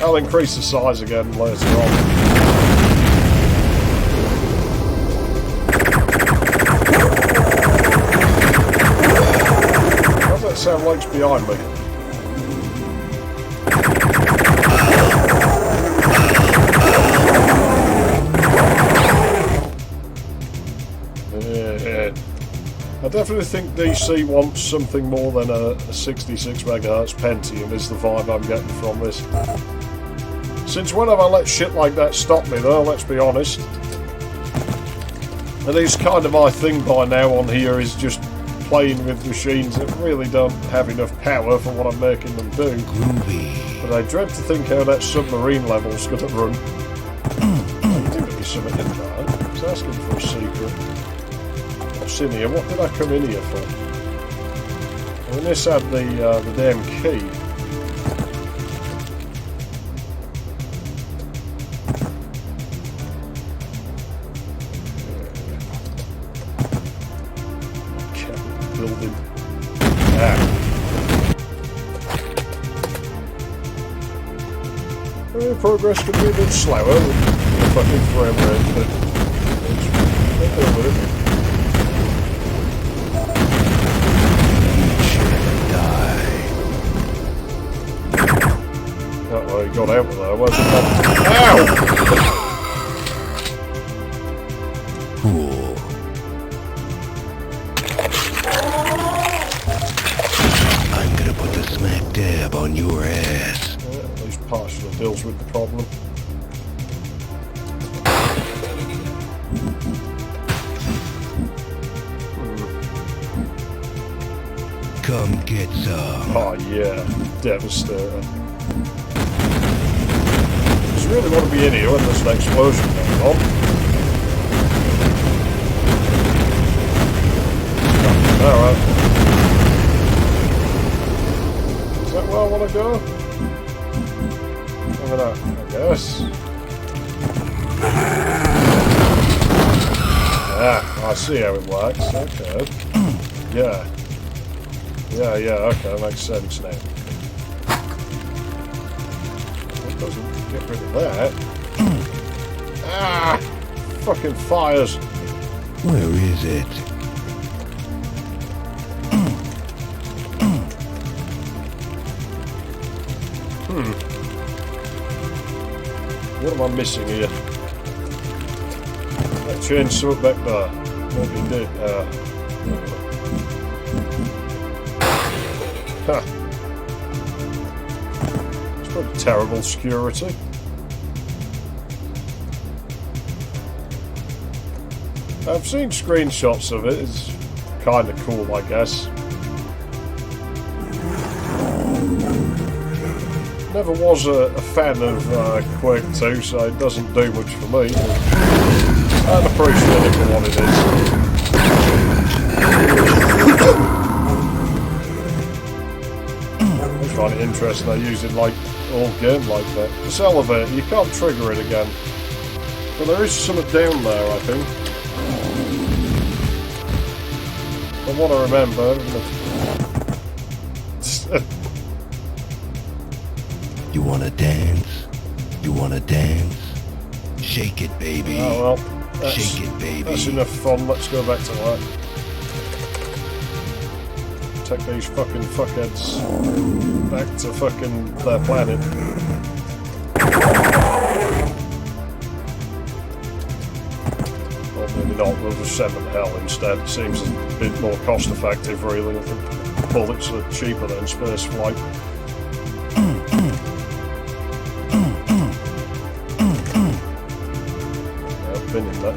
I'll increase the size again later on. Sound likes behind me. Yeah. I definitely think DC wants something more than a 66 MHz Pentium is the vibe I'm getting from this. Since when have I let shit like that stop me though, let's be honest. And it's kind of my thing by now on here is just playing with machines that really don't have enough power for what I'm making them do. Groovy. But I dread to think how that submarine level's going to run. I think there'll be something in there. I was asking for a secret. What's in here? What did I come in here for? I mean, this had the damn key. Building. Progress could be a bit slower with the fucking frame rate, but we'll deal with it. Uh-oh, he got out of there, wasn't he? Ow! Cool. deals with the problem. Come get some. Oh yeah, devastating. Just really want to be in here when there's an explosion going on. Alright. Is that where I want to go? Look at that, I guess. Ah, I see how it works. Okay. Yeah. Yeah, okay, that makes sense now. That doesn't get rid of that. Ah! Fucking fires! Where is it? What am I missing here? That chainsaw back there. What he did. Huh. It's pretty terrible security. I've seen screenshots of it. It's kind of cool, I guess. Never was a fan of Quake 2, so it doesn't do much for me. I'd appreciate it for what it is. I find it interesting they use it like all game like that. This elevator, you can't trigger it again. But there is something down there, I think. From what I remember. You wanna dance? You wanna dance? Shake it, baby. Oh well, Shake it, baby. that's enough fun. Let's go back to work. Take these fucking fuckheads back to fucking their planet. Or maybe not, we'll just send them hell instead. It seems a bit more cost effective really. I think bullets are cheaper than space flight.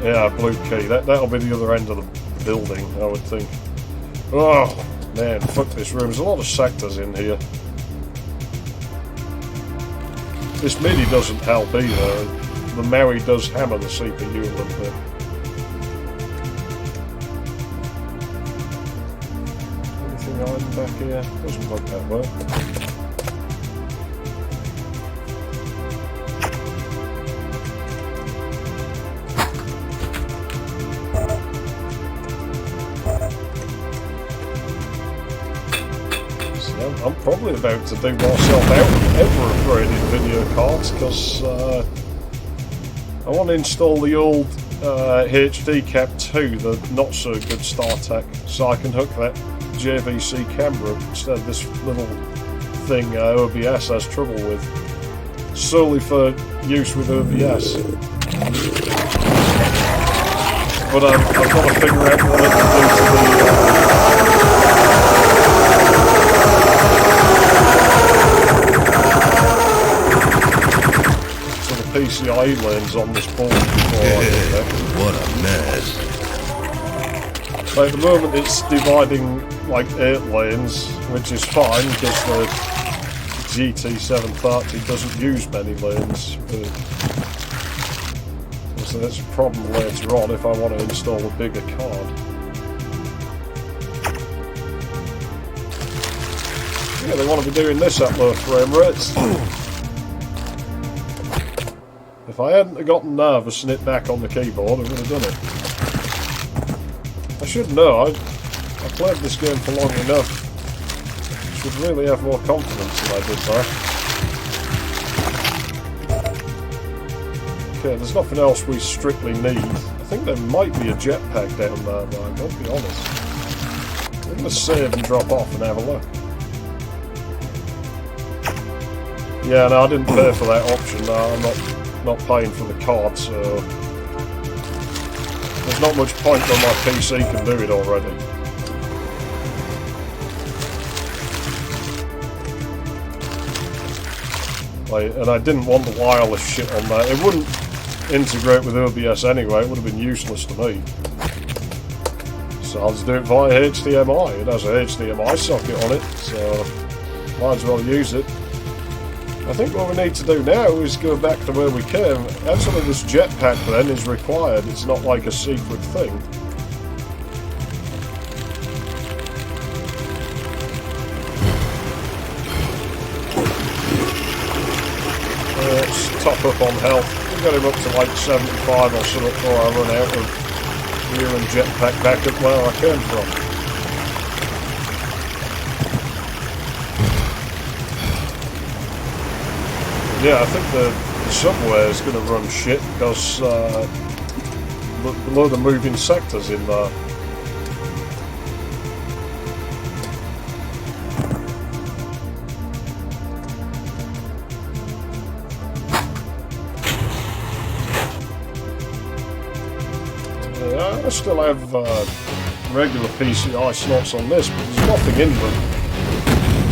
Yeah, blue key. That'll be the other end of the building, I would think. Oh, man, fuck this room. There's a lot of sectors in here. This MIDI doesn't help either. The Mary does hammer the CPU a little bit. Anything hiding back here? Doesn't look that way. I'm probably about to do myself out upgraded video cards because I want to install the old HD Cap 2, the not so good StarTech, so I can hook that JVC camera instead of this little thing OBS has trouble with, solely for use with OBS. But I've got to figure out what I can do to the PCIe lanes on this board before I do that. What a mess. So at the moment it's dividing like 8 lanes, which is fine because the GT730 doesn't use many lanes. But so that's a problem later on if I want to install a bigger card. Yeah, they want to be doing this at low frame rates. If I hadn't gotten nervous and hit back on the keyboard, I would have done it. I should know, I played this game for long enough. I should really have more confidence than I did there. Okay, there's nothing else we strictly need. I think there might be a jetpack down there, but I gotta be honest. I'm gonna save and drop off and have a look. Yeah, no, I didn't pay for that option. No, I'm not paying for the card, so there's not much point when my PC can do it already. And I didn't want the wireless shit on there. It wouldn't integrate with OBS anyway, it would have been useless to me. So I'll just do it via HDMI. It has a HDMI socket on it, so might as well use it. I think what we need to do now is go back to where we came. Actually, this jetpack then is required. It's not like a secret thing. Let's top up on health. We've got him up to like 75 or so before I run out of gear and jetpack back up where I came from. Yeah, I think the subway is going to run shit because a load of moving sectors in there. Yeah, I still have regular PCI slots on this, but there's nothing in them.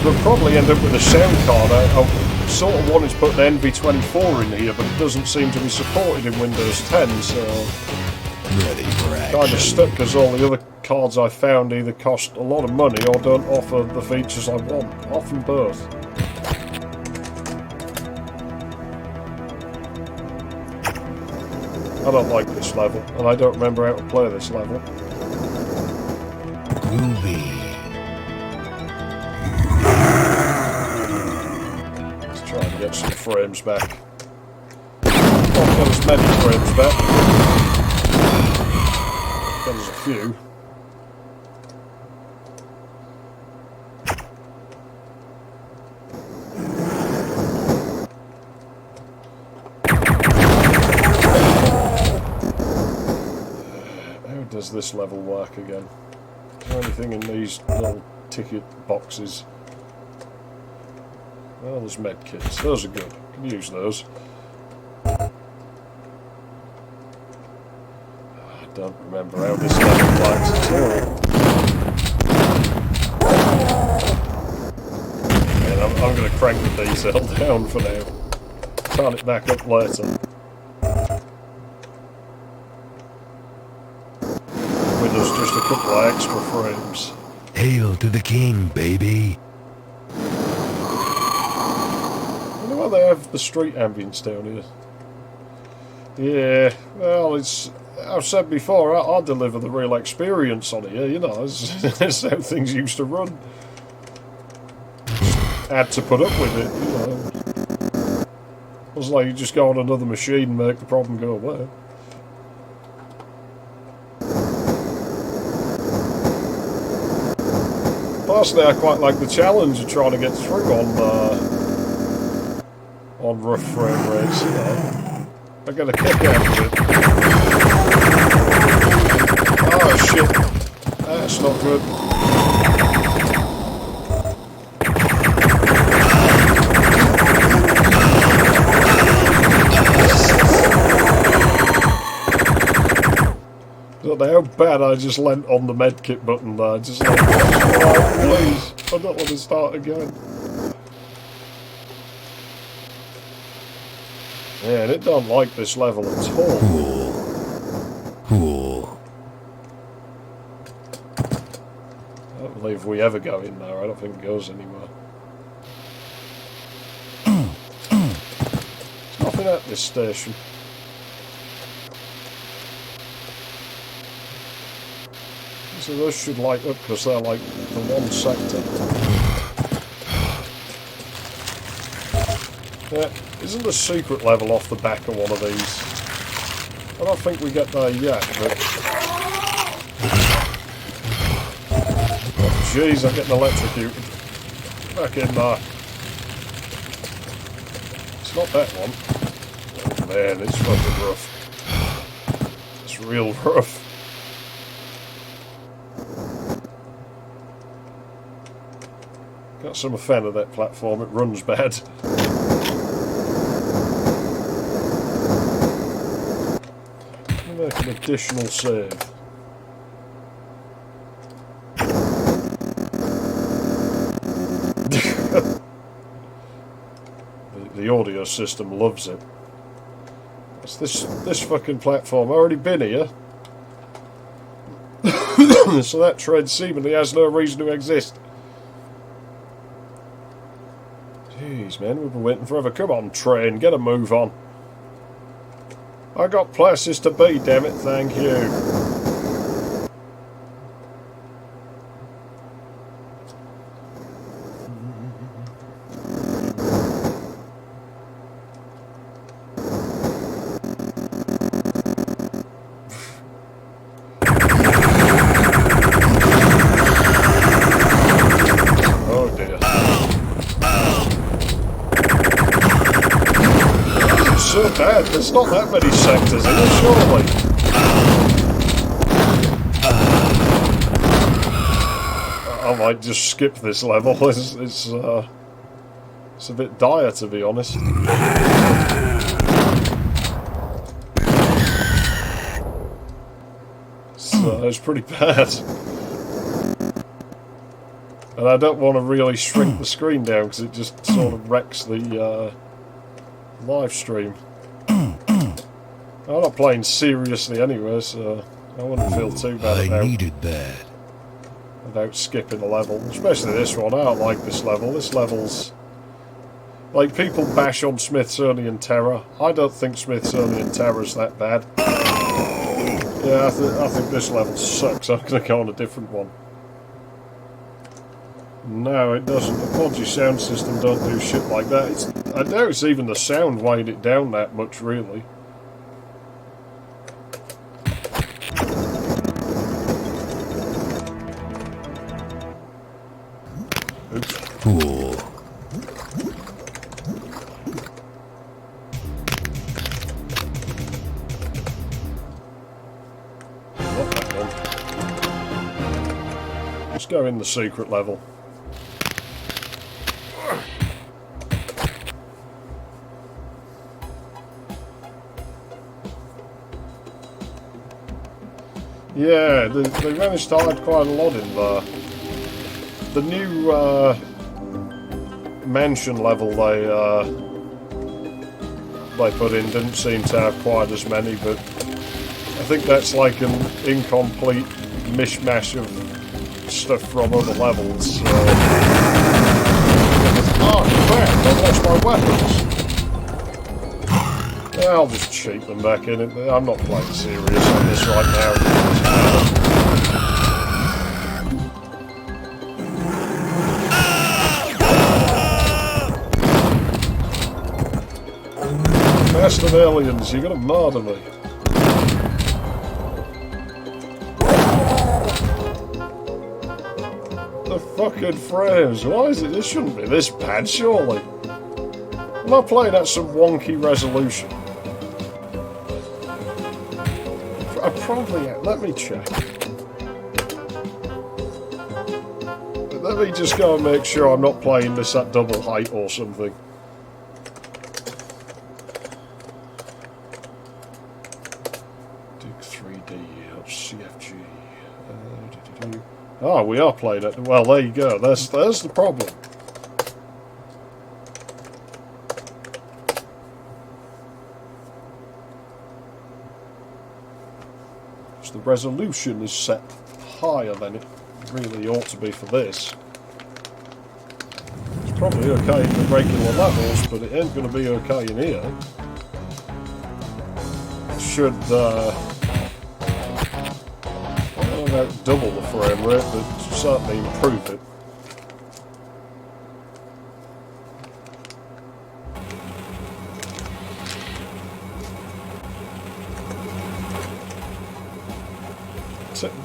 We'll probably end up with a sound card. I sort of wanted to put an NV24 in here, but it doesn't seem to be supported in Windows 10, so Ready for action. kind of stuck because all the other cards I found either cost a lot of money or don't offer the features I want. Often both. I don't like this level, and I don't remember how to play this level. Groovy. Trying to get some frames back. Not got as many frames back. There's a few. How does this level work again? Is there anything in these little ticket boxes? Well, there's med kits. Those are good. Can use those. I don't remember how this level works at all. And I'm going to crank the detail down for now. Turn it back up later. With us just a couple of extra frames. Hail to the king, baby. They have the street ambience down here. Yeah, well, it's. I've said before, I deliver the real experience on here, you know, it's how things used to run. Had to put up with it, you know. It was like you just go on another machine and make the problem go away. Personally, I quite like the challenge of trying to get through on rough frame rates, you know. I get a kick out of it. Oh shit, that's not good. I don't know how bad I just leant on the medkit button there, just like, oh, please, I don't want to start again. Yeah, and it don't like this level at all. Cool. Cool. I don't believe we ever go in there. I don't think it goes anywhere. There's nothing at this station. So those should light up because they're like the one sector. Yeah, isn't the secret level off the back of one of these? I don't think we get there yet, but... Oh, jeez, I'm getting electrocuted. Back in there. It's not that one. Oh man, it's fucking rough. It's real rough. Got some fan of that platform, it runs bad. Make an additional save. the audio system loves it. It's this fucking platform. I've already been here. So that tread seemingly has no reason to exist. Jeez, man, we've been waiting forever. Come on, train, get a move on. I got places to be, damn it, thank you. So bad, there's not that many sectors in it, surely. I might just skip this level, it's a bit dire, to be honest. It's pretty bad. And I don't want to really shrink the screen down, because it just sort of wrecks the live stream. I'm not playing seriously anyway, so I wouldn't feel too bad about skipping a level. Especially this one. I don't like this level. This level's... Like, people bash on Smithsonian Terror. I don't think Smithsonian Terror's that bad. Yeah, I think this level sucks. I'm going to go on a different one. No, it doesn't. The Podgy sound system don't do shit like that. I doubt it's even the sound weighed it down that much, really. Oops. Cool. Not that one. Let's go in the secret level. Yeah, they managed to hide quite a lot in there. The new mansion level they put in didn't seem to have quite as many, but I think that's like an incomplete mishmash of stuff from other levels. Oh crap, I lost my weapons! I'll just cheat them back in. I'm not playing serious on this right now. Bastard aliens, you're gonna murder me. The fucking frames, why is it? This shouldn't be this bad, surely. Am I playing at some wonky resolution? I probably am. Let me check. Let me just go and make sure I'm not playing this at double height or something. Dig 3D, CFG. Oh, we are playing it. Well, there you go. There's the problem. The resolution is set higher than it really ought to be for this. It's probably okay in the regular levels, but it ain't going to be okay in here. It should, I don't know about double the frame rate, but certainly improve it.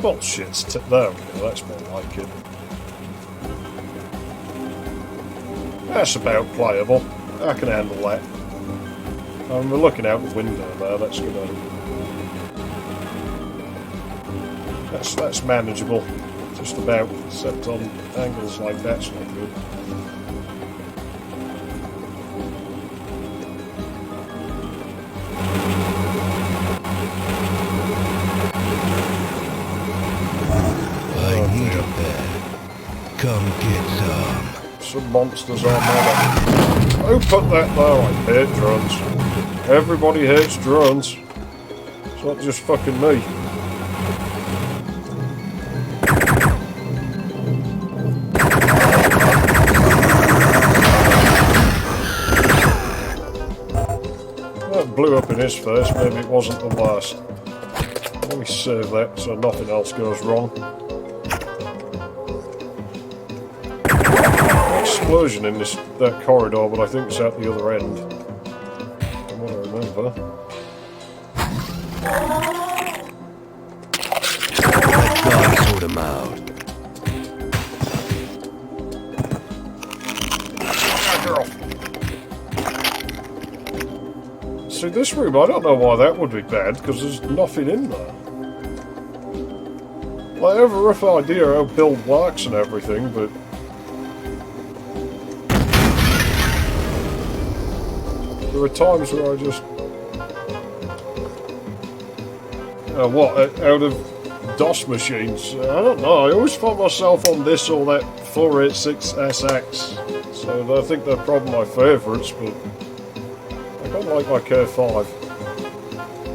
Bullshit. There we go, that's more like it. That's about playable. I can handle that. We're looking out the window there, that's manageable. Just about, except on angles like that's not good. Come get some. Some monsters on there. Who put that there? I hate drones. Everybody hates drones. It's not just fucking me. That blew up in his face. Maybe it wasn't the last. Let me save that so nothing else goes wrong. Explosion in that corridor, but I think it's at the other end. From what I remember. Let God sort him out. See, this room, I don't know why that would be bad, because there's nothing in there. Like, I have a rough idea how build works and everything, but... there are times where I just... out of DOS machines? I don't know, I always find myself on this or that 486SX, so I think they're probably my favourites, but... I don't like my K5.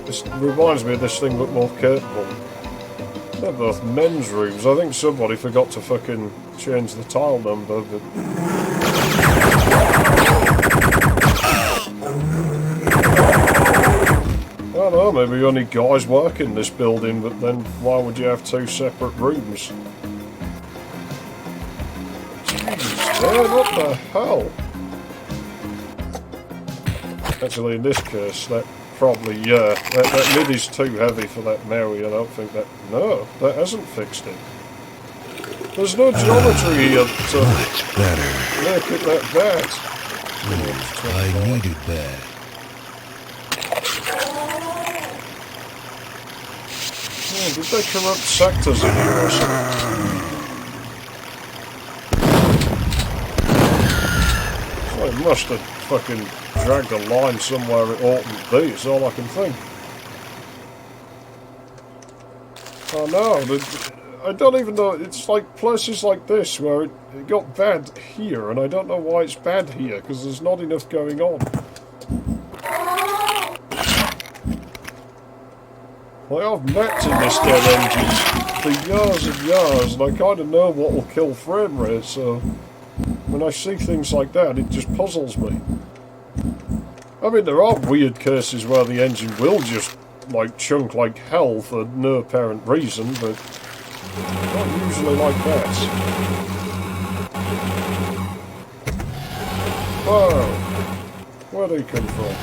This reminds me of this thing look more capable. They're both men's rooms. I think somebody forgot to fucking change the tile number, but... I don't know, maybe only guys work in this building, but then why would you have two separate rooms? Jeez, man, what the hell? Actually, in this case, that probably, that lid is too heavy for that Mary. I don't think that... No, that hasn't fixed it. There's no geometry here to Much better. make it that bad. I needed that. Oh, did they corrupt sectors in here or something? Well, it must have fucking dragged a line somewhere it oughtn't be, is all I can think. Oh no, I don't even know, it's like places like this where it got bad here, and I don't know why it's bad here, because there's not enough going on. Like, I've mapped in this dead engines for years and years, and I kind of know what will kill frame rate, so when I see things like that, it just puzzles me. I mean, there are weird cases where the engine will just, like, chunk like hell for no apparent reason, but not usually like that. Wow, where'd he come from?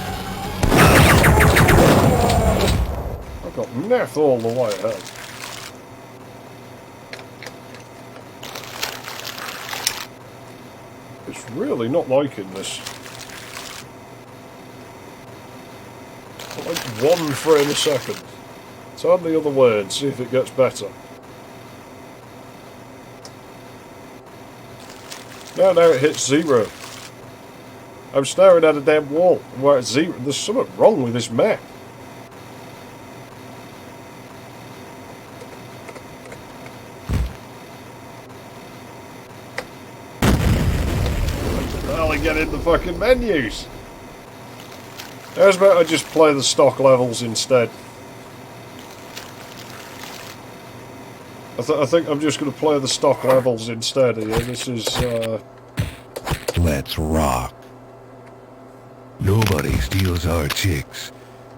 I've got naff all the way ahead. It's really not liking this. Like 1 frame a second. Turn the other way and see if it gets better. Now it hits 0. I'm staring at a damn wall where it's 0. There's something wrong with this map. Barely get in the fucking menus. How's about I just play the stock levels instead? I think I'm just going to play the stock levels instead here. This is, Let's rock. Nobody steals our chicks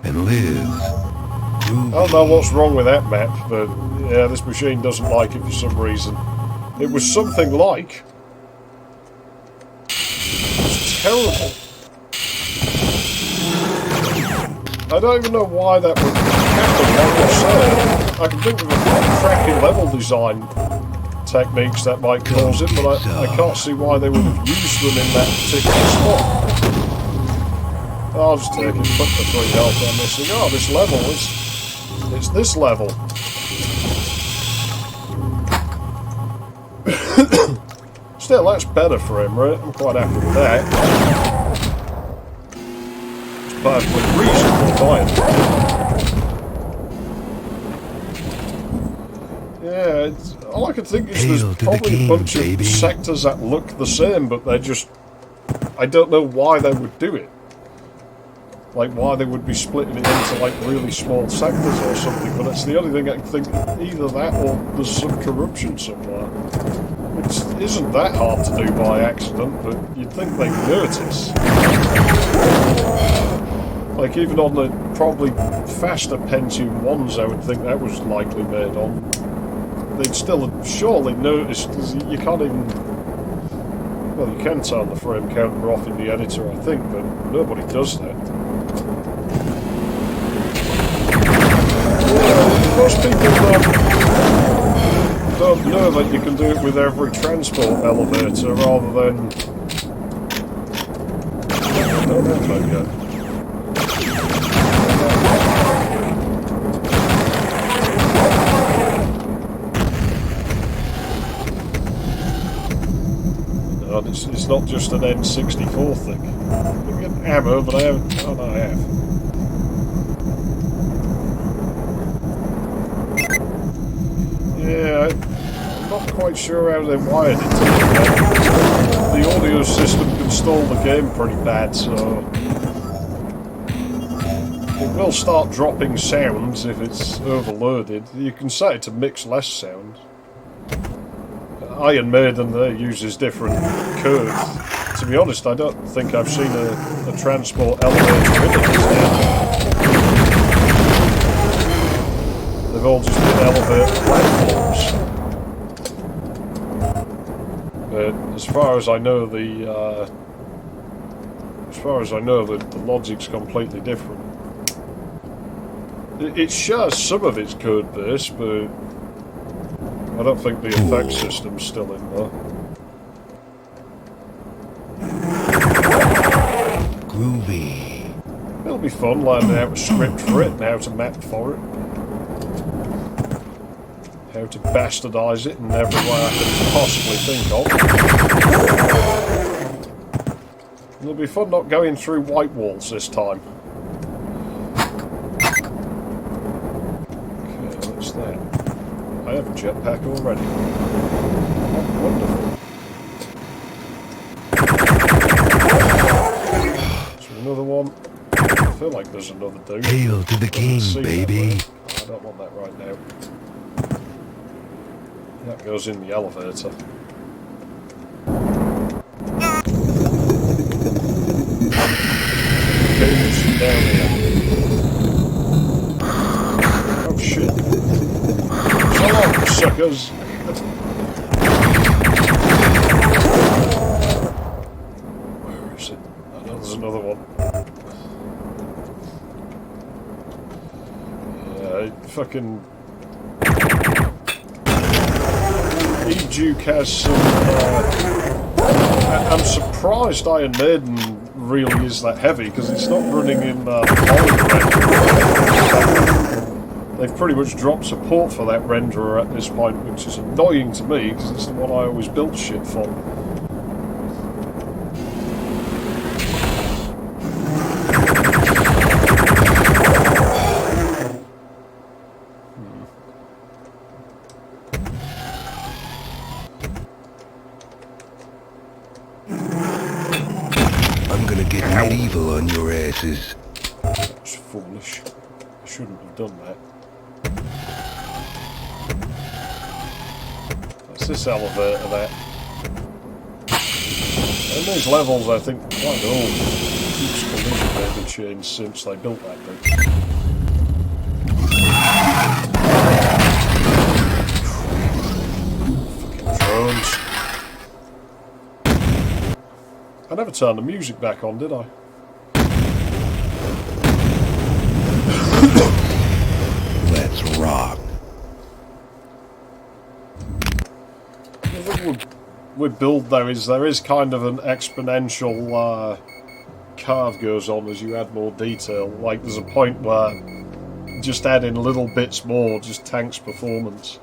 and lives. I don't know what's wrong with that map, but yeah, this machine doesn't like it for some reason. It was something like... It's terrible. I don't even know why that would happen, like I said. I can think of a crappy level design techniques that might cause it, but I can't see why they would have used them in that particular spot. I'll just take it, put the 3 health I'm missing. Oh, this level it's this level. Still, that's better frame rate. I'm quite happy with that. It's perfectly reasonable time. Yeah, all I can think is there's probably a bunch of sectors that look the same, but they're just I don't know why they would do it. Like, why they would be splitting it into, like, really small sectors or something, but it's the only thing I can think, either that or there's some corruption somewhere. Which isn't that hard to do by accident, but you'd think they'd notice. Like, even on the probably faster Pentium 1s, I would think that was likely made on. They'd still surely notice, because you can't even... Well, you can turn the frame counter off in the editor, I think, but nobody does that. Most people don't know that you can do it with every transport elevator rather than... I don't know if I go. No, it's not just an N64 thing. I can get ammo, but I haven't... Oh no, I have. Yeah, I'm not quite sure how they wired it. The audio system can stall the game pretty bad, so... It will start dropping sounds if it's overloaded. You can set it to mix less sound. Iron Maiden there uses different codes. To be honest, I don't think I've seen a transport elevator with it yet. They've all just been elevator platforms. But as far as I know, the logic's completely different. It shares some of its code base, but I don't think the effects system's still in there. Groovy. It'll be fun learning how to script for it and how to map for it. How to bastardise it in every way I can possibly think of. It'll be fun not going through white walls this time. Okay, what's that? I have a jetpack already. Oh, wonderful. Is there another one? I feel like there's another dude. Hail to the king, baby. I don't want that right now. That goes in the elevator. Okay, we'll sit down here. Oh shit. So long, suckers. Where is it? I know there's another one. Yeah, fucking... E-Duke has some... I'm surprised Iron Maiden really is that heavy, because it's not running in They've pretty much dropped support for that renderer at this point, which is annoying to me, because it's the one I always built shit for. I'm gonna get medieval on your asses. That was foolish. I shouldn't have done that. That's this elevator there. And these levels, I think, quite old. Each collision may have changed since they built that bit. Fucking drones. I never turned the music back on, did I? Let's rock. The thing with build there is kind of an exponential curve goes on as you add more detail. Like there's a point where just adding little bits more just tanks performance.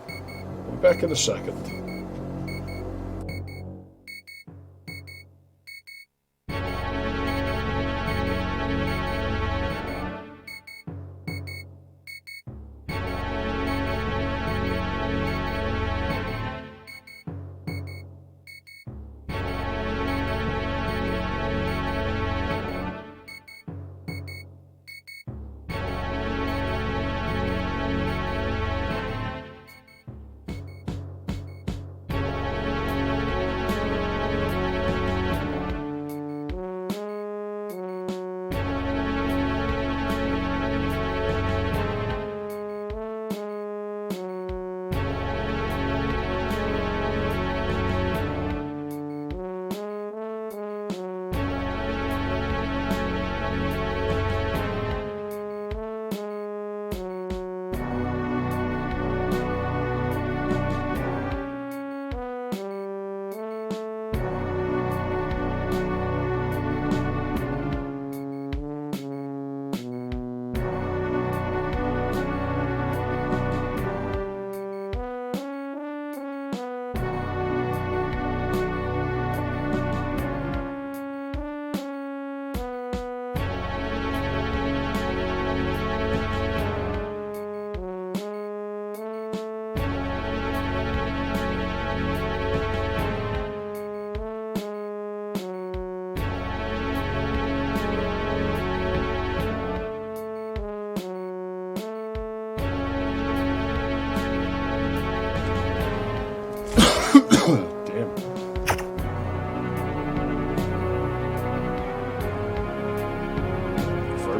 I'll be back in a second.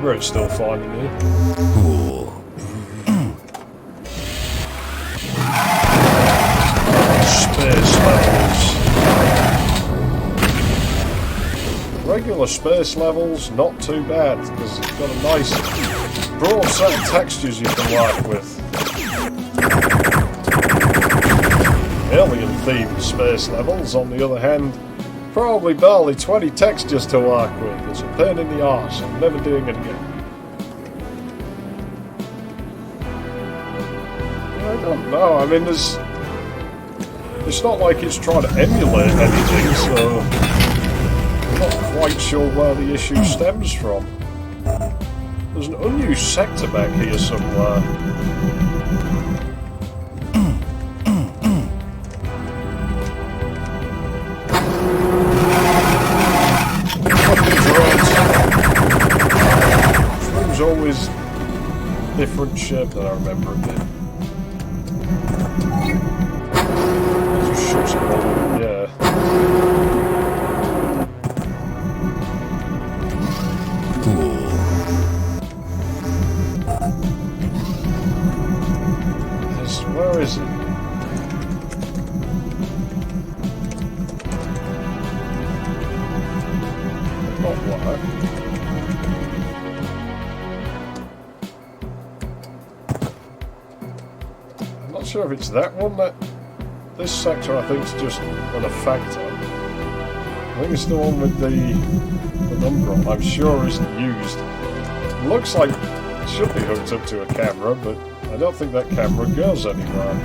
Great still finding you. Cool. Space levels. Regular space levels, not too bad, because it's got a nice broad set of textures you can work with. Alien-themed space levels, on the other hand, probably barely 20 textures to work with. It's a pain in the arse. I'm never doing it again. I don't know. I mean, it's not like it's trying to emulate anything, so I'm not quite sure where the issue stems from. There's an unused sector back here somewhere. It's always different shape than I remember it being. It just shoots it all in the air. Cool. Where is it? Not where. I'm not sure if it's that one. This sector, I think, is just an effector. I think it's the one with the number on. I'm sure isn't used. It looks like it should be hooked up to a camera, but I don't think that camera goes anywhere.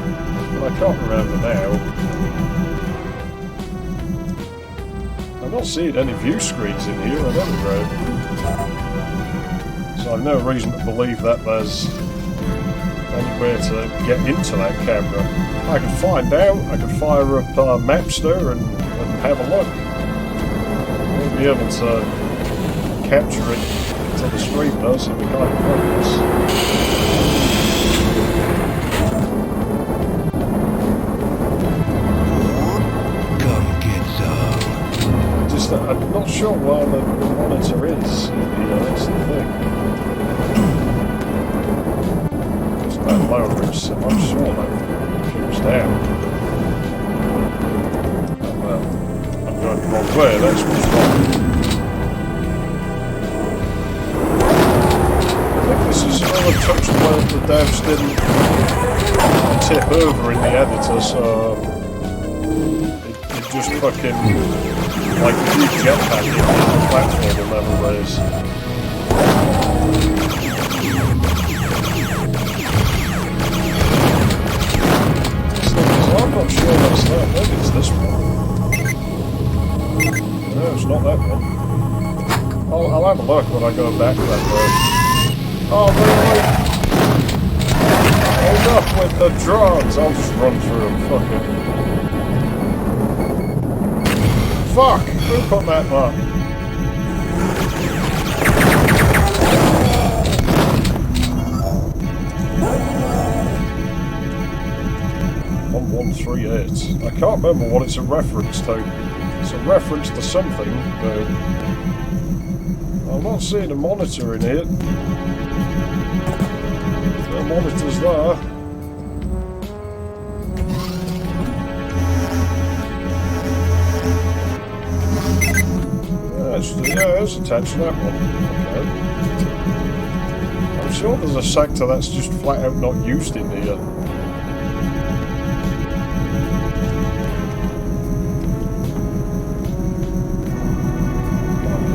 But I can't remember now. I'm not seeing any view screens in here at any rate. So I've no reason to believe that there's any way to get into that camera. I could find out, I could fire up Mapster and have a look. I won't be able to capture it to the screen though, so it'd be kind of pointless. I'm not sure where the monitor is. That's the thing. It's that lower, so I'm sure that comes down. Oh, well, I'm going the wrong way, that's what's wrong. I think this is another touch point the devs didn't tip over in the editor, so it just fucking... like the huge jetpack in the platform in level ways. I'm not sure that's that. Maybe it's this one. No, it's not that one. I'll have a look when I go back that way. Oh, really? Hold up with the drones. I'll just run through them. Fuck it. Fuck! Who put that up? .1138. I can't remember what it's a reference to. It's a reference to something, but I'm not seeing a monitor in here. The monitor's there. Yeah, it's attached to that one. Okay. I'm sure there's a sector that's just flat out not used in here.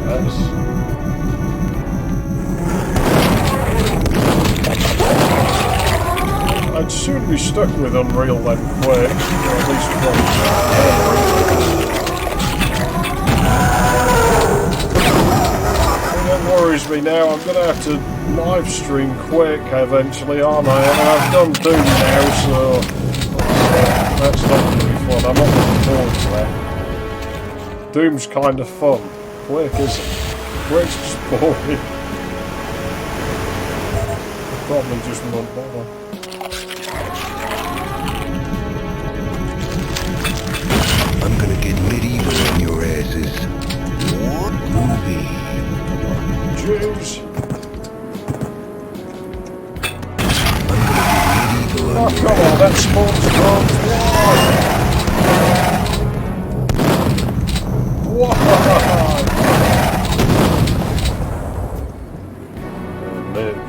Yes. I'd soon be stuck with Unreal then quick, or at least from worries me now. I'm going to have to live stream Quake eventually, aren't I? And I've done Doom now, so that's not going to be fun. I'm not looking forward to that. Doom's kind of fun. Quake isn't. Quake's just boring. Probably just won't bother. I'm gonna get medieval on your asses. Groovy. Jews. Oh, come on, that spawns drones. Why?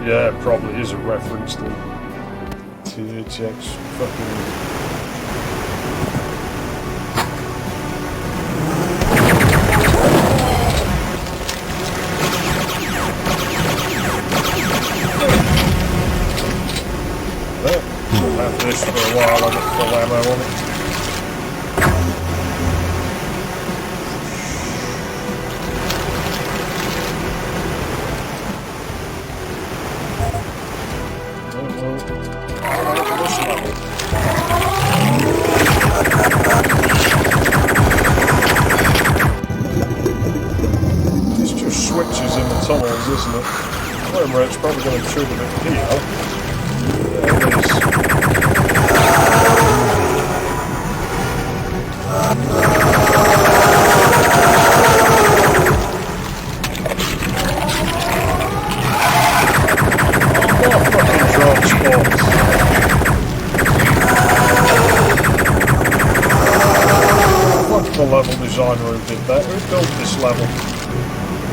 Yeah, it probably is a reference to THX fucking... I'll have this for a while, I've got full ammo on it. It's just switches in the tunnels, isn't it? Frame rate's probably going to trim a bit here. There it is. More fucking drone spawns. Fuck the level designer who did that. Who built this level?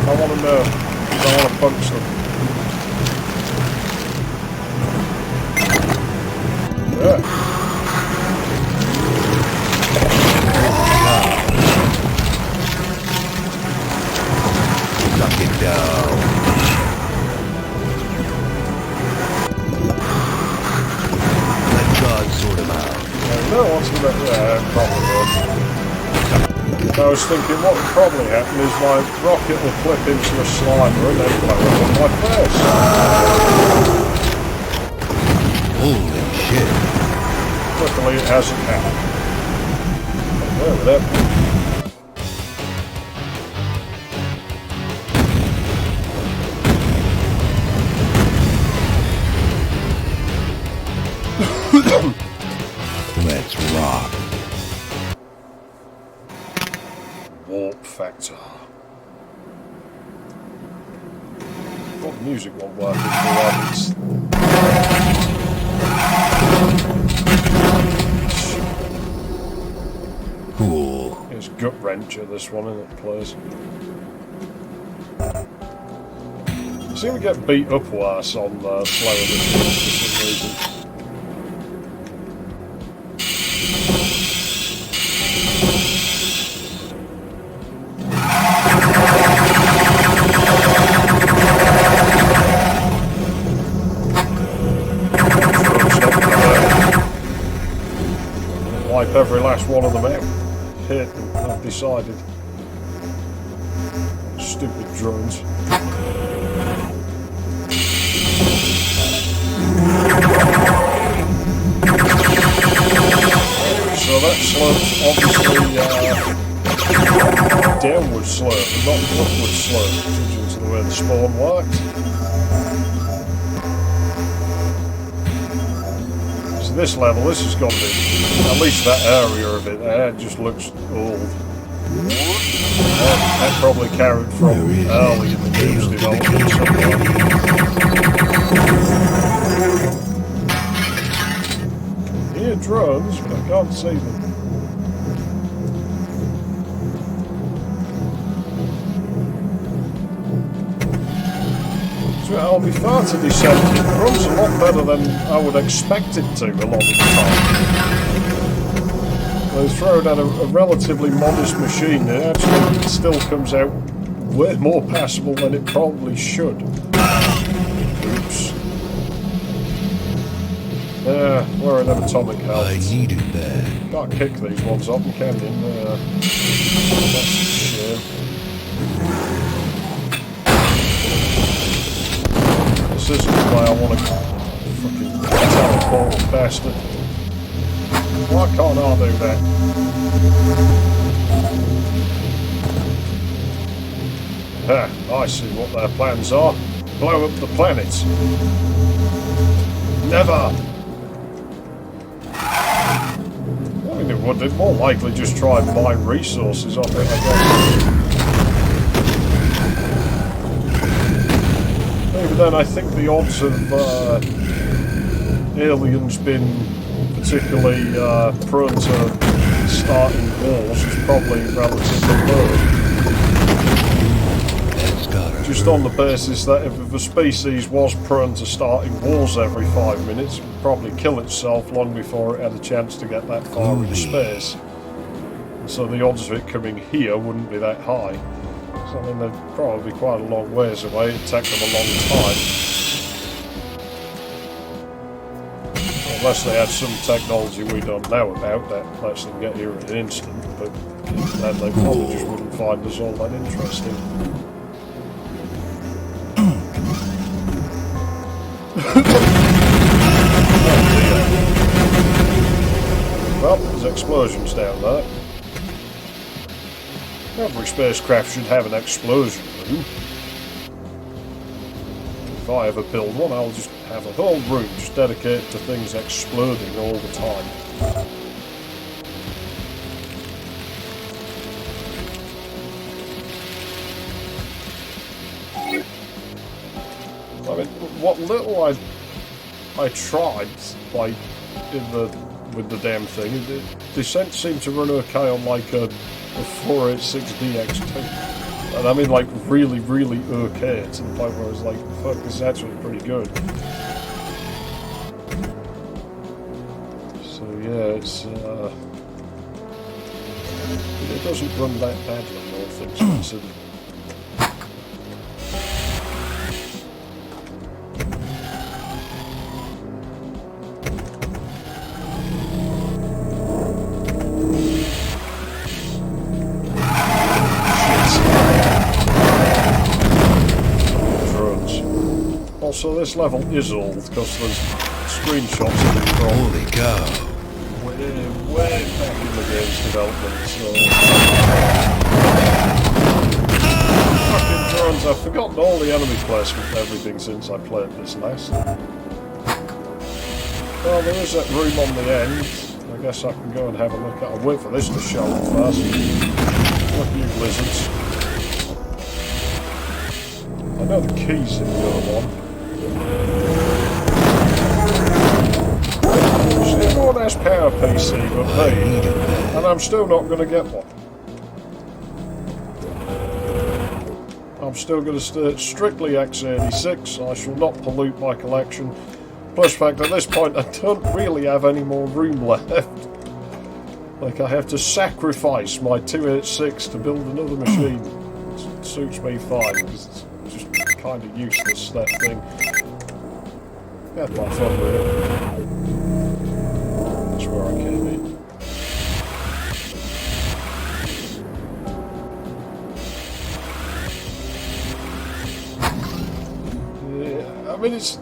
I want to know. Because I want to punch them. Yeah. Knock it down. Let God sort him out. No, what's the matter? Yeah, probably will. I was thinking what would probably happen is my rocket will flip into a slimer and then blow up on my face. Holy shit. Luckily it hasn't happened. There with that. Let's rock. Warp factor. Well, the music won't work if Cool. it's gut wrencher this one, and it plays. I seem to get beat up worse on slower machines for some reason. Wipe every last one of them out. Hit them, I've decided. Stupid drones. So that slope's obviously downward slope and not upward slope, judging to the way the spawn works. This level, this has got to be, at least that area of it, that just looks old. That probably carried from early in the game's development somewhere. I hear drones, but I can't see them. I'll be far to descend. It runs a lot better than I would expect it to a lot of the time. When it's thrown at a relatively modest machine, it actually still comes out way more passable than it probably should. Oops. Yeah, where are them atomic helmets? I needed that. Can't kick these ones off, can you? That's a shame. This isn't the way I want to fucking teleport, bastard. Why can't I do that? Ha, I see what their plans are. Blow up the planet. Never! I mean, it would. They'd more likely just try and mine resources off it, I guess. But then I think the odds of aliens been particularly prone to starting wars is probably relatively low. Just on the basis that if a species was prone to starting wars every 5 minutes, it would probably kill itself long before it had a chance to get that far in space. And so the odds of it coming here wouldn't be that high. So I mean, they're probably quite a long ways away. It'd take them a long time. Unless they had some technology we don't know about that lets them get here in an instant, but then they probably just wouldn't find us all that interesting. Well, there's explosions down there. Every spacecraft should have an explosion room. If I ever build one, I'll just have a whole room just dedicated to things exploding all the time. I mean, what little I tried, like, with the damn thing, the descent seemed to run okay on like a 486DX2. And I mean, like, really, really okay, to the point where I was like, fuck, this is actually pretty good. So yeah, it doesn't run that badly, all things considered. So this level is old because there's screenshots of it from Holy cow. way back in the game's development. So fucking drones! I've forgotten all the enemy placement and everything since I played this last. Well, there is that room on the end. I guess I can go and have a look at. I'll wait for this to show up first. Look, you lizards! I know the keys in the other one. Everyone has Power PC but me, and I'm still not going to get one. I'm still going to stay strictly x86, I shall not pollute my collection. Plus the fact, at this point, I don't really have any more room left. Like, I have to sacrifice my 286 to build another machine. It suits me fine, because it's just kind of useless, that thing. Had my fun with it. That's where I came in. Yeah, I mean, it's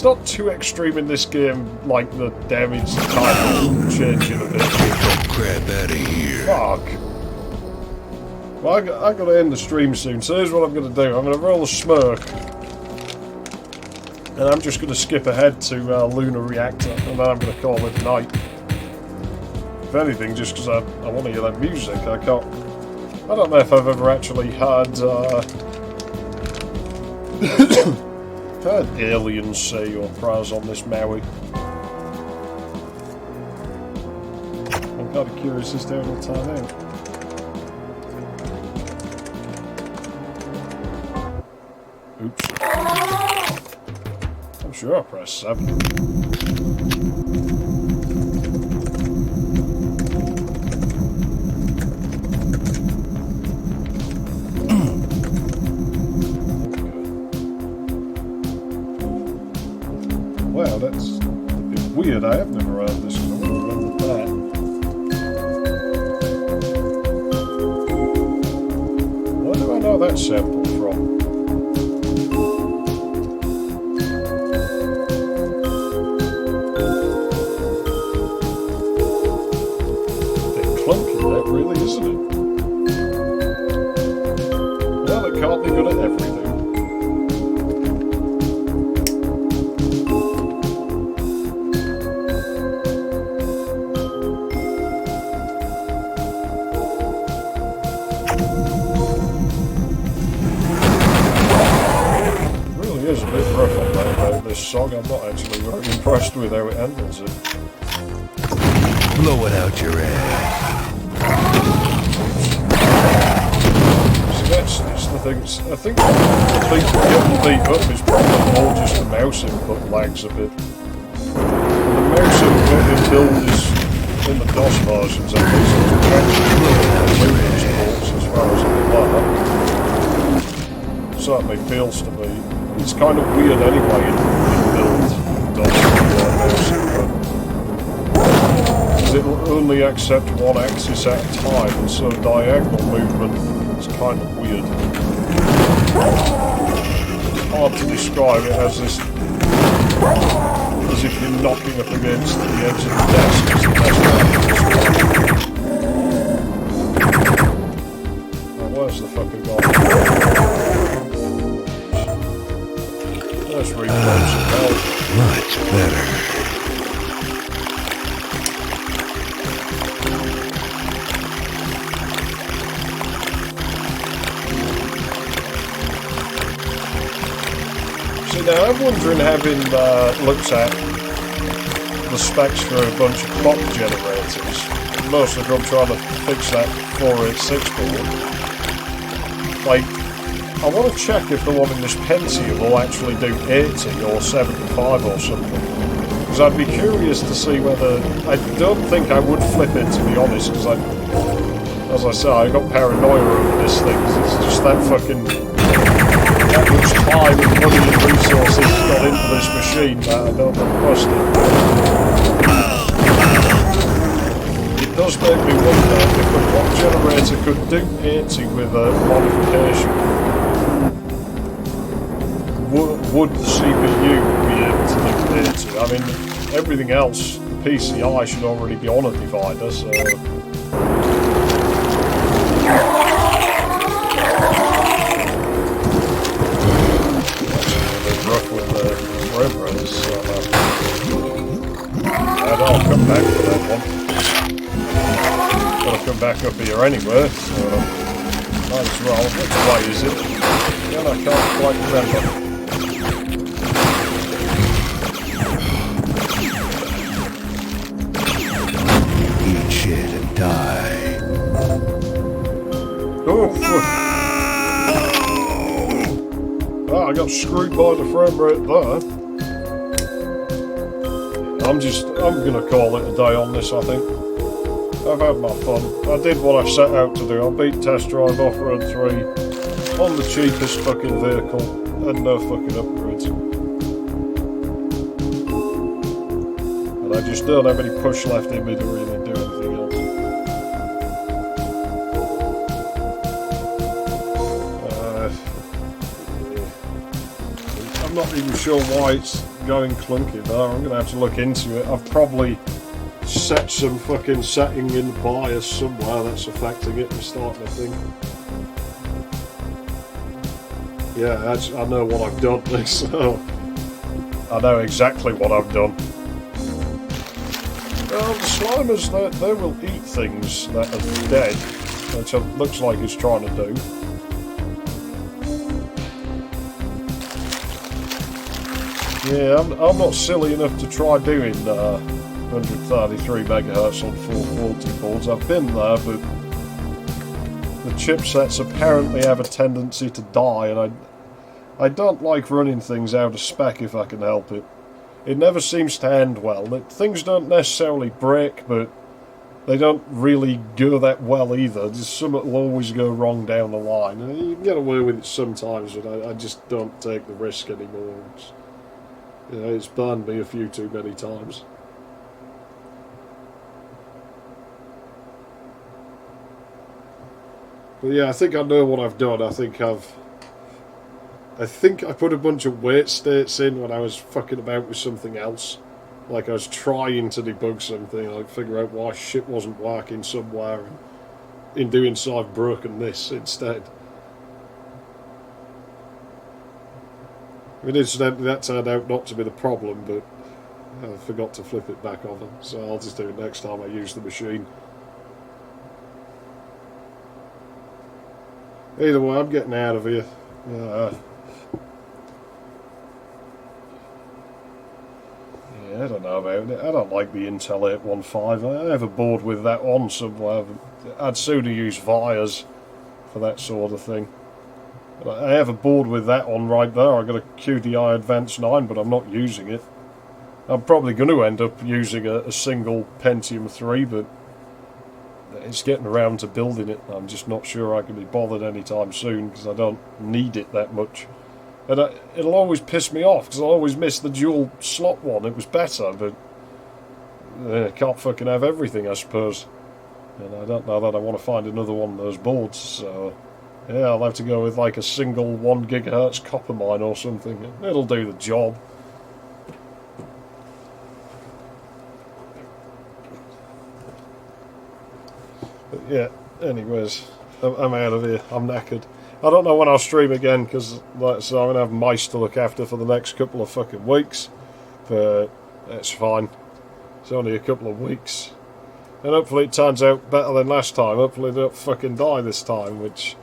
not too extreme in this game, like the damage time changing a bit. Get that crap out of here. Fuck. Well, I got to end the stream soon, so here's what I'm going to do. I'm going to roll a smirk. And I'm just going to skip ahead to Lunar Reactor, and then I'm going to call it night. If anything, just because I want to hear that music, I can't... I don't know if I've ever actually had... heard aliens say your prayers on this Maui. I'm kind of curious as to how it'll turn out. Oops. I'm sure I pressed 7. Wow, that's a bit weird. I have never heard this, so I don't remember that. Where do I know that sample from? Clunky, that really, isn't it? Well, it can't be good at everything. It really is a bit rough on that about this song. I'm not actually very impressed with how it handles it. Blow it out your ass. So that's the thing. I think getting beat up is probably more just the mouse input lags a bit. The mouse input in build is, in the DOS versions at least, Windows ports as far as I'm aware. Certainly feels to me. It's kind of weird anyway in build DOS mouse input. It'll only accept one axis at a time, and so diagonal movement is kind of weird. It's hard to describe it as this, as if you're knocking up against the edge of the desk. Is the best way to describe it. Now, where's the fucking guy? Let's reload some health. Much better. Now, I'm wondering, having looked at the specs for a bunch of clock generators, mostly from trying to fix that 486 board, like, I want to check if the one in this Pentium will actually do 80 or 75 or something. Because I'd be curious to see whether... I don't think I would flip it, to be honest, because as I say, I got paranoia over this thing, because it's just that fucking... that much time and money and resources got into this machine that I don't want to bust it. It does make me wonder if the clock generator could do 80 with a modification. Would the CPU be able to do 80? I mean, everything else, the PCI should already be on a divider, so... I'll come back for that one. Gotta come back up here anyway, so might as well. Which way is it? Again, I can't quite remember. Eat shit and die. Oh, I got screwed by the frame rate there. I'm gonna call it a day on this, I think. I've had my fun. I did what I set out to do. I beat Test Drive Off-Road 3 on the cheapest fucking vehicle and no fucking upgrades. And I just don't have any push left in me to really do anything else. I'm not even sure why it's going clunky there. I'm going to have to look into it. I've probably set some fucking setting in the BIOS somewhere that's affecting it and starting to think. Yeah, I know what I've done, so I know exactly what I've done. Well, the Slimers, they will eat things that are dead, which it looks like it's trying to do. Yeah, I'm not silly enough to try doing 133 megahertz on 440 boards. I've been there, but the chipsets apparently have a tendency to die, and I don't like running things out of spec if I can help it. It never seems to end well. Things don't necessarily break, but they don't really go that well either. Just something will always go wrong down the line. And you can get away with it sometimes, but I just don't take the risk anymore. It's burned me a few too many times. But yeah, I think I know what I've done. I think I put a bunch of wait states in when I was fucking about with something else. Like I was trying to debug something, like figure out why shit wasn't working somewhere, and in doing so I've broken this instead. I mean, incidentally, that turned out not to be the problem, but I forgot to flip it back over, so I'll just do it next time I use the machine. Either way, I'm getting out of here. don't know about it. I don't like the Intel 815. I have a board with that on somewhere. I'd sooner use Vias for that sort of thing. I have a board with that on right there. I've got a QDI Advanced 9, but I'm not using it. I'm probably going to end up using a single Pentium 3, but it's getting around to building it. I'm just not sure I can be bothered anytime soon because I don't need it that much. And it'll always piss me off because I always miss the dual slot one. It was better, but can't fucking have everything, I suppose. And I don't know that I want to find another one of those boards, so yeah, I'll have to go with like a single 1 GHz copper mine or something. It'll do the job. But yeah, anyways, I'm out of here. I'm knackered. I don't know when I'll stream again because, like I said, I'm going to have mice to look after for the next couple of fucking weeks. But that's fine. It's only a couple of weeks. And hopefully it turns out better than last time. Hopefully they don't fucking die this time, which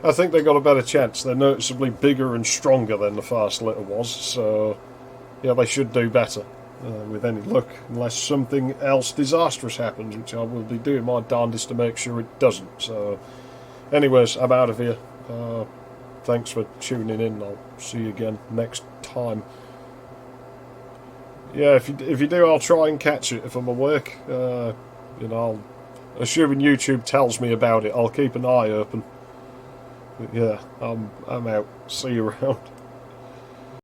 I think they got a better chance. They're noticeably bigger and stronger than the Fast Litter was. So, yeah, they should do better. With any luck, unless something else disastrous happens, which I will be doing my darndest to make sure it doesn't. So, anyways, I'm out of here. Thanks for tuning in. I'll see you again next time. Yeah, if you do, I'll try and catch it if I'm awake. You know, assuming YouTube tells me about it, I'll keep an eye open. But yeah, I'm out. See you around.